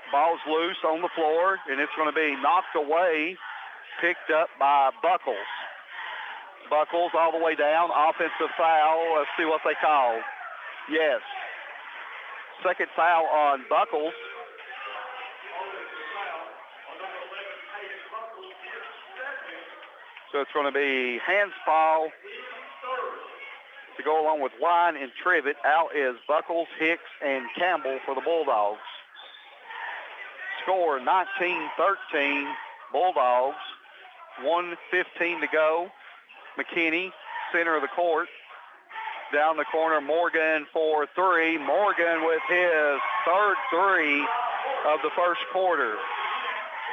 Ball's loose on the floor, and it's going to be knocked away, picked up by Buckles. Buckles all the way down. Offensive foul. Let's see what they call. Yes. Second foul on Buckles. So it's going to be hands foul to go along with Wine and Trivet. Out is Buckles, Hicks, and Campbell for the Bulldogs. Score 19-13 Bulldogs. 1:15 to go. McKinney, center of the court. Down the corner, Morgan for three. Morgan with his third three of the first quarter.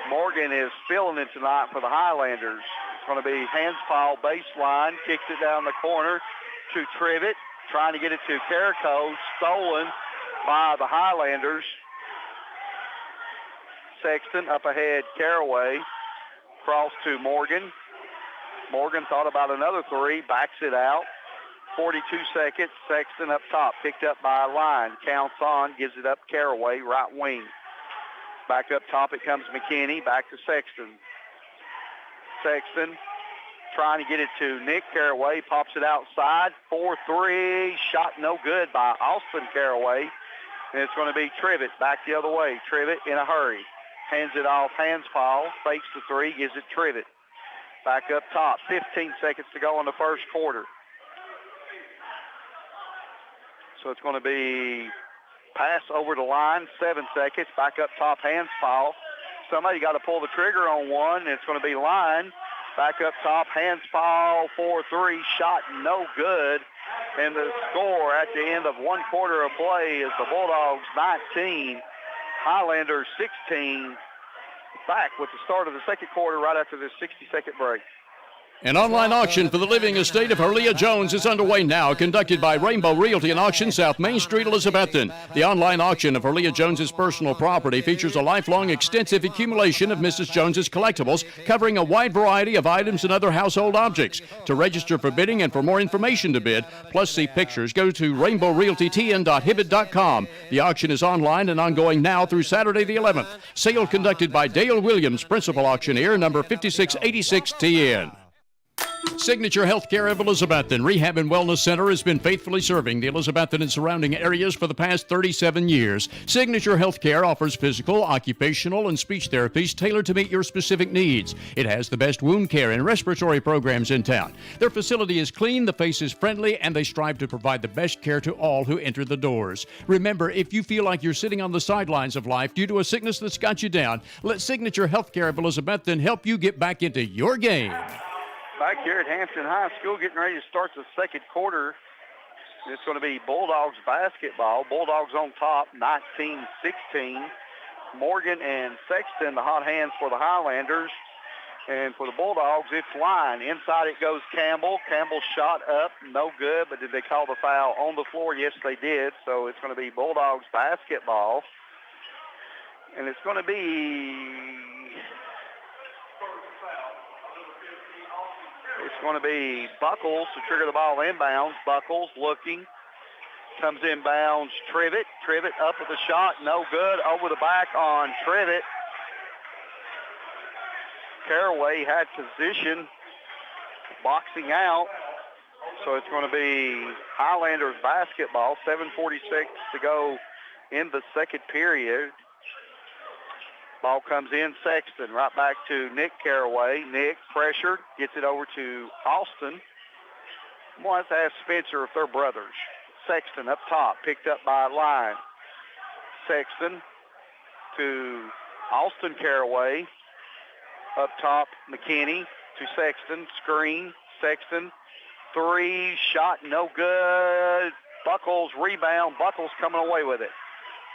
Morgan is feeling it tonight for the Highlanders. It's going to be hands foul baseline. Kicks it down the corner to Trivet. Trying to get it to Carrico. Stolen by the Highlanders. Sexton up ahead, Caraway. Cross to Morgan. Morgan thought about another three. Backs it out. 42 seconds. Sexton up top. Picked up by Line. Counts on. Gives it up Caraway, right wing. Back up top it comes McKinney. Back to Sexton. Sexton trying to get it to Nick Caraway. Pops it outside. 4-3. Shot no good by Austin Caraway. And it's going to be Trivet back the other way. Trivet in a hurry. Hands it off. Hands foul. Fakes the three. Gives it Trivet. Back up top. 15 seconds to go in the first quarter. So it's going to be pass over the line. 7 seconds. Back up top. Hands foul. Somebody got to pull the trigger on one. And it's going to be Line. Back up top. Hands foul. 4-3. Shot no good. And the score at the end of one quarter of play is the Bulldogs 19. Highlanders 16. Back with the start of the second quarter right after this 60-second break. An online auction for the living estate of Herlia Jones is underway now, conducted by Rainbow Realty and Auction, South Main Street, Elizabethton. The online auction of Herlia Jones's personal property features a lifelong extensive accumulation of Mrs. Jones's collectibles, covering a wide variety of items and other household objects. To register for bidding and for more information to bid, plus see pictures, go to rainbowrealtytn.hibbit.com. The auction is online and ongoing now through Saturday the 11th. Sale conducted by Dale Williams, principal auctioneer, number 5686 TN. Signature Healthcare of Elizabethton Rehab and Wellness Center has been faithfully serving the Elizabethton and surrounding areas for the past 37 years. Signature Healthcare offers physical, occupational, and speech therapies tailored to meet your specific needs. It has the best wound care and respiratory programs in town. Their facility is clean, the face is friendly, and they strive to provide the best care to all who enter the doors. Remember, if you feel like you're sitting on the sidelines of life due to a sickness that's got you down, let Signature Healthcare of Elizabethton help you get back into your game. Back here at Hampton High School, getting ready to start the second quarter. It's going to be Bulldogs basketball. Bulldogs on top, 19-16. Morgan and Sexton, the hot hands for the Highlanders. And for the Bulldogs, it's line. Inside it goes Campbell. Campbell shot up, no good, but did they call the foul on the floor? Yes, they did. So it's going to be Bulldogs basketball. And it's going to be... It's going to be Buckles to trigger the ball inbounds. Buckles looking. Comes inbounds. Trivet. Trivet up with the shot. No good. Over the back on Trivet. Caraway had position. Boxing out. So it's going to be Highlanders basketball. 7:46 to go in the second period. Ball comes in, Sexton, right back to Nick Caraway. Nick, pressured, gets it over to Austin. I'm going to have to ask Spencer if they're brothers. Sexton up top, picked up by Line. Sexton to Austin Caraway. Up top, McKinney to Sexton. Screen, Sexton. Three, shot, no good. Buckles rebound. Buckles coming away with it.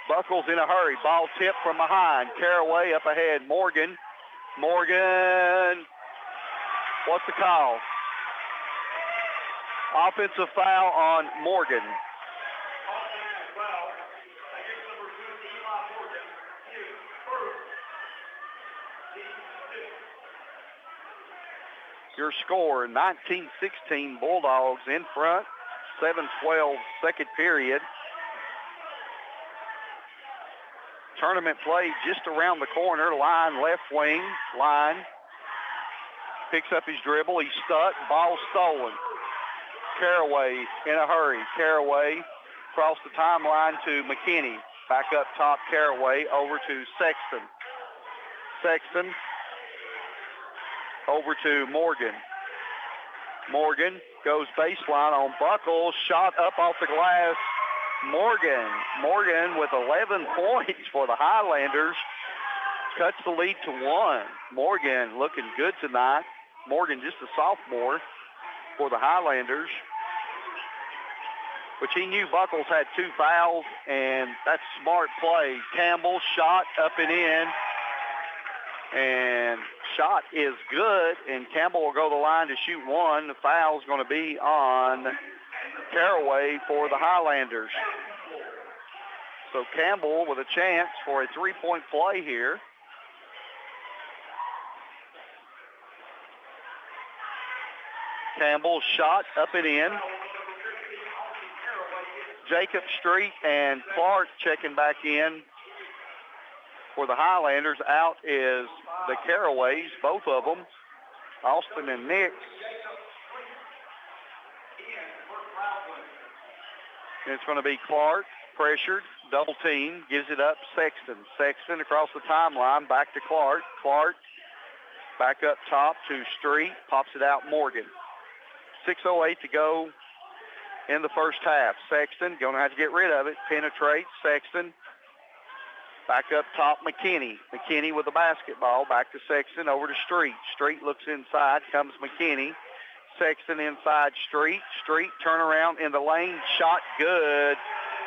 Buckles in a hurry. Ball tipped from behind. Caraway up ahead. Morgan. Morgan. What's the call? Offensive foul on Morgan. Your score, 19-16 Bulldogs in front. 7-12 second period. Tournament play just around the corner. Line left wing. Line picks up his dribble. He's stuck. Ball stolen. Caraway in a hurry. Caraway across the timeline to McKinney. Back up top, Caraway over to Sexton. Sexton over to Morgan. Morgan goes baseline on Buckles. Shot up off the glass. Morgan with 11 points for the Highlanders. Cuts the lead to 1. Morgan looking good tonight. Morgan just a sophomore for the Highlanders. Which he knew Buckles had 2 fouls, and that's smart play. Campbell shot up and in. And shot is good, and Campbell will go to the line to shoot 1. The foul's going to be on Caraway for the Highlanders. So Campbell with a chance for a 3-point play here. Campbell shot up and in. Jacob Street and Clark checking back in for the Highlanders. Out is the Caraways, both of them, Austin and Nick. And it's going to be Clark, pressured, double team, gives it up, Sexton. Sexton across the timeline, back to Clark. Clark back up top to Street, pops it out Morgan. 6:08 to go in the first half. Sexton going to have to get rid of it. Penetrates. Sexton back up top. McKinney. McKinney with the basketball. Back to Sexton. Over to Street. Street looks inside. Comes McKinney. Sexton inside Street. Street turnaround in the lane. Shot good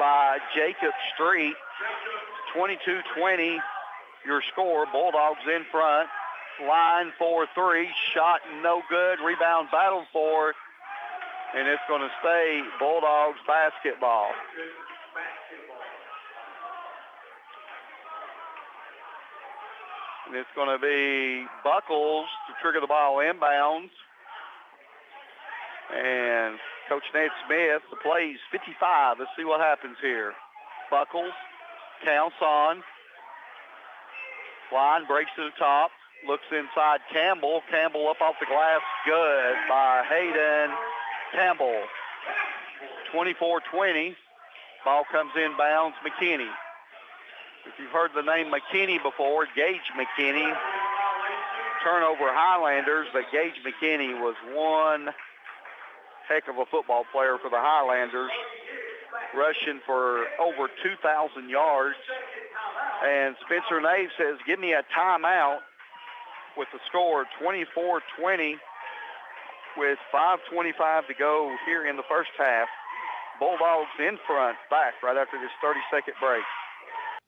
by Jacob Street. 22-20 your score. Bulldogs in front. Line for 3. Shot no good. Rebound battled for. And it's going to stay Bulldogs basketball. And it's going to be Buckles to trigger the ball inbounds. And Coach Ned Smith, the play's 55. Let's see what happens here. Buckles counts on. Line breaks to the top. Looks inside Campbell. Campbell up off the glass. Good by Hayden Campbell. 24-20. Ball comes inbounds. McKinney. If you've heard the name McKinney before, Gage McKinney. Turnover Highlanders, but Gage McKinney was one heck of a football player for the Highlanders, rushing for over 2,000 yards. And Spencer Nave says, give me a timeout with the score 24-20 with 5:25 to go here in the first half. Bulldogs in front, back right after this 30-second break.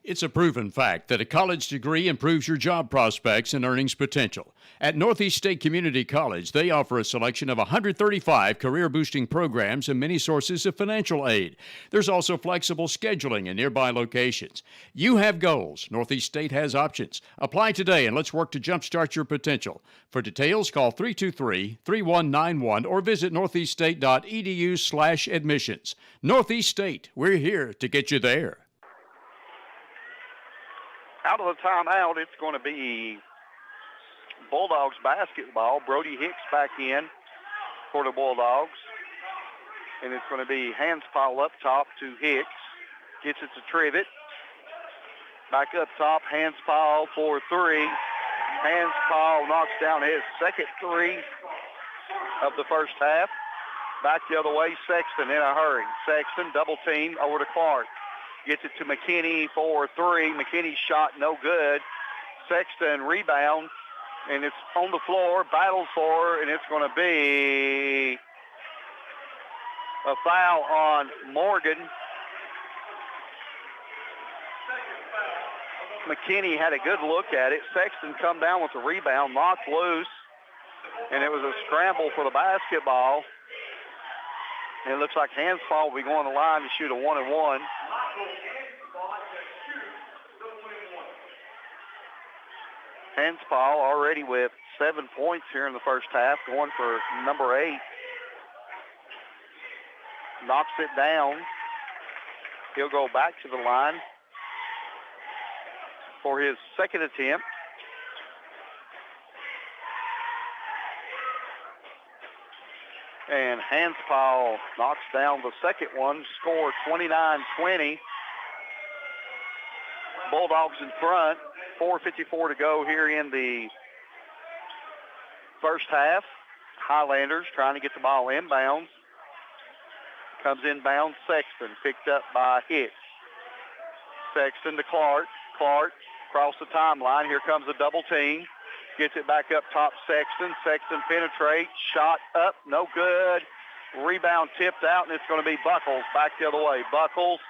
It's a proven fact that a college degree improves your job prospects and earnings potential. At Northeast State Community College, they offer a selection of 135 career-boosting programs and many sources of financial aid. There's also flexible scheduling in nearby locations. You have goals. Northeast State has options. Apply today and let's work to jumpstart your potential. For details, call 323-3191 or visit northeaststate.edu/admissions. Northeast State, we're here to get you there. Out of the timeout, it's going to be Bulldogs basketball. Brody Hicks back in for the Bulldogs. And it's going to be Hanspall up top to Hicks. Gets it to Trivet. Back up top, Hanspall for three. Hanspall knocks down his second three of the first half. Back the other way, Sexton in a hurry. Sexton double team over to Clark. Gets it to McKinney for three. McKinney's shot no good. Sexton rebound, and it's on the floor, battles for, and it's going to be a foul on Morgan. McKinney had a good look at it. Sexton come down with the rebound, knocked loose, and it was a scramble for the basketball. And it looks like Hanspall will be going to the line to shoot a 1-and-1. Hanspall already with 7 points here in the first half, going for number 8. Knocks it down. He'll go back to the line for his second attempt. And Hanspall knocks down the second one, score 29-20. Bulldogs in front, 4:54 to go here in the first half. Highlanders trying to get the ball inbounds. Comes inbound, Sexton, picked up by Hicks. Sexton to Clark. Clark across the timeline. Here comes a double team. Gets it back up top, Sexton. Sexton penetrates. Shot up, no good. Rebound tipped out, and it's going to be Buckles back the other way. Buckles,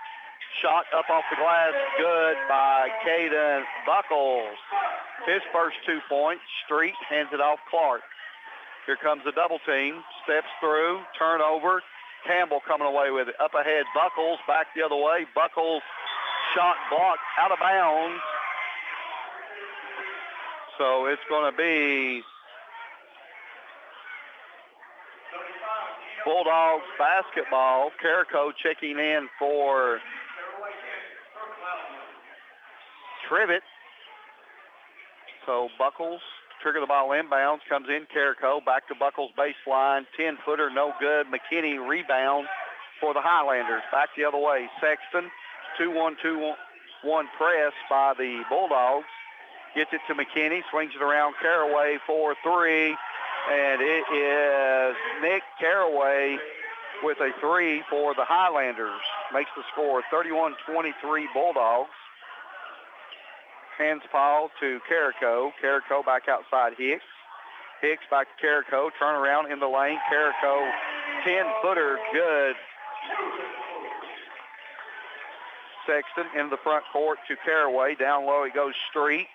shot up off the glass, good by Caden Buckles. His first 2 points. Street hands it off Clark. Here comes the double team. Steps through, turnover. Campbell coming away with it. Up ahead, Buckles back the other way. Buckles shot blocked out of bounds. So it's going to be Bulldogs basketball. Carrico checking in for Trivet. So Buckles trigger the ball inbounds, comes in Carrico, back to Buckles baseline, 10-footer, no good. McKinney rebound for the Highlanders. Back the other way, Sexton, 2-1-2-1 press by the Bulldogs. Gets it to McKinney, swings it around Caraway for three, and it is Nick Caraway with a three for the Highlanders. Makes the score 31-23 Bulldogs. Hanspall to Carrico. Carrico back outside Hicks. Hicks back to Carrico. Turn around in the lane. Carrico, 10-footer, good. Sexton in the front court to Caraway. Down low it goes Street.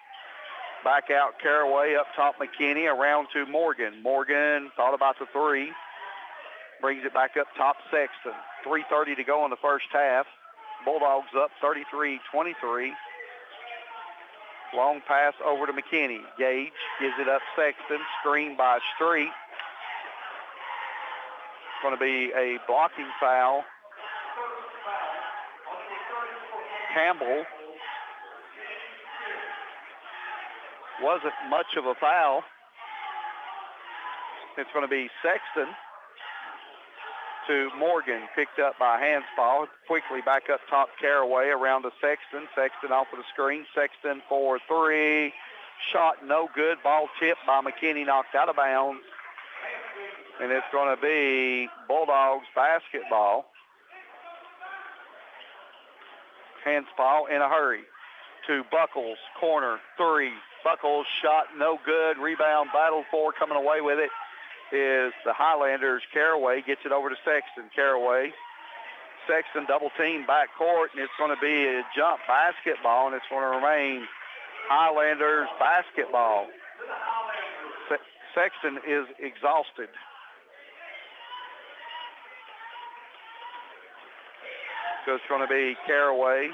Back out Caraway, up top McKinney, around to Morgan. Morgan thought about the three. Brings it back up top Sexton. 3:30 to go in the first half. Bulldogs up 33-23. Long pass over to McKinney. Gage gives it up Sexton. Screen by Street. Going to be a blocking foul. wasn't much of a foul. It's going to be Sexton to Morgan, picked up by Hanspaw. Quickly back up top, Caraway around to Sexton. Sexton off of the screen. Sexton for three. Shot no good. Ball tipped by McKinney, knocked out of bounds. And it's going to be Bulldogs basketball. Hanspaw in a hurry to Buckles, corner, three. Buckles shot no good. Rebound battled for, coming away with it is the Highlanders. Caraway gets it over to Sexton. Caraway. Sexton double team back court, and it's going to be a jump basketball, and it's going to remain Highlanders basketball. Sexton is exhausted. So it's going to be Caraway.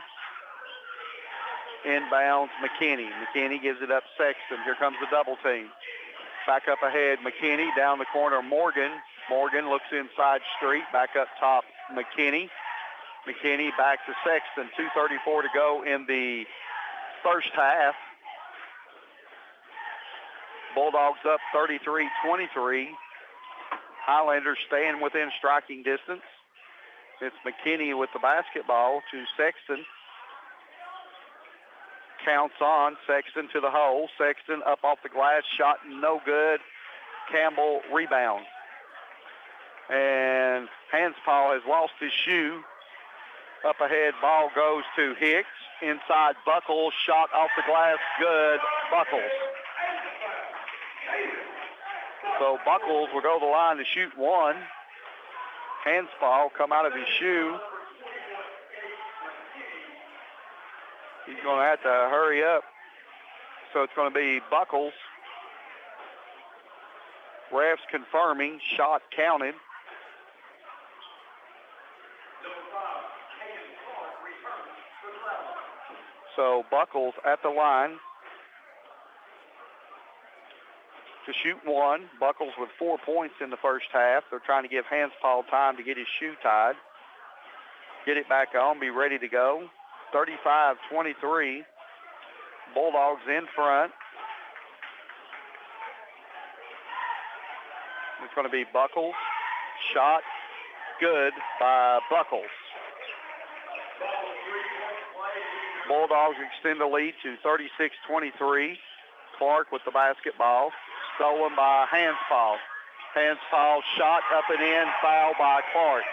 Inbounds McKinney. McKinney gives it up Sexton. Here comes the double team. Back up ahead, McKinney. Down the corner, Morgan. Morgan looks inside street. Back up top, McKinney. McKinney back to Sexton. 2:34 to go in the first half. Bulldogs up 33-23. Highlanders staying within striking distance. It's McKinney with the basketball to Sexton. Counts on. Sexton to the hole. Sexton up off the glass. Shot no good. Campbell rebounds. And Hanspaw has lost his shoe. Up ahead, ball goes to Hicks. Inside, Buckles. Shot off the glass. Good. Buckles. So Buckles will go to the line to shoot one. Hanspaw come out of his shoe. He's going to have to hurry up. So it's going to be Buckles. Refs confirming. Shot counted. So Buckles at the line to shoot one. Buckles with 4 points in the first half. They're trying to give Hanspaw time to get his shoe tied. Get it back on, be ready to go. 35-23. Bulldogs in front. It's going to be Buckles. Shot good by Buckles. Bulldogs extend the lead to 36-23. Clark with the basketball. Stolen by Hanspaw. Hanspaw shot up and in. Foul by Clark.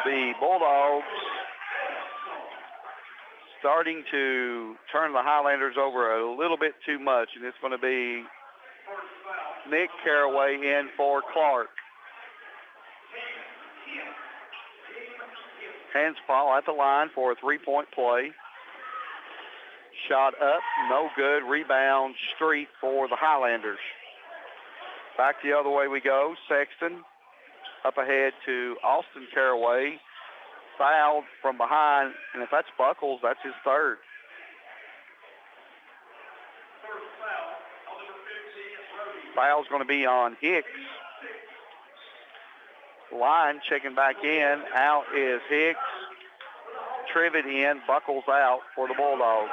The Bulldogs starting to turn the Highlanders over a little bit too much, and it's going to be Nick Caraway in for Clark. Hanspaw at the line for a three-point play. Shot up, no good. Rebound, Street for the Highlanders. Back the other way we go. Sexton up ahead to Austin Caraway. Fouled from behind, and if that's Buckles, that's his third. Foul's going to be on Hicks. Line checking back in. Out is Hicks. Trivet in. Buckles out for the Bulldogs.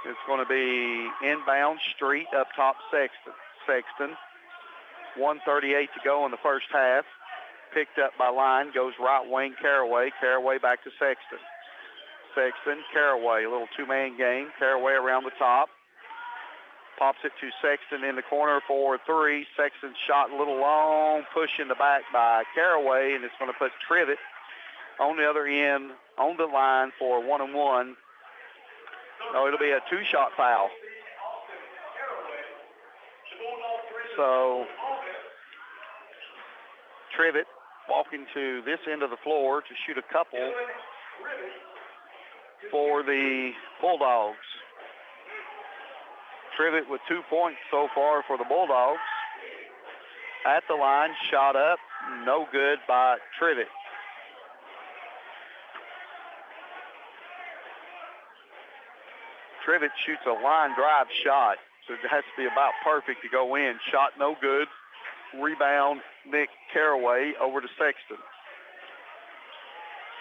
It's going to be inbound Street up top Sexton. 1:38 to go in the first half. Picked up by Line. Goes right wing Caraway. Caraway back to Sexton. Sexton, Caraway. A little two-man game. Caraway around the top. Pops it to Sexton in the corner for three. Sexton shot a little long. Push in the back by Caraway, and it's going to put Trivet on the other end on the line for 1-and-1. No, it'll be a two-shot foul. So Trivet walking to this end of the floor to shoot a couple for the Bulldogs. Trivet with 2 points so far for the Bulldogs. At the line, shot up, no good by Trivet. Trivet shoots a line drive shot, so it has to be about perfect to go in. Shot no good. Rebound, Nick Caraway over to Sexton.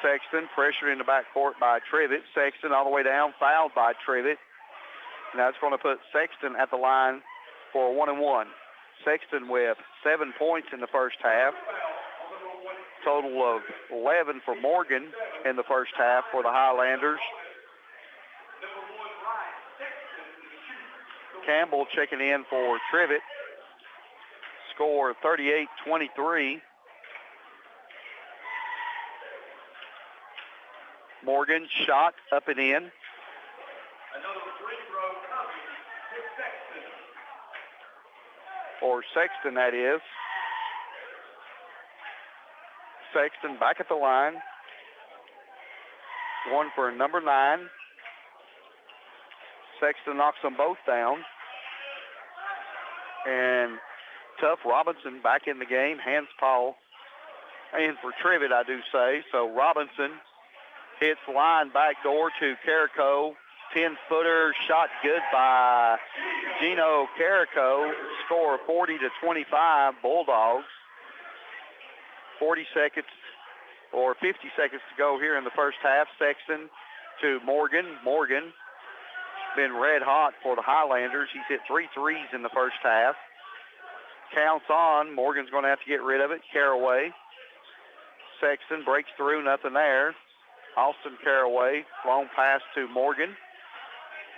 Sexton pressured in the backcourt by Trivett. Sexton all the way down, fouled by Trivett. Now it's going to put Sexton at the line for a 1-and-1. Sexton with 7 points in the first half. Total of 11 for Morgan in the first half for the Highlanders. Campbell checking in for Trivett. Score 38-23. Morgan shot up and in. For Sexton, that is. Sexton back at the line. Going for number 9. Sexton knocks them both down. And Tough Robinson back in the game. Hands Paul. And for Trivett, I do say. So Robinson hits line backdoor to Carrico. 10-footer shot good by Gino Carrico. Score 40-25 Bulldogs. 40 seconds or 50 seconds to go here in the first half. Sexton to Morgan. Morgan been red hot for the Highlanders. He's hit 3 threes in the first half. Counts on. Morgan's going to have to get rid of it. Caraway. Sexton breaks through. Nothing there. Austin Caraway. Long pass to Morgan.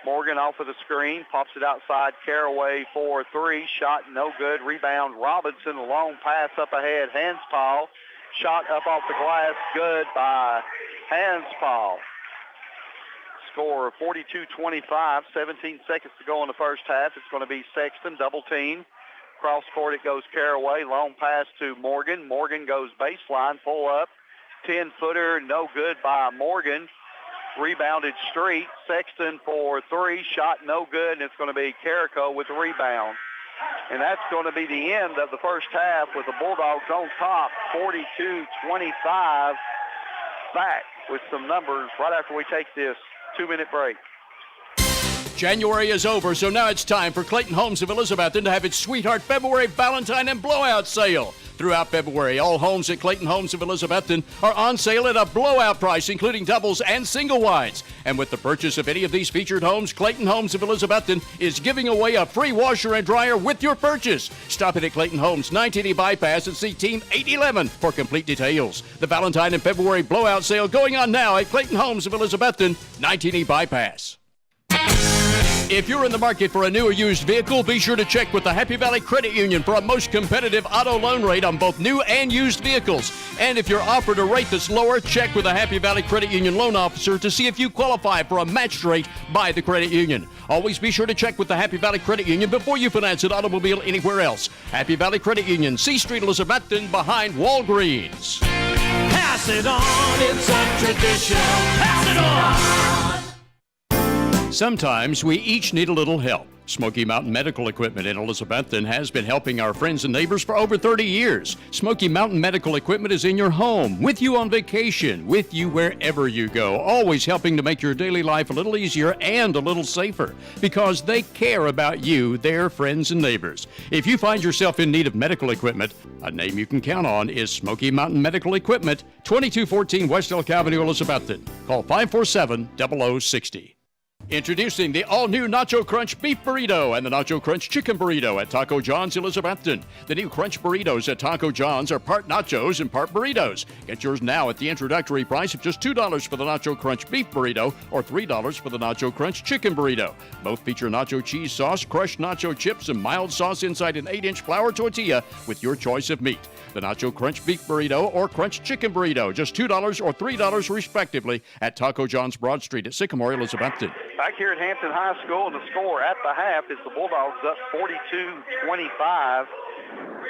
Morgan off of the screen. Pops it outside. Caraway for 3. Shot no good. Rebound Robinson. A long pass up ahead. Hands Paul. Shot up off the glass. Good by Hands Paul. Score 42-25. 17 seconds to go in the first half. It's going to be Sexton. Double team. Cross court it goes Caraway. Long pass to Morgan. Morgan goes baseline. Pull up. 10-footer. No good by Morgan. Rebounded Street. Sexton for 3. Shot no good, and it's going to be Carrico with the rebound. And that's going to be the end of the first half with the Bulldogs on top, 42-25. Back with some numbers right after we take this 2-minute break. January is over, so now it's time for Clayton Homes of Elizabethton to have its Sweetheart February Valentine and Blowout Sale. Throughout February, all homes at Clayton Homes of Elizabethton are on sale at a blowout price, including doubles and single wides. And with the purchase of any of these featured homes, Clayton Homes of Elizabethton is giving away a free washer and dryer with your purchase. Stop in at Clayton Homes, 980 Bypass, and see Team 811 for complete details. The Valentine and February blowout sale going on now at Clayton Homes of Elizabethton, 980 Bypass. If you're in the market for a new or used vehicle, be sure to check with the Happy Valley Credit Union for a most competitive auto loan rate on both new and used vehicles. And if you're offered a rate that's lower, check with the Happy Valley Credit Union loan officer to see if you qualify for a matched rate by the credit union. Always be sure to check with the Happy Valley Credit Union before you finance an automobile anywhere else. Happy Valley Credit Union, C Street, Elizabethton, behind Walgreens. Pass it on, it's a tradition. Pass it on. Sometimes we each need a little help. Smoky Mountain Medical Equipment in Elizabethton has been helping our friends and neighbors for over 30 years. Smoky Mountain Medical Equipment is in your home, with you on vacation, with you wherever you go, always helping to make your daily life a little easier and a little safer, because they care about you, their friends and neighbors. If you find yourself in need of medical equipment, a name you can count on is Smoky Mountain Medical Equipment, 2214 West Elk Avenue, Elizabethton. Call 547-0060. Introducing the all-new Nacho Crunch Beef Burrito and the Nacho Crunch Chicken Burrito at Taco John's Elizabethton. The new Crunch Burritos at Taco John's are part nachos and part burritos. Get yours now at the introductory price of just $2 for the Nacho Crunch Beef Burrito or $3 for the Nacho Crunch Chicken Burrito. Both feature nacho cheese sauce, crushed nacho chips, and mild sauce inside an 8-inch flour tortilla with your choice of meat. The Nacho Crunch Beef Burrito or Crunch Chicken Burrito, just $2 or $3 respectively at Taco John's Broad Street at Sycamore, Elizabethton. Back here at Hampton High School, and the score at the half is the Bulldogs up 42-25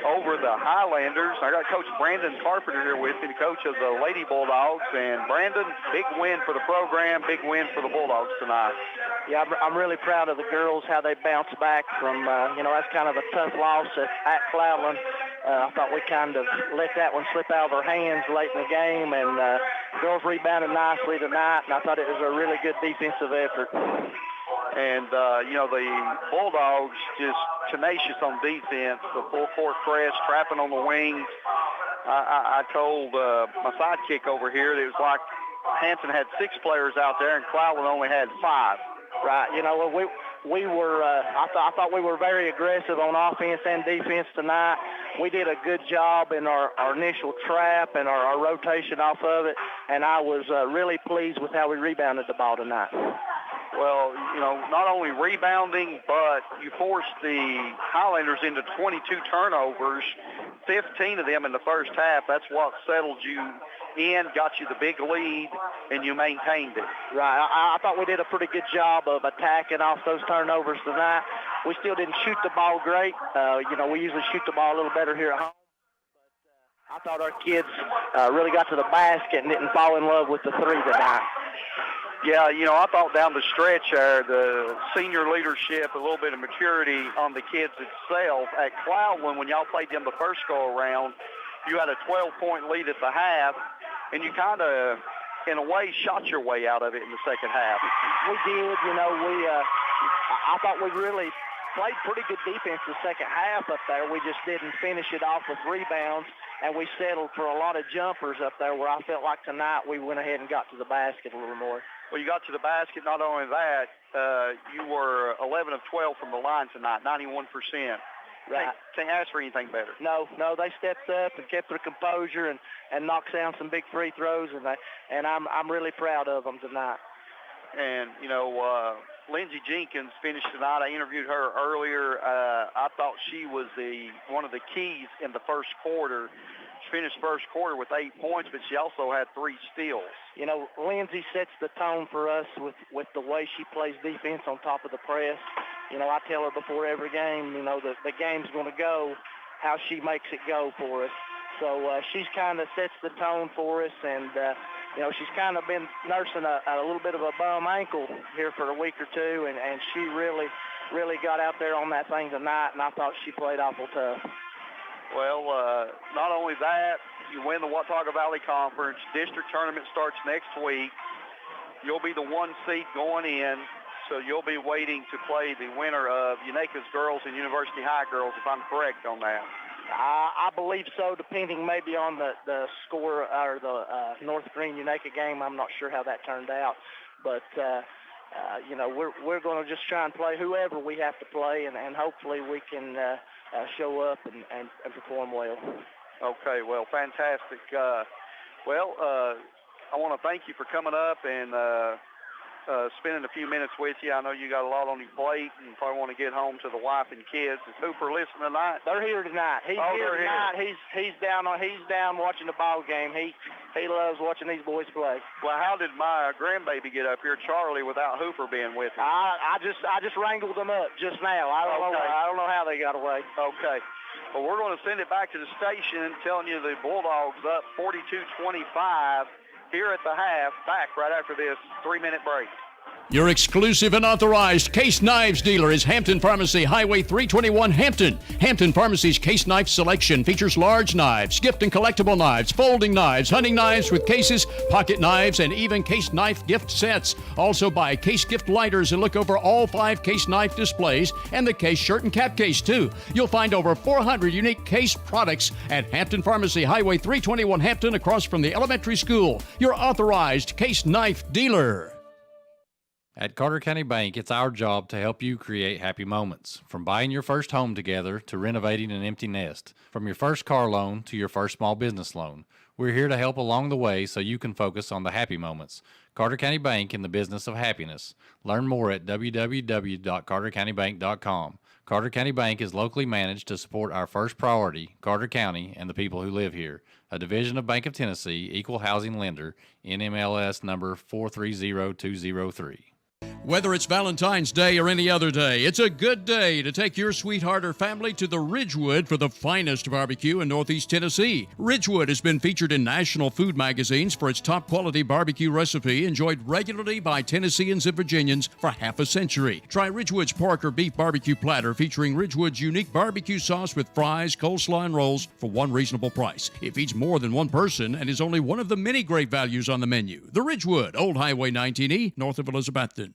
over the Highlanders. I got Coach Brandon Carpenter here with me, the coach of the Lady Bulldogs. And Brandon, big win for the program, big win for the Bulldogs tonight. Yeah, I'm really proud of the girls, how they bounced back from, that's kind of a tough loss at Cloudland. I thought we kind of let that one slip out of our hands late in the game, and girls rebounded nicely tonight, and I thought it was a really good defensive effort. And, the Bulldogs just tenacious on defense, the full court press, trapping on the wings, I told my sidekick over here that it was like Hampton had 6 players out there and Cloudland only had 5. Right. You know, we were. I thought we were very aggressive on offense and defense tonight. We did a good job in our initial trap and our rotation off of it, and I was really pleased with how we rebounded the ball tonight. Well, you know, not only rebounding, but you forced the Highlanders into 22 turnovers, 15 of them in the first half. That's what settled you in, got you the big lead, and you maintained it. Right. I thought we did a pretty good job of attacking off those turnovers tonight. We still didn't shoot the ball great. You know, we usually shoot the ball a little better here at home. But I thought our kids really got to the basket and didn't fall in love with the 3 tonight. Yeah, you know, I thought down the stretch there, the senior leadership, a little bit of maturity on the kids itself. At Cloudland, when y'all played them the first go-around, you had a 12-point lead at the half, and you kind of, in a way, shot your way out of it in the second half. We did. You know, I thought we really played pretty good defense the second half up there. We just didn't finish it off with rebounds, and we settled for a lot of jumpers up there where I felt like tonight we went ahead and got to the basket a little more. Well, you got to the basket. Not only that, you were 11 of 12 from the line tonight, 91%. Right. Can't ask for anything better. No, they stepped up and kept their composure and knocked down some big free throws, and I'm really proud of them tonight. And, you know, Lindsey Jenkins finished tonight. I interviewed her earlier. I thought she was one of the keys in the first quarter. She finished first quarter with 8 points, but she also had 3 steals. You know, Lindsey sets the tone for us with the way she plays defense on top of the press. You know, I tell her before every game, you know, the game's going to go how she makes it go for us. So she's kind of sets the tone for us, and, you know, she's kind of been nursing a little bit of a bum ankle here for a week or two, and she really got out there on that thing tonight, and I thought she played awful tough. Well, not only that, you win the Watauga Valley Conference. District tournament starts next week. You'll be the 1 seed going in, so you'll be waiting to play the winner of Unaka's girls and University High girls, if I'm correct on that. I believe so, depending maybe on the score or the North Green Unaka game. I'm not sure how that turned out, but you know, we're going to just try and play whoever we have to play, and hopefully we can show up and perform well. Okay, well, fantastic. I want to thank you for coming up and spending a few minutes with you. I know you got a lot on your plate and probably want to get home to the wife and kids. Is Hooper listening tonight? They're here tonight. He's here tonight. He's down watching the ball game. He loves watching these boys play. Well, how did my grandbaby get up here, Charlie, without Hooper being with him? I just wrangled them up just now. I don't know how they got away. Okay. Well, we're going to send it back to the station, telling you the Bulldogs up 42-25 here at the half, back right after this 3-minute break. Your exclusive and authorized Case Knives dealer is Hampton Pharmacy, Highway 321, Hampton. Hampton Pharmacy's Case Knife selection features large knives, gift and collectible knives, folding knives, hunting knives with cases, pocket knives, and even Case Knife gift sets. Also buy Case gift lighters and look over all 5 Case Knife displays and the Case shirt and cap case, too. You'll find over 400 unique Case products at Hampton Pharmacy, Highway 321, Hampton, across from the elementary school. Your authorized Case Knife dealer. At Carter County Bank, it's our job to help you create happy moments. From buying your first home together to renovating an empty nest. From your first car loan to your first small business loan. We're here to help along the way so you can focus on the happy moments. Carter County Bank, in the business of happiness. Learn more at www.cartercountybank.com. Carter County Bank is locally managed to support our first priority, Carter County, and the people who live here. A division of Bank of Tennessee, equal housing lender, NMLS number 430203. Whether it's Valentine's Day or any other day, it's a good day to take your sweetheart or family to the Ridgewood for the finest barbecue in Northeast Tennessee. Ridgewood has been featured in national food magazines for its top quality barbecue recipe, enjoyed regularly by Tennesseans and Virginians for half a century. Try Ridgewood's pork or beef barbecue platter featuring Ridgewood's unique barbecue sauce with fries, coleslaw, and rolls for one reasonable price. It feeds more than one person and is only one of the many great values on the menu. The Ridgewood, Old Highway 19E, north of Elizabethton.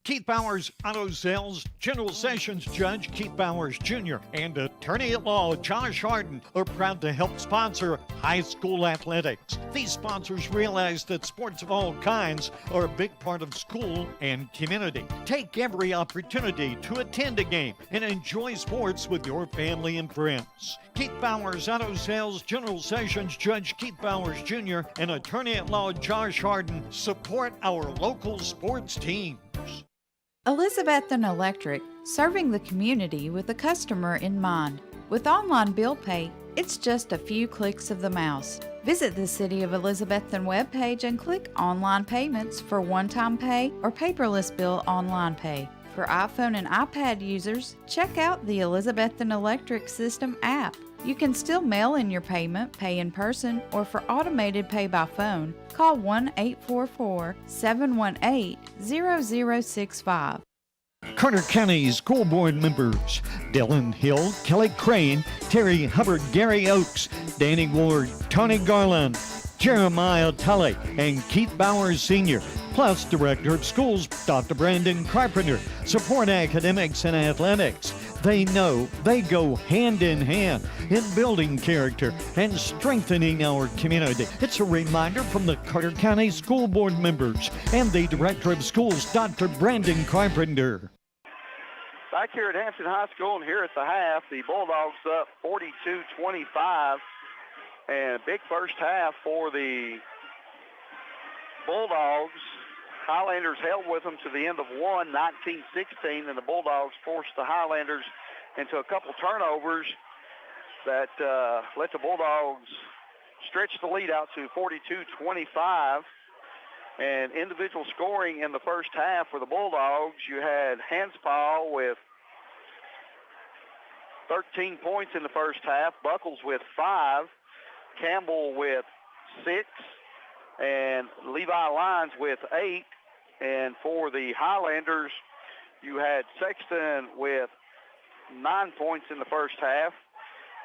Keith Bowers Auto Sales, General Sessions Judge Keith Bowers Jr. and Attorney at Law Josh Harden are proud to help sponsor high school athletics. These sponsors realize that sports of all kinds are a big part of school and community. Take every opportunity to attend a game and enjoy sports with your family and friends. Keith Bowers Auto Sales, General Sessions Judge Keith Bowers Jr. and Attorney at Law Josh Harden support our local sports teams. Elizabethan Electric, serving the community with the customer in mind. With online bill pay, it's just a few clicks of the mouse. Visit the City of Elizabethan webpage and click Online Payments for one-time pay or paperless bill online pay. For iPhone and iPad users, check out the Elizabethan Electric System app. You can still mail in your payment, pay in person, or for automated pay by phone, call 1-844-718-0065. Carter County School Board members Dylan Hill, Kelly Crane, Terry Hubbard, Gary Oakes, Danny Ward, Tony Garland, Jeremiah Tully, and Keith Bowers Sr., plus Director of Schools Dr. Brandon Carpenter, support academics and athletics. They know they go hand in hand in building character and strengthening our community. It's a reminder from the Carter County School Board members and the Director of Schools, Dr. Brandon Carpenter. Back here at Hampton High School and here at the half, the Bulldogs up 42-25. And big first half for the Bulldogs. Highlanders held with them to the end of one, 19-16, and the Bulldogs forced the Highlanders into a couple turnovers that let the Bulldogs stretch the lead out to 42-25. And individual scoring in the first half for the Bulldogs, you had Hanspaw with 13 points in the first half, Buckles with 5, Campbell with 6, and Levi Lyons with 8. And for the Highlanders, you had Sexton with 9 points in the first half,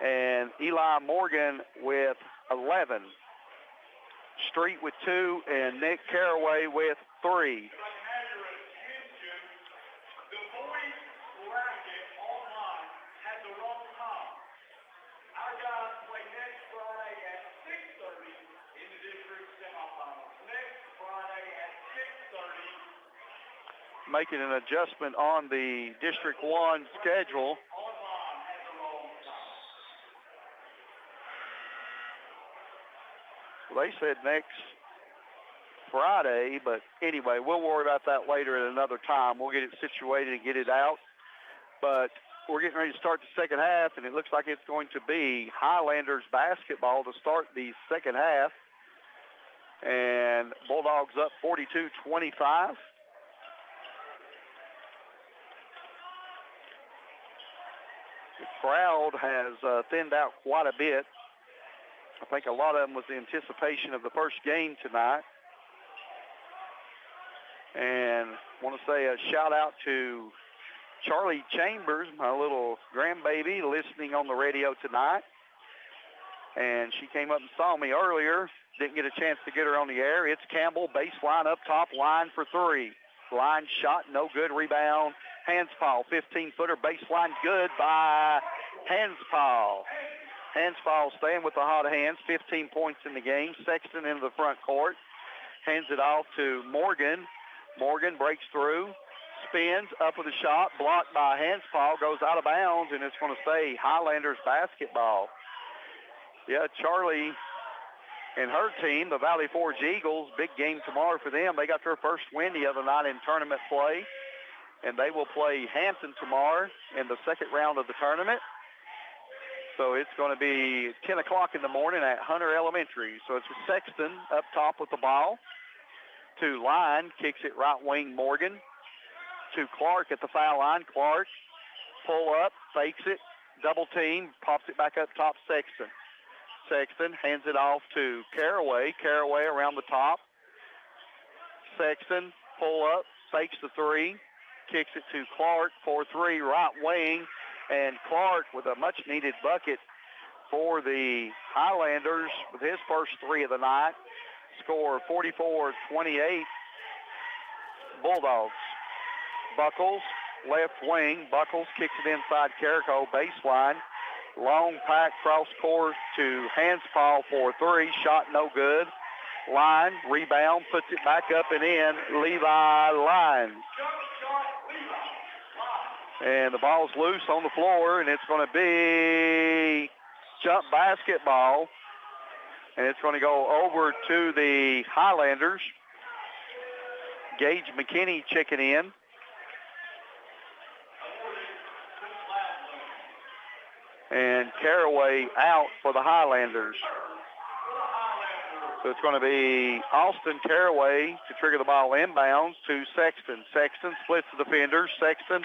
and Eli Morgan with 11. Street with 2, and Nick Caraway with 3. Making an adjustment on the District 1 schedule. Well, they said next Friday, but anyway, we'll worry about that later at another time. We'll get it situated and get it out. But we're getting ready to start the second half, and it looks like it's going to be Highlanders basketball to start the second half. And Bulldogs up 42-25. The crowd has thinned out quite a bit. I think a lot of them was the anticipation of the first game tonight. And I want to say a shout out to Charlie Chambers, my little grandbaby, listening on the radio tonight. And she came up and saw me earlier. Didn't get a chance to get her on the air. It's Campbell, baseline up top, line for 3. Line shot, no good. Rebound. Hanspaw, 15-footer, baseline, good by Hanspaw. Hanspaw staying with the hot hands, 15 points in the game. Sexton into the front court, hands it off to Morgan. Morgan breaks through, spins, up with a shot, blocked by Hanspaw, goes out of bounds, and it's going to stay Highlanders basketball. Yeah, Charlie and her team, the Valley Forge Eagles, big game tomorrow for them. They got their first win the other night in tournament play. And they will play Hampton tomorrow in the second round of the tournament. So it's going to be 10 o'clock in the morning at Hunter Elementary. So it's Sexton up top with the ball. To Line, kicks it right wing Morgan. To Clark at the foul line. Clark, pull up, fakes it, double team, pops it back up top Sexton. Sexton hands it off to Caraway. Caraway around the top. Sexton, pull up, fakes the 3. Kicks it to Clark for 3, right wing, and Clark with a much-needed bucket for the Highlanders with his first 3 of the night. Score 44-28 Bulldogs. Buckles, left wing. Buckles kicks it inside Carrico, baseline. Long pack cross court to Hanspaw for three. Shot no good. Line, rebound, puts it back up and in. Levi Line. And the ball's loose on the floor, and it's going to be jump basketball. And it's going to go over to the Highlanders. Gage McKinney checking in. And Caraway out for the Highlanders. So it's going to be Austin Caraway to trigger the ball inbounds to Sexton. Sexton splits the defenders. Sexton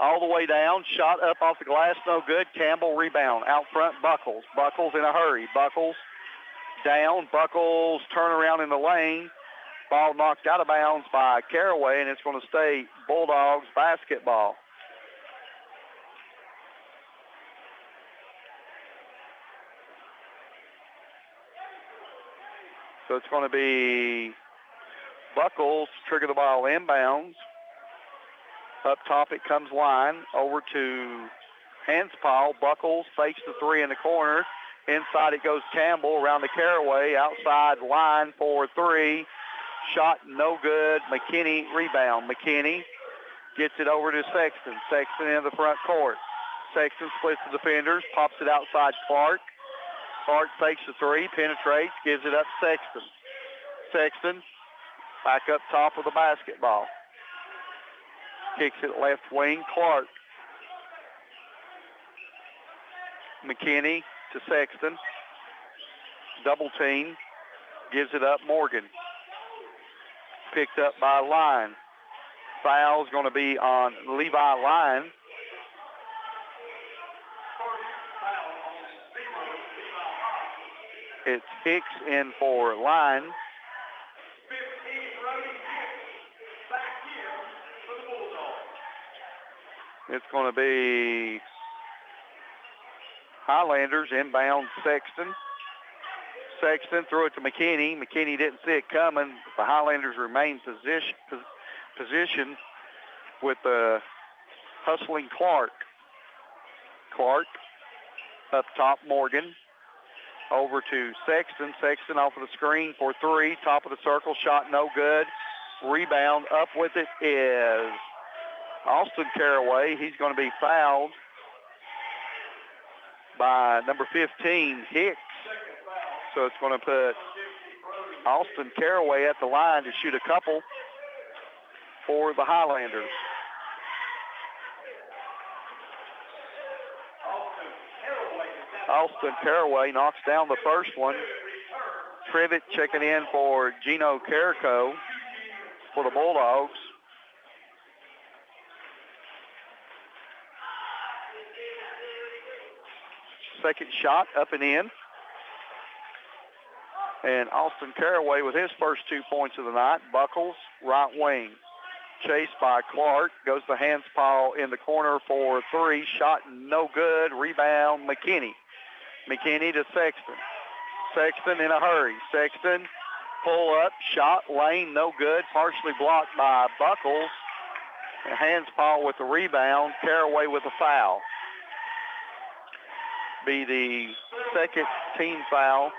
all the way down. Shot up off the glass, no good. Campbell rebound. Out front, Buckles. Buckles in a hurry. Buckles down. Buckles turn around in the lane. Ball knocked out of bounds by Caraway, and it's going to stay Bulldogs basketball. So it's going to be Buckles trigger the ball inbounds. Up top it comes Line over to Hanspaw. Buckles fakes the three in the corner. Inside it goes Campbell around the Caraway. Outside Line for three. Shot no good. McKinney rebound. McKinney gets it over to Sexton. Sexton in the front court. Sexton splits the defenders. Pops it outside Clark. Clark fakes the three, penetrates, gives it up Sexton. Sexton back up top of the basketball. Kicks it left wing, Clark. McKinney to Sexton. Double team, gives it up Morgan. Picked up by Line. Foul's going to be on Levi Line. It's Hicks in for Line. It's going to be Highlanders inbound Sexton. Sexton threw it to McKinney. McKinney didn't see it coming. The Highlanders remain position with the hustling Clark. Clark up top, Morgan. Over to Sexton. Sexton off of the screen for three. Top of the circle. Shot no good. Rebound up with it is Austin Caraway. He's going to be fouled by number 15, Hicks. So it's going to put Austin Caraway at the line to shoot a couple for the Highlanders. Austin Caraway knocks down the first one. Trivet checking in for Gino Carrico for the Bulldogs. Second shot up and in. And Austin Caraway with his first 2 points of the night. Buckles, right wing. Chased by Clark. Goes to Hanspaw in the corner for three. Shot no good. Rebound, McKinney. McKinney to Sexton. Sexton in a hurry. Sexton pull up. Shot lane, no good. Partially blocked by Buckles. And Hanspaw with the rebound. Caraway with the foul. Be the second team foul.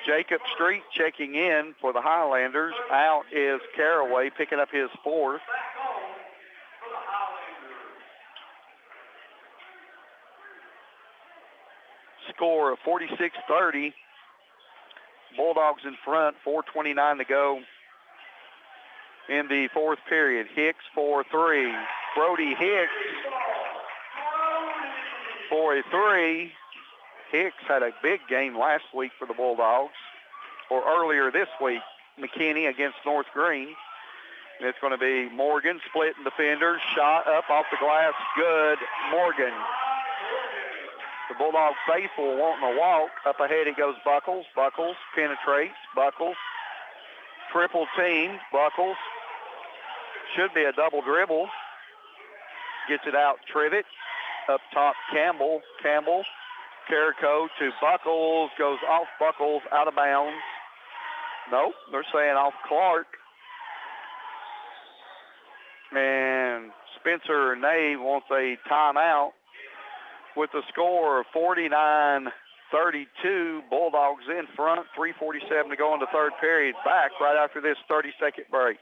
Jacob Street checking in for the Highlanders. Out is Caraway, picking up his fourth. Score of 46-30. Bulldogs in front, 4:29 to go in the fourth period. Hicks for three. Brody Hicks for a three. Hicks had a big game last week for the Bulldogs, or earlier this week. McKinney against North Green. And it's going to be Morgan splitting defenders. Shot up off the glass. Good. Morgan. The Bulldog faithful wanting a walk. Up ahead it goes Buckles. Buckles penetrates. Buckles. Triple team. Buckles. Should be a double dribble. Gets it out Trivet. Up top Campbell. Campbell. Carrico to Buckles. Goes off Buckles. Out of bounds. Nope, they're saying off Clark. And Spencer Nave wants a timeout with the score of 49-32. Bulldogs in front, 3:47 to go in the third period. Back right after this 30-second break.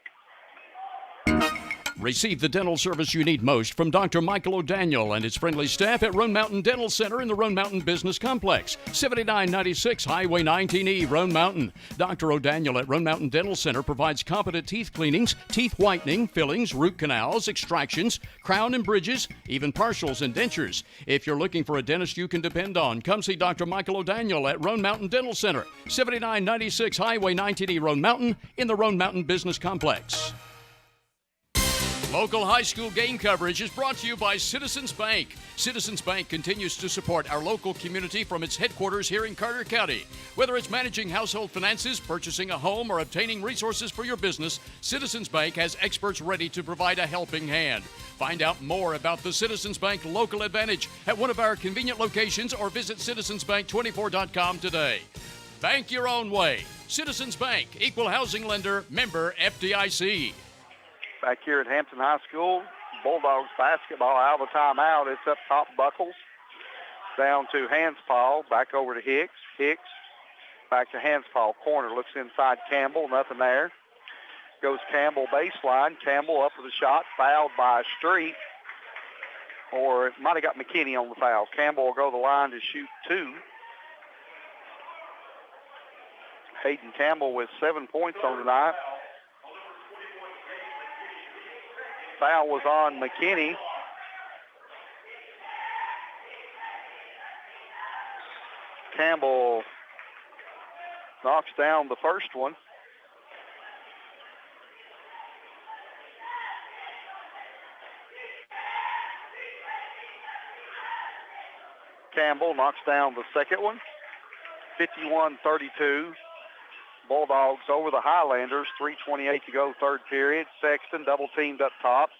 Receive the dental service you need most from Dr. Michael O'Daniel and his friendly staff at Roan Mountain Dental Center in the Roan Mountain Business Complex, 7996 Highway 19E, Roan Mountain. Dr. O'Daniel at Roan Mountain Dental Center provides competent teeth cleanings, teeth whitening, fillings, root canals, extractions, crown and bridges, even partials and dentures. If you're looking for a dentist you can depend on, come see Dr. Michael O'Daniel at Roan Mountain Dental Center, 7996 Highway 19E, Roan Mountain in the Roan Mountain Business Complex. Local high school game coverage is brought to you by Citizens Bank. Citizens Bank continues to support our local community from its headquarters here in Carter County. Whether it's managing household finances, purchasing a home, or obtaining resources for your business, Citizens Bank has experts ready to provide a helping hand. Find out more about the Citizens Bank Local Advantage at one of our convenient locations or visit citizensbank24.com today. Bank your own way. Citizens Bank, equal housing lender, member FDIC. Back here at Hampton High School, Bulldogs basketball out of the timeout. It's up top, Buckles. Down to Hanspaul. Back over to Hicks. Hicks back to Hanspaul. Corner looks inside Campbell. Nothing there. Goes Campbell baseline. Campbell up with a shot. Fouled by Street. Or it might have got McKinney on the foul. Campbell will go to the line to shoot 2. Hayden Campbell with 7 points on the night. Foul was on McKinney. Campbell knocks down the first one. Campbell knocks down the second one. 51-32. Bulldogs over the Highlanders, 3:28 to go, third period. Sexton double teamed up top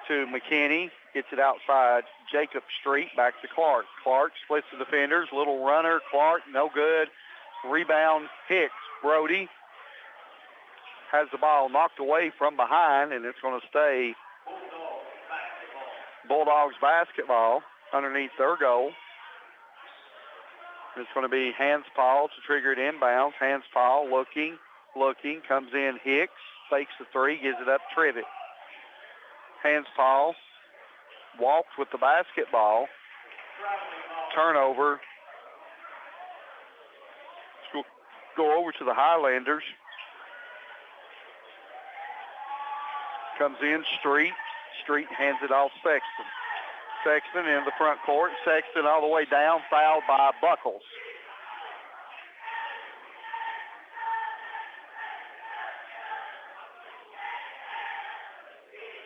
to McKinney. Gets it outside Jacob Street, back to Clark. Clark splits the defenders, little runner. Clark, no good. Rebound, Hicks. Brody has the ball knocked away from behind, and it's going to stay Bulldogs basketball underneath their goal. It's going to be Hanspaul to trigger it inbounds. Hanspaul looking, comes in Hicks, fakes the three, gives it up Trivet. Hanspaul walks with the basketball. Turnover. Go over to the Highlanders. Comes in Street. Street hands it off Sexton. Sexton in the front court. Sexton all the way down, fouled by Buckles.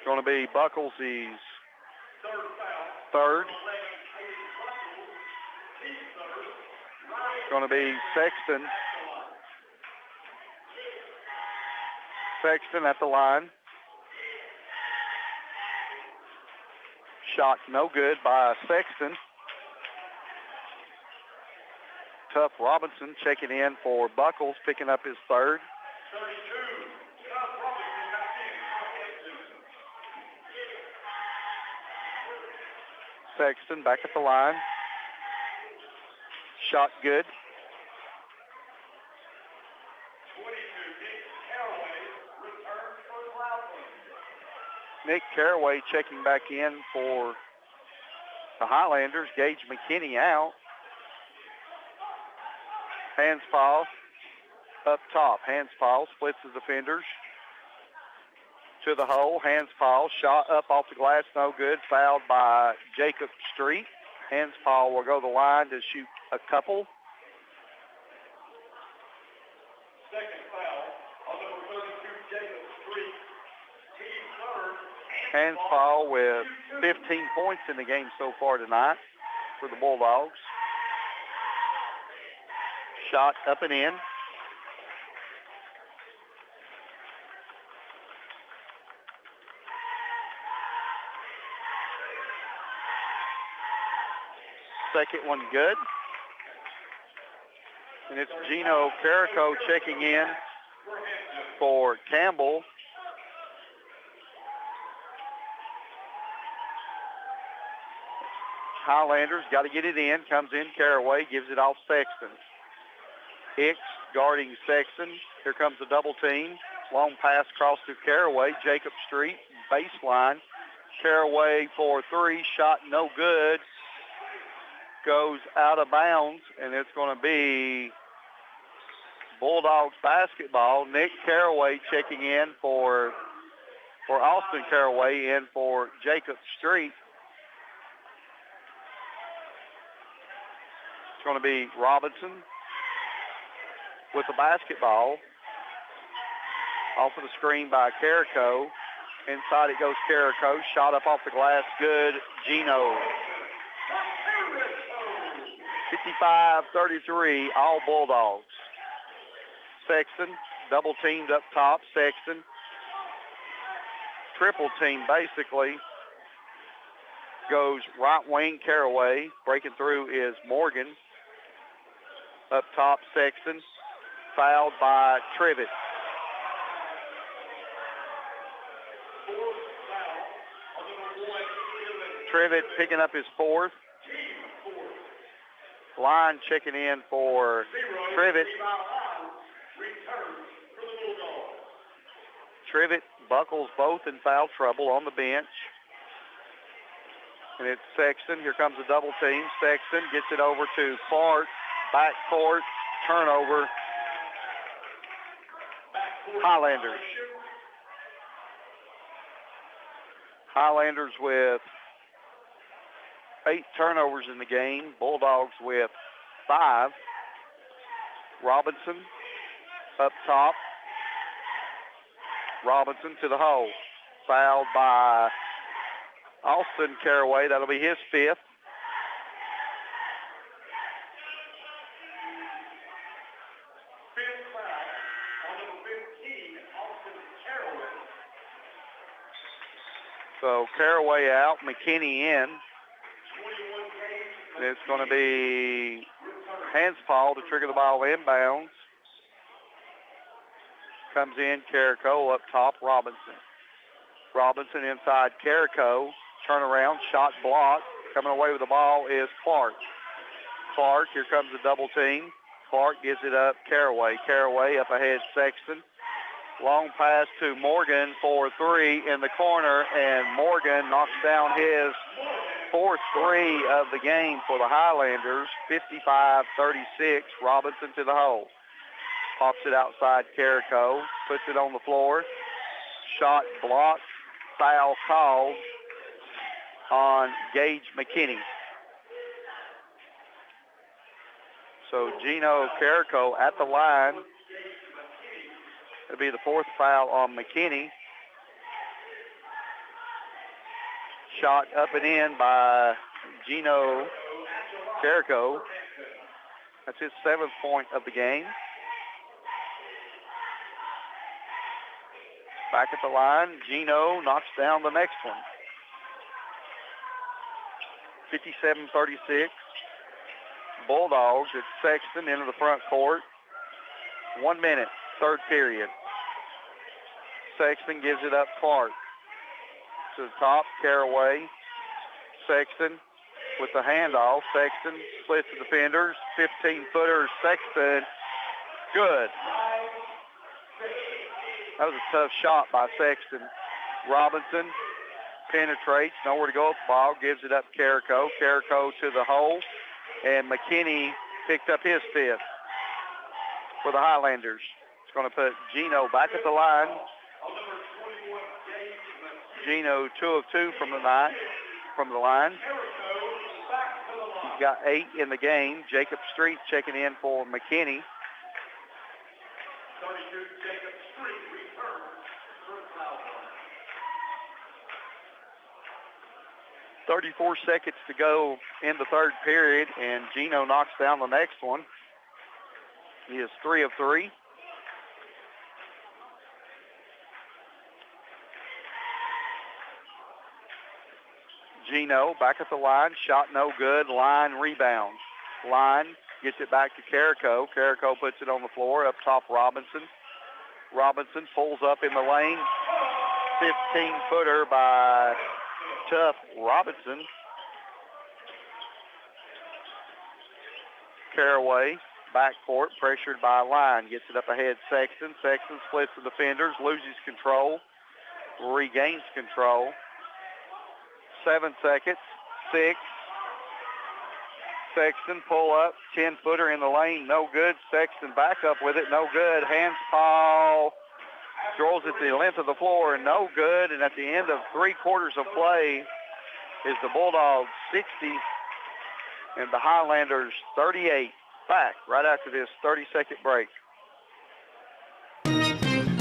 Going to be Buckles' third. Going to be Sexton. Sexton at the line. Shot no good by Sexton. Tuff Robinson checking in for Buckles, picking up his third. Sexton back at the line. Shot good. Nick Caraway checking back in for the Highlanders. Gage McKinney out. Hanspaul up top. Hanspaul splits the defenders to the hole. Hanspaul shot up off the glass, no good. Fouled by Jacob Street. Hanspaul will go to the line to shoot a couple. Second foul on number 32, Jacob Street. Team third. Hanspaul with 15 points in the game so far tonight for the Bulldogs. Shot up and in. Second one good. And it's Gino Carrico checking in for Campbell. Highlanders got to get it in. Comes in Caraway, gives it off Sexton. Hicks guarding Sexton. Here comes the double team. Long pass across to Caraway. Jacob Street, baseline. Caraway for three. Shot no good. Goes out of bounds, and it's going to be Bulldogs basketball. Nick Caraway checking in for Austin Caraway in for Jacob Street. It's going to be Robinson with the basketball. Off of the screen by Carrico. Inside it goes Carrico. Shot up off the glass. Good. Gino. 55-33, all Bulldogs. Sexton, double teamed up top. Sexton, triple team basically. Goes right wing Caraway. Breaking through is Morgan. Up top, Sexton. Fouled by Trivet. Trivet picking up his fourth. Line checking in for Trivet. Trivet buckles both in foul trouble on the bench. And it's Sexton. Here comes a double team. Sexton gets it over to Clark. Back court. Turnover. Highlanders. Highlanders with 8 turnovers in the game. Bulldogs with 5. Robinson up top. Robinson to the hole. Fouled by Austin Caraway. That'll be his 5th. So Caraway out, McKinney in. And it's going to be Hanspaul to trigger the ball inbounds. Comes in Carrico up top, Robinson. Robinson inside Carrico. Turnaround, shot blocked. Coming away with the ball is Clark. Clark, here comes the double team. Clark gives it up, Caraway. Caraway up ahead, Sexton. Long pass to Morgan for 3 in the corner, and Morgan knocks down his 4th 3 of the game for the Highlanders. 55-36, Robinson to the hole. Pops it outside Carrico, puts it on the floor. Shot blocked, foul called on Gage McKinney. So Gino Carrico at the line. It'll be the 4th foul on McKinney. Shot up and in by Gino Carrico. That's his 7th point of the game. Back at the line, Gino knocks down the next one. 57-36. Bulldogs, it's Sexton into the front court. 1 minute, 3rd period. Sexton gives it up Clark. To the top, Caraway. Sexton with the handoff. Sexton splits the defenders. 15-footer, Sexton. Good. That was a tough shot by Sexton. Robinson penetrates, nowhere to go with the ball, gives it up Carrico. Carrico to the hole, and McKinney picked up his 5th for the Highlanders. It's going to put Gino back at the line. Gino 2 of 2 from the line. He's got 8 in the game. Jacob Street checking in for McKinney. 34 seconds to go in the 3rd period, and Gino knocks down the next one. He is 3 of 3. Gino back at the line. Shot no good. Line rebound. Line Gets it back to Carrico. Carrico puts it on the floor. Up top, Robinson. Robinson pulls up in the lane. 15-footer by Tough Robinson. Caraway, backcourt, pressured by Line. Gets it up ahead, Sexton. Sexton splits the defenders, loses control, regains control. 7 seconds, 6. Sexton pull up, 10-footer in the lane, no good. Sexton back up with it, no good. Hands foul, throws it the length of the floor, no good. And at the end of 3 quarters of play is the Bulldogs 60 and the Highlanders 38. Back right after this 30-second break.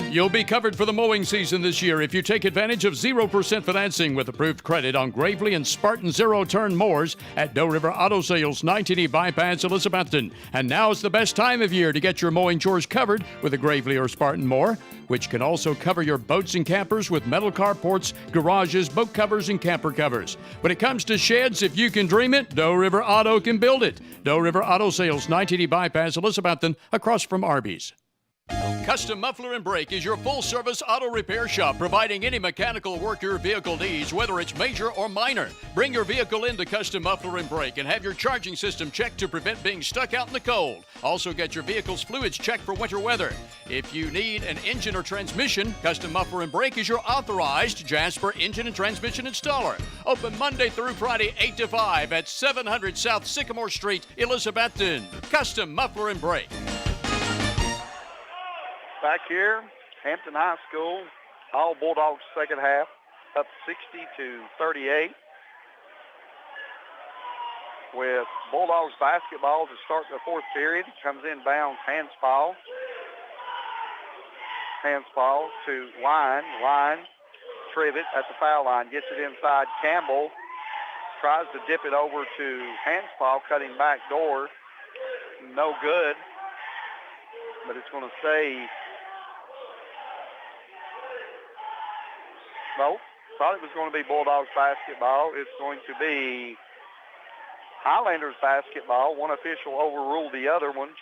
You'll be covered for the mowing season this year if you take advantage of 0% financing with approved credit on Gravely and Spartan zero-turn mowers at Doe River Auto Sales, 910 Bypass, Elizabethton. And now's the best time of year to get your mowing chores covered with a Gravely or Spartan mower, which can also cover your boats and campers with metal carports, garages, boat covers, and camper covers. When it comes to sheds, if you can dream it, Doe River Auto can build it. Doe River Auto Sales, 910 Bypass, Elizabethton, across from Arby's. Custom Muffler and Brake is your full-service auto repair shop, providing any mechanical work your vehicle needs, whether it's major or minor. Bring your vehicle into Custom Muffler and Brake and have your charging system checked to prevent being stuck out in the cold. Also get your vehicle's fluids checked for winter weather. If you need an engine or transmission, Custom Muffler and Brake is your authorized Jasper engine and transmission installer. Open Monday through Friday, 8 to 5 at 700 South Sycamore Street, Elizabethton. Custom Muffler and Brake. Back here, Hampton High School, all Bulldogs second half, up 60-38. With Bulldogs basketball to start the 4th period. Comes in bounds, hands foul. Hands foul to Line. Line, Trivet at the foul line. Gets it inside. Campbell tries to dip it over to hands foul, cutting back door. No good. But it's going to stay. No, thought it was going to be Bulldogs basketball. It's going to be Highlanders basketball. One official overruled the other one.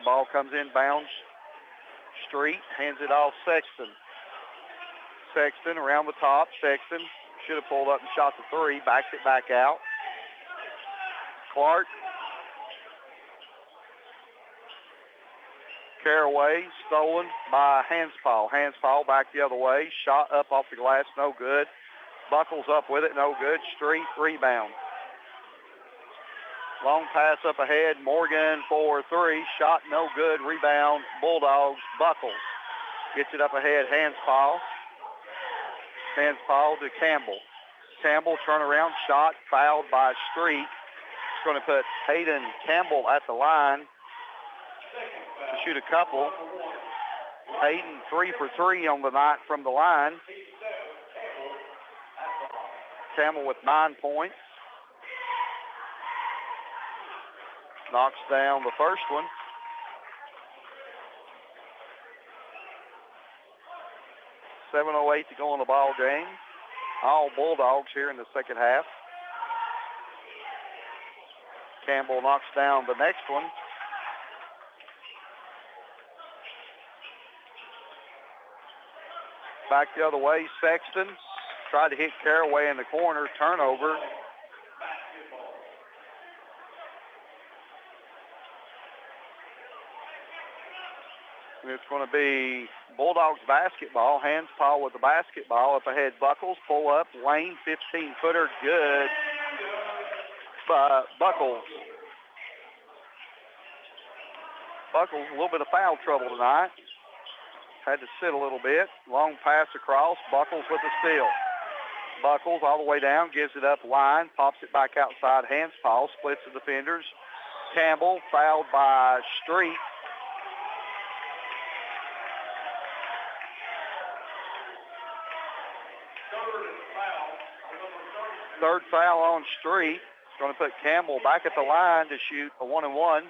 Ball comes in bounds. Street hands it off Sexton. Sexton around the top. Sexton should have pulled up and shot the 3. Backs it back out. Clark. Caraway, stolen by Hanspaul. Hanspaul back the other way. Shot up off the glass, no good. Buckles up with it, no good. Street, rebound. Long pass up ahead. Morgan for 3. Shot, no good. Rebound, Bulldogs. Buckles gets it up ahead. Hanspaul. Hanspaul to Campbell. Campbell, turnaround shot, fouled by Street. It's going to put Hayden Campbell at the line to shoot a couple. Hayden 3 for 3 on the night from the line. Campbell with 9 points. Knocks down the first one. .708 to go in the ball game. All Bulldogs here in the second half. Campbell knocks down the next one. Back the other way, Sexton tried to hit Caraway in the corner, turnover. And it's going to be Bulldogs basketball. Hanspaul with the basketball. Up ahead, Buckles, pull up. Lane, 15-footer, good. Buckles. Buckles, a little bit of foul trouble tonight. Had to sit a little bit. Long pass across. Buckles with the steal. Buckles all the way down, gives it up line, pops it back outside. Hanspaul splits the defenders. Campbell fouled by Street. Third foul on Street. It's going to put Campbell back at the line to shoot a 1-and-1.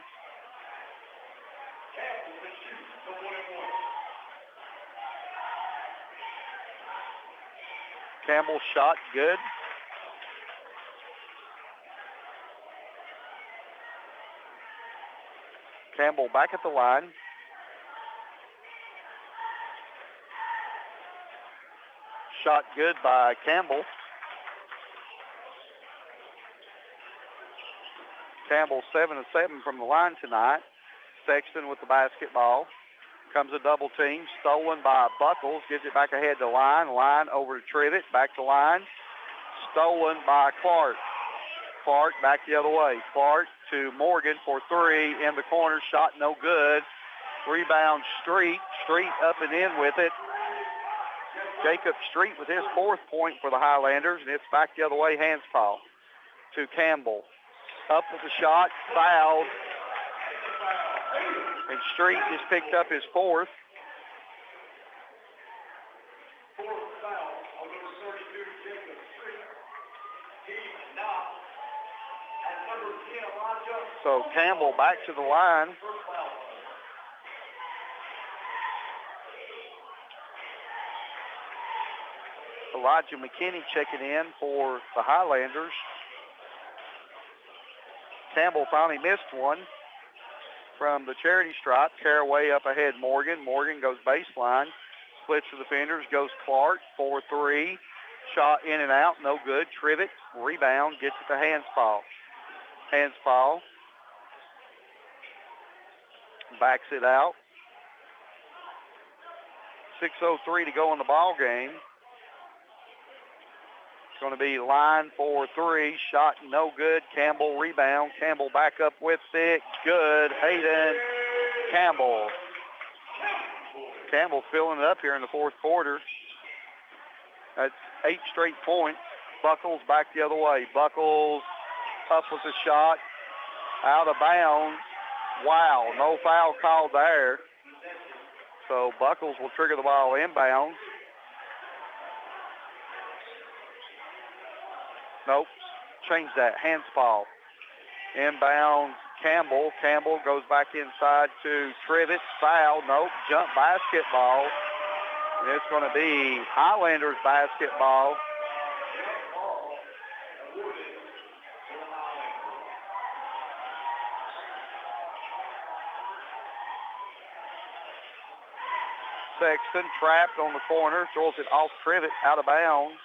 Campbell shot good. Campbell back at the line. Shot good by Campbell. Campbell 7 of 7 from the line tonight. Sexton with the basketball. Comes a double team. Stolen by Buckles. Gives it back ahead to Line. Line over to Trivet. Back to Line. Stolen by Clark. Clark back the other way. Clark to Morgan for three. In the corner. Shot no good. Rebound Street. Street up and in with it. Jacob Street with his 4th point for the Highlanders. And it's back the other way. Hands foul to Campbell. Up with the shot. Fouled. And Street just picked up his 4th. So Campbell back to the line. Elijah McKinney checking in for the Highlanders. Campbell finally missed one from the charity stripe. Caraway up ahead Morgan. Morgan goes baseline. Splits the defenders. Goes Clark. 4-3. Shot in and out. No good. Trivet. Rebound. Gets it to Hanspall. Hanspall. Backs it out. 6:03 to go in the ball game. It's going to be Line for three. Shot no good. Campbell rebound. Campbell back up with it. Good. Hayden Campbell. Campbell filling it up here in the 4th quarter. That's 8 straight points. Buckles back the other way. Buckles up with the shot. Out of bounds. Wow, no foul called there. So Buckles will trigger the ball inbounds. Nope, change that. Hanspall. Inbounds Campbell. Campbell goes back inside to Trivet. Foul. Nope, jump basketball. And it's going to be Highlanders basketball. Sexton trapped on the corner, throws it off Trivet, out of bounds.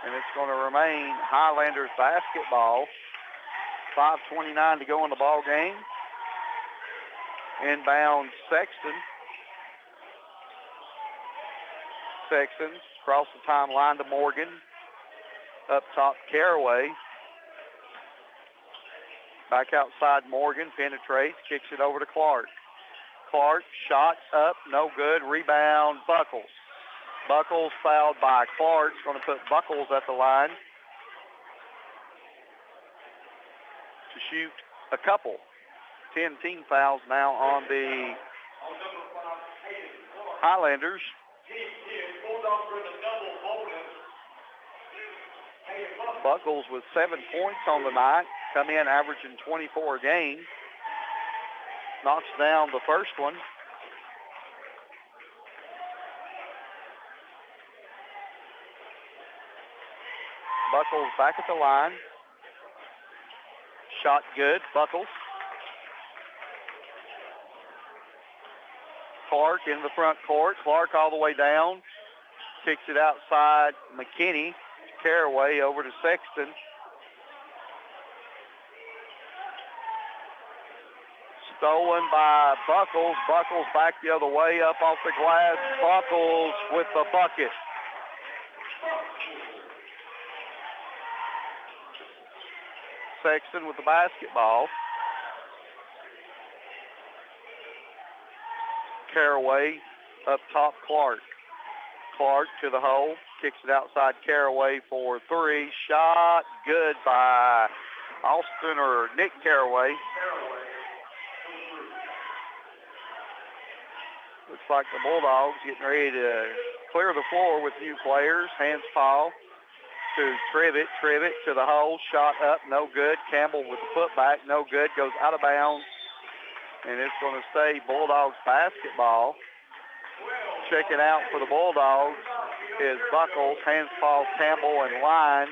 And it's going to remain Highlanders basketball. 5:29 to go in the ball game. Inbound Sexton. Sexton across the timeline to Morgan. Up top Caraway. Back outside Morgan, penetrates, kicks it over to Clark. Clark, shot up, no good. Rebound, Buckles. Buckles fouled by Clark. It's going to put Buckles at the line to shoot a couple. 10 team fouls now on the Highlanders. Buckles with 7 points on the night. Come in averaging 24 a game. Knocks down the first one. Buckles back at the line. Shot good. Buckles. Clark in the front court. Clark all the way down. Kicks it outside McKinney. Caraway over to Sexton. Stolen by Buckles. Buckles back the other way, up off the glass. Buckles with the bucket. Sexton with the basketball. Caraway up top, Clark. Clark to the hole. Kicks it outside Caraway for three. Shot good by Austin or Nick Caraway. Looks like the Bulldogs getting ready to clear the floor with new players. Hanspall to Trivet. Trivet to the hole. Shot up, no good. Campbell with the putback, no good. Goes out of bounds. And it's going to stay Bulldogs basketball. Checking out for the Bulldogs is Buckles, Hanspall, Campbell, and Line.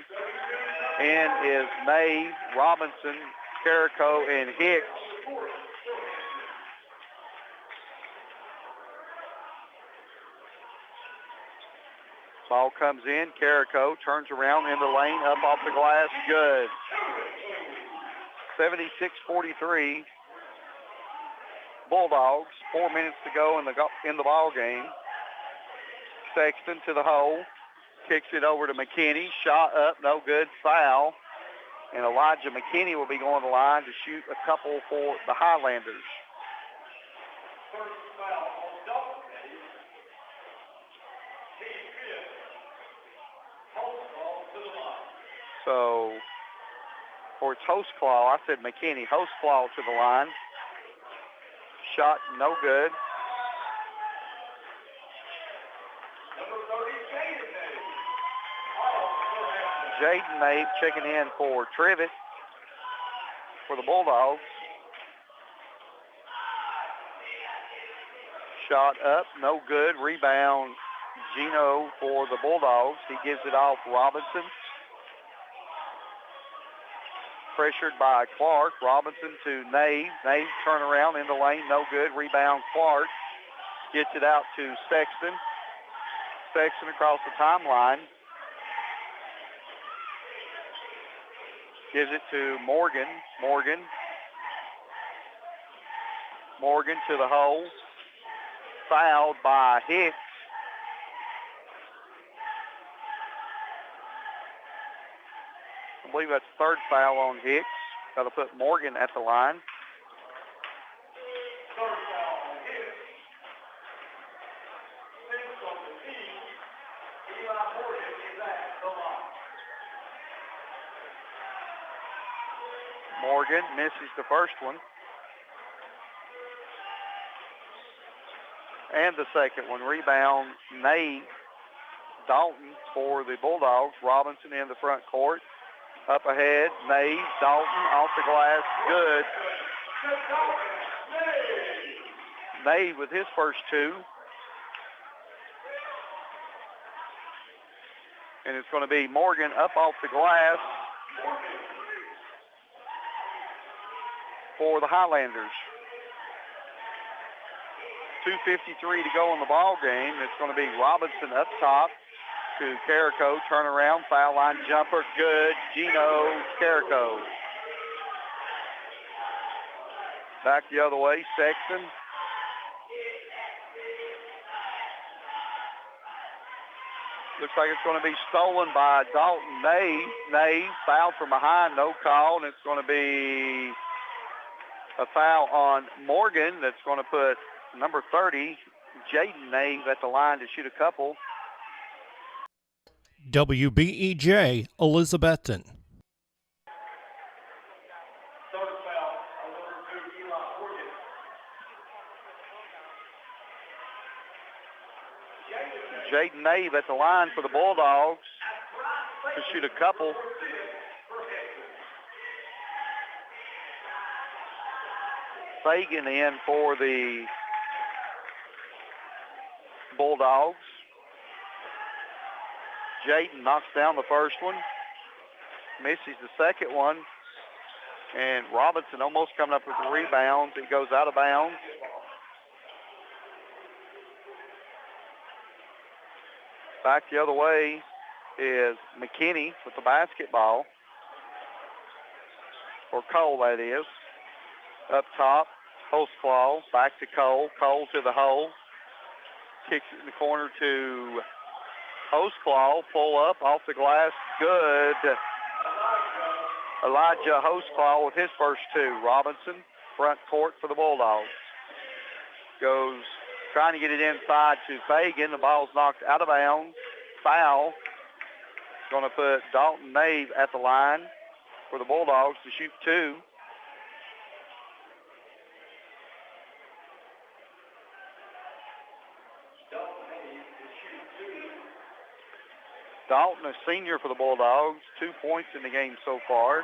In is May, Robinson, Carrico, and Hicks. Ball comes in. Carrico turns around in the lane, up off the glass. Good. 76-43. Bulldogs. 4 minutes to go in the ball game. Sexton to the hole. Kicks it over to McKinney. Shot up, no good. Foul. And Elijah McKinney will be going to the line to shoot a couple for the Highlanders. So, for its Hostclaw, I said McKinney. Hostclaw to the line. Shot no good. Jaden Nave checking in for Trevitt for the Bulldogs. Shot up, no good. Rebound, Gino for the Bulldogs. He gives it off Robinson. Pressured by Clark. Robinson to Nave. Nave turn around in the lane, no good. Rebound Clark. Gets it out to Sexton. Sexton across the timeline. Gives it to Morgan. Morgan to the hole. Fouled by Hicks. I believe that's third foul on Hicks. Got to put Morgan at the line. Morgan misses the first one. And the second one. Rebound, Nate Dalton for the Bulldogs. Robinson in the front court. Up ahead, Nate Dalton off the glass. Good. Nate with his first two. And it's going to be Morgan up off the glass for the Highlanders. 2:53 to go in the ball game. It's going to be Robinson up top to Carrico. Turn around, foul line jumper, good. Gino Carrico. Back the other way, Sexton. Looks like it's going to be stolen by Dalton Nave. Foul from behind, no call, and it's going to be a foul on Morgan that's going to put number 30, Jaden Nave, at the line to shoot a couple. WBEJ Elizabethton. Jaden Nave at the line for the Bulldogs to shoot a couple. Fagan in for the Bulldogs. Jaden knocks down the first one, misses the second one, and Robinson almost coming up with the rebound. It goes out of bounds. Back the other way is McKinney with the basketball, or Cole, that is. Up top, Hostclaw, back to Cole. Cole to the hole. Kicks it in the corner to Hostclaw. Pull up off the glass. Good. Elijah Hostclaw with his first two. Robinson, front court for the Bulldogs. Goes trying to get it inside to Fagan. The ball's knocked out of bounds. Foul. Going to put Dalton Nave at the line for the Bulldogs to shoot two. Dalton, a senior for the Bulldogs, 2 points in the game so far.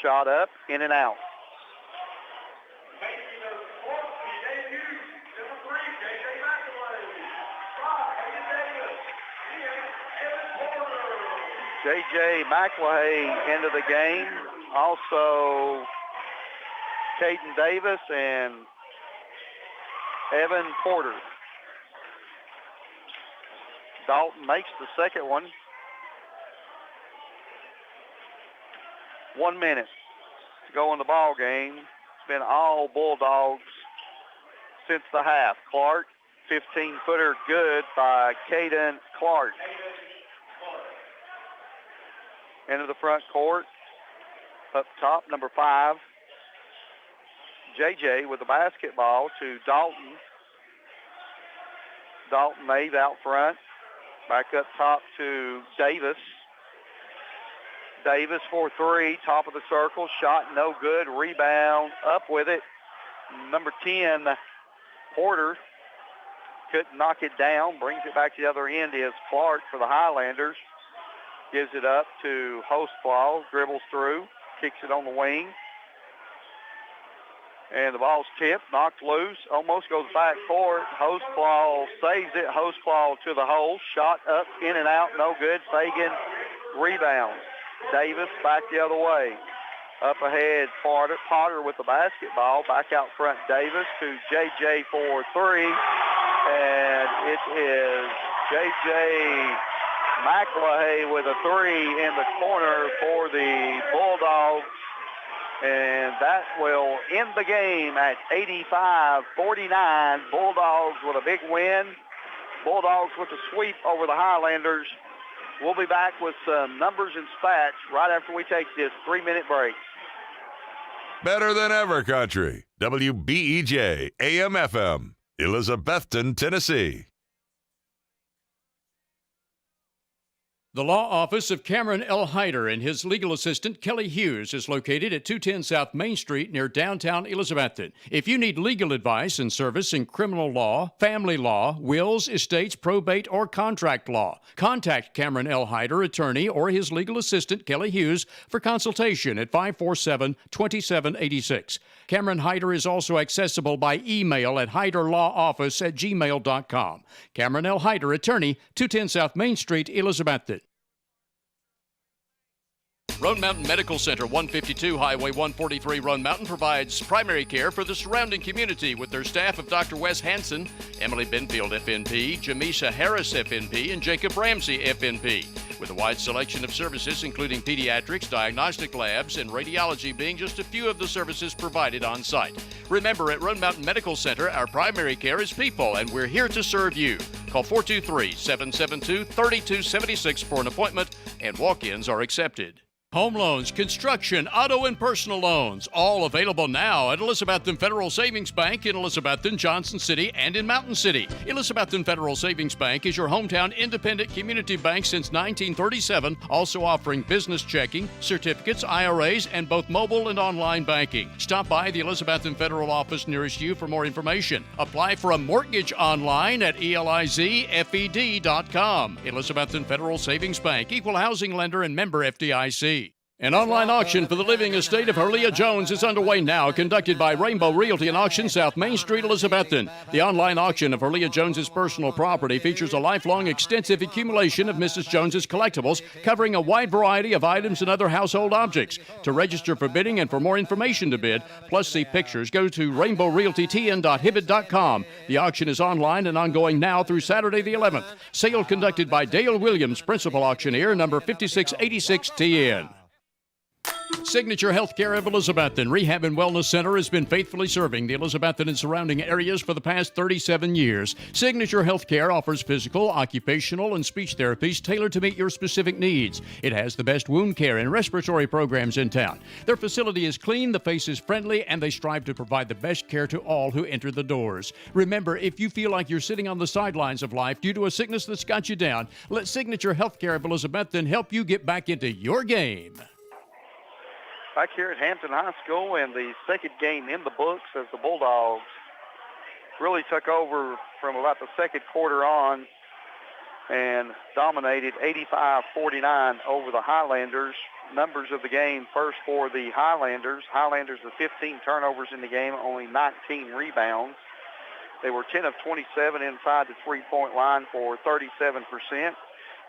Shot up, in and out. J.J. McElhay into the game. Also, Caden Davis and Evan Porter. Dalton makes the second one. 1 minute to go in the ball game. It's been all Bulldogs since the half. Clark, 15-footer good by Caden Clark. Into the front court. Up top, number 5, JJ with the basketball to Dalton. Dalton Mays out front. Back up top to Davis. Davis for 3, top of the circle. Shot no good. Rebound up with it. Number 10, Porter, couldn't knock it down. Brings it back to the other end is Clark for the Highlanders. Gives it up to Hostflaw. Dribbles through. Kicks it on the wing. And the ball's tipped, knocked loose, almost goes back court. Hostflaw saves it. Hostflaw to the hole. Shot up, in and out, no good. Fagan rebounds. Davis back the other way. Up ahead, Potter with the basketball. Back out front, Davis to JJ for 3. And it is JJ McElhay with a 3 in the corner for the Bulldogs. And that will end the game at 85-49. Bulldogs with a big win. Bulldogs with a sweep over the Highlanders. We'll be back with some numbers and stats right after we take this 3-minute break. Better than ever, country. WBEJ AM/FM, Elizabethton, Tennessee. The law office of Cameron L. Hyder and his legal assistant, Kelly Hughes, is located at 210 South Main Street near downtown Elizabethton. If you need legal advice and service in criminal law, family law, wills, estates, probate, or contract law, contact Cameron L. Hyder, attorney, or his legal assistant, Kelly Hughes, for consultation at 547-2786. Cameron Hyder is also accessible by email at hyderlawoffice@gmail.com. Cameron L. Hyder, attorney, 210 South Main Street, Elizabethton. Roan Mountain Medical Center, 152 Highway 143, Roan Mountain, provides primary care for the surrounding community with their staff of Dr. Wes Hansen, Emily Benfield, FNP, Jamisha Harris, FNP, and Jacob Ramsey, FNP, with a wide selection of services including pediatrics, diagnostic labs, and radiology being just a few of the services provided on site. Remember, at Roan Mountain Medical Center, our primary care is people, and we're here to serve you. Call 423-772-3276 for an appointment, and walk-ins are accepted. Home loans, construction, auto, and personal loans, all available now at Elizabethton Federal Savings Bank in Elizabethton, Johnson City, and in Mountain City. Elizabethton Federal Savings Bank is your hometown independent community bank since 1937, also offering business checking, certificates, IRAs, and both mobile and online banking. Stop by the Elizabethton Federal office nearest you for more information. Apply for a mortgage online at elizfed.com. Elizabethton Federal Savings Bank, equal housing lender and member FDIC. An online auction for the living estate of Herlia Jones is underway now, conducted by Rainbow Realty and Auction, South Main Street, Elizabethton. The online auction of Herlia Jones's personal property features a lifelong extensive accumulation of Mrs. Jones's collectibles, covering a wide variety of items and other household objects. To register for bidding and for more information to bid, plus see pictures, go to rainbowrealtytn.hibbett.com. The auction is online and ongoing now through Saturday the 11th. Sale conducted by Dale Williams, principal auctioneer, number 5686 TN. Signature Healthcare of Elizabethton Rehab and Wellness Center has been faithfully serving the Elizabethton and surrounding areas for the past 37 years. Signature Healthcare offers physical, occupational, and speech therapies tailored to meet your specific needs. It has the best wound care and respiratory programs in town. Their facility is clean, the face is friendly, and they strive to provide the best care to all who enter the doors. Remember, if you feel like you're sitting on the sidelines of life due to a sickness that's got you down, let Signature Healthcare of Elizabethton help you get back into your game. Back here at Hampton High School, and the second game in the books as the Bulldogs really took over from about the second quarter on and dominated 85-49 over the Highlanders. Numbers of the game first for the Highlanders. Highlanders with 15 turnovers in the game, only 19 rebounds. They were 10 of 27 inside the three-point line for 37%.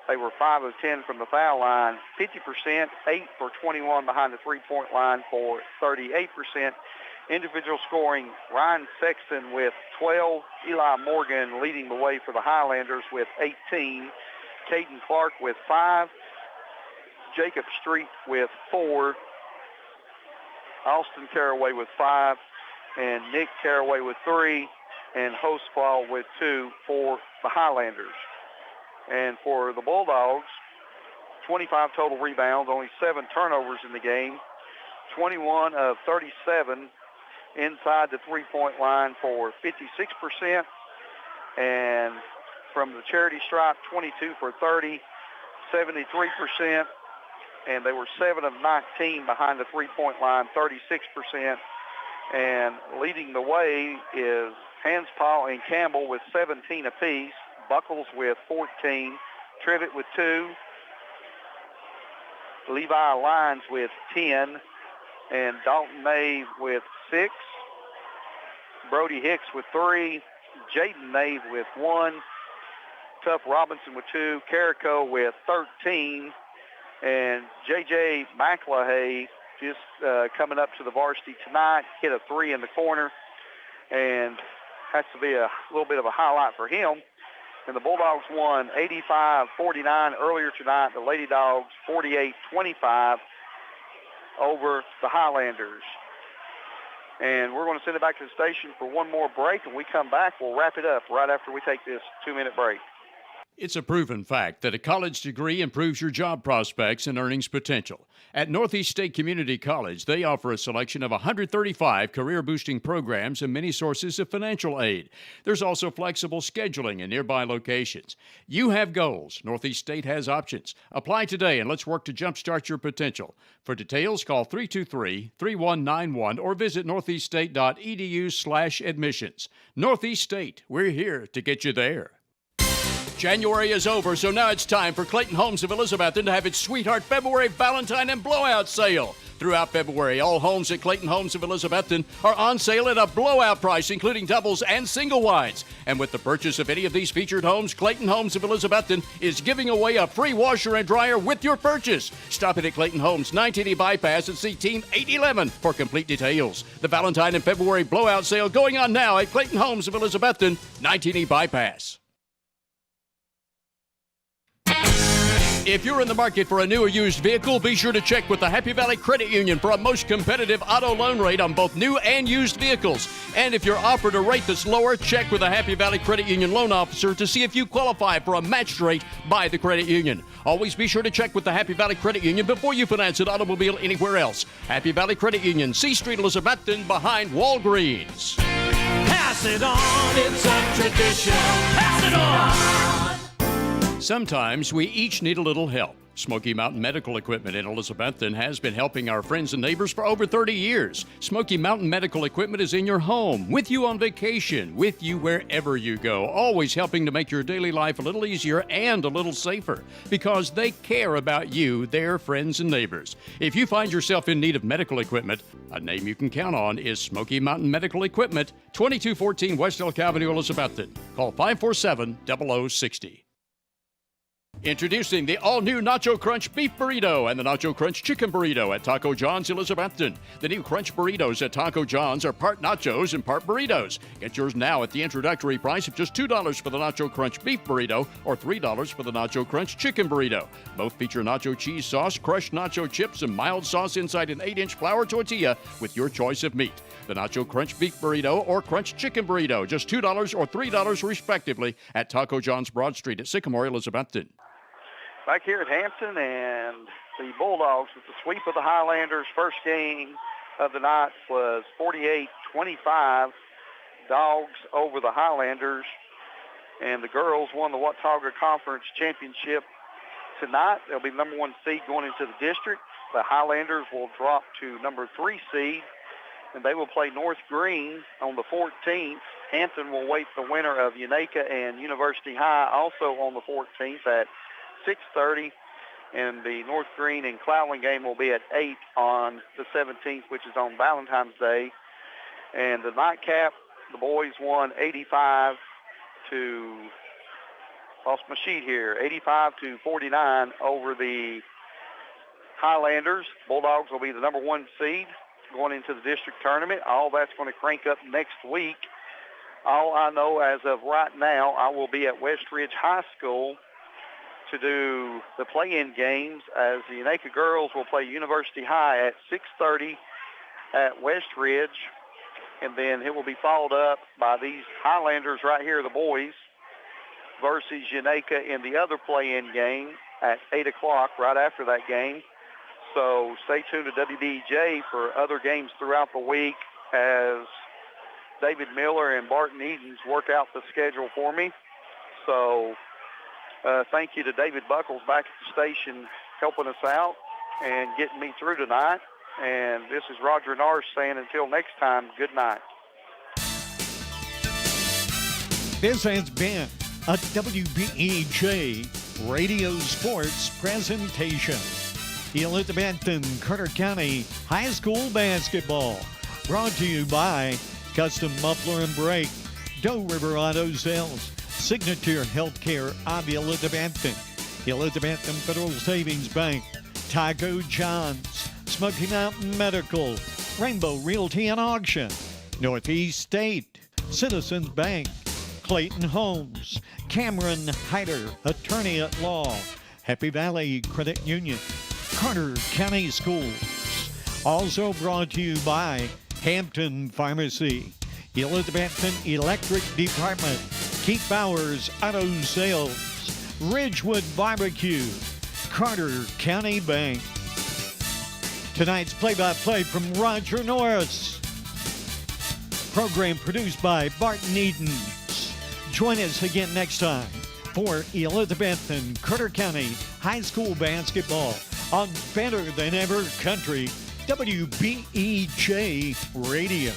They were 5 of 10 from the foul line, 50%, 8 for 21 behind the three-point line for 38%. Individual scoring, Ryan Sexton with 12, Eli Morgan leading the way for the Highlanders with 18, Caden Clark with 5, Jacob Street with 4, Austin Caraway with 5, and Nick Caraway with 3, and Hostqual with 2 for the Highlanders. And for the Bulldogs, 25 total rebounds, only 7 turnovers in the game, 21 of 37 inside the three-point line for 56%, and from the charity stripe, 22 for 30, 73%, and they were 7 of 19 behind the three-point line, 36%, and leading the way is Hanspaw and Campbell with 17 apiece, Buckles with 14, Trivet with 2, Levi Lyons with 10, and Dalton Nave with 6, Brody Hicks with 3, Jaden Nave with 1, Tuff Robinson with 2, Carrico with 13, and J.J. McLahay just coming up to the varsity tonight, hit a 3 in the corner, and has to be a little bit of a highlight for him. And the Bulldogs won 85-49 earlier tonight. The Lady Dogs 48-25 over the Highlanders. And we're going to send it back to the station for one more break. When we come back, we'll wrap it up right after we take this 2-minute break. It's a proven fact that a college degree improves your job prospects and earnings potential. At Northeast State Community College, they offer a selection of 135 career-boosting programs and many sources of financial aid. There's also flexible scheduling in nearby locations. You have goals. Northeast State has options. Apply today and let's work to jumpstart your potential. For details, call 323-3191 or visit northeaststate.edu/admissions. Northeast State, we're here to get you there. January is over, so now it's time for Clayton Homes of Elizabethton to have its Sweetheart February Valentine and Blowout Sale. Throughout February, all homes at Clayton Homes of Elizabethton are on sale at a blowout price, including doubles and single wides. And with the purchase of any of these featured homes, Clayton Homes of Elizabethton is giving away a free washer and dryer with your purchase. Stop in at Clayton Homes, 980 Bypass, and see Team 811 for complete details. The Valentine and February Blowout Sale going on now at Clayton Homes of Elizabethton, 980 Bypass. If you're in the market for a new or used vehicle, be sure to check with the Happy Valley Credit Union for a most competitive auto loan rate on both new and used vehicles. And if you're offered a rate that's lower, check with the Happy Valley Credit Union loan officer to see if you qualify for a matched rate by the credit union. Always be sure to check with the Happy Valley Credit Union before you finance an automobile anywhere else. Happy Valley Credit Union, C Street, Elizabethton, behind Walgreens. Pass it on, it's a tradition. Pass it on. Sometimes we each need a little help. Smoky Mountain Medical Equipment in Elizabethton has been helping our friends and neighbors for over 30 years. Smoky Mountain Medical Equipment is in your home, with you on vacation, with you wherever you go, always helping to make your daily life a little easier and a little safer, because they care about you, their friends and neighbors. If you find yourself in need of medical equipment, a name you can count on is Smoky Mountain Medical Equipment, 2214 West Elk Avenue, Elizabethton. Call 547-0060. Introducing the all-new Nacho Crunch Beef Burrito and the Nacho Crunch Chicken Burrito at Taco John's Elizabethton. The new Crunch Burritos at Taco John's are part nachos and part burritos. Get yours now at the introductory price of just $2 for the Nacho Crunch Beef Burrito or $3 for the Nacho Crunch Chicken Burrito. Both feature nacho cheese sauce, crushed nacho chips, and mild sauce inside an 8-inch flour tortilla with your choice of meat. The Nacho Crunch Beef Burrito or Crunch Chicken Burrito, just $2 or $3 respectively at Taco John's Broad Street at Sycamore, Elizabethton. Back here at Hampton, and the Bulldogs with the sweep of the Highlanders. First game of the night was 48-25. Dogs over the Highlanders. And the girls won the Watauga Conference Championship tonight. They'll be number 1 seed going into the district. The Highlanders will drop to number 3 seed, and they will play North Green on the 14th. Hampton will wait the winner of Unaka and University High also on the 14th at 6:30, and the North Green and Cloudland game will be at 8 on the 17th, which is on Valentine's Day. And the nightcap, the boys won 85 to, lost my sheet here, 85-49 over the Highlanders. Bulldogs will be the number 1 seed. going into the district tournament. All that's going to crank up next week. All I know as of right now, I will be at Westridge High School to do the play-in games, as the Unaka girls will play University High at 6:30 at Westridge, and then it will be followed up by these Highlanders right here, the boys, versus Unaka in the other play-in game at 8 o'clock right after that game. So stay tuned to WBEJ for other games throughout the week as David Miller and Barton Edens work out the schedule for me. So thank you to David Buckles back at the station helping us out and getting me through tonight. And this is Roger Nars saying until next time, good night. This has been a WBEJ Radio Sports presentation. Elizabeth and Carter County High School Basketball. Brought to you by Custom Muffler and Brake, Doe River Auto Sales, Signature Healthcare of Elizabethton, Elizabethton Federal Savings Bank, Taco John's, Smoky Mountain Medical, Rainbow Realty and Auction, Northeast State, Citizens Bank, Clayton Homes, Cameron Hyder, Attorney at Law, Happy Valley Credit Union, Carter County Schools. Also brought to you by Hampton Pharmacy, Elizabethton Electric Department, Keith Bowers Auto Sales, Ridgewood Barbecue, Carter County Bank. Tonight's play-by-play from Roger Norris. Program produced by Barton Edens. Join us again next time for Elizabethton Carter County High School Basketball on Better Than Ever Country, WBEJ Radio.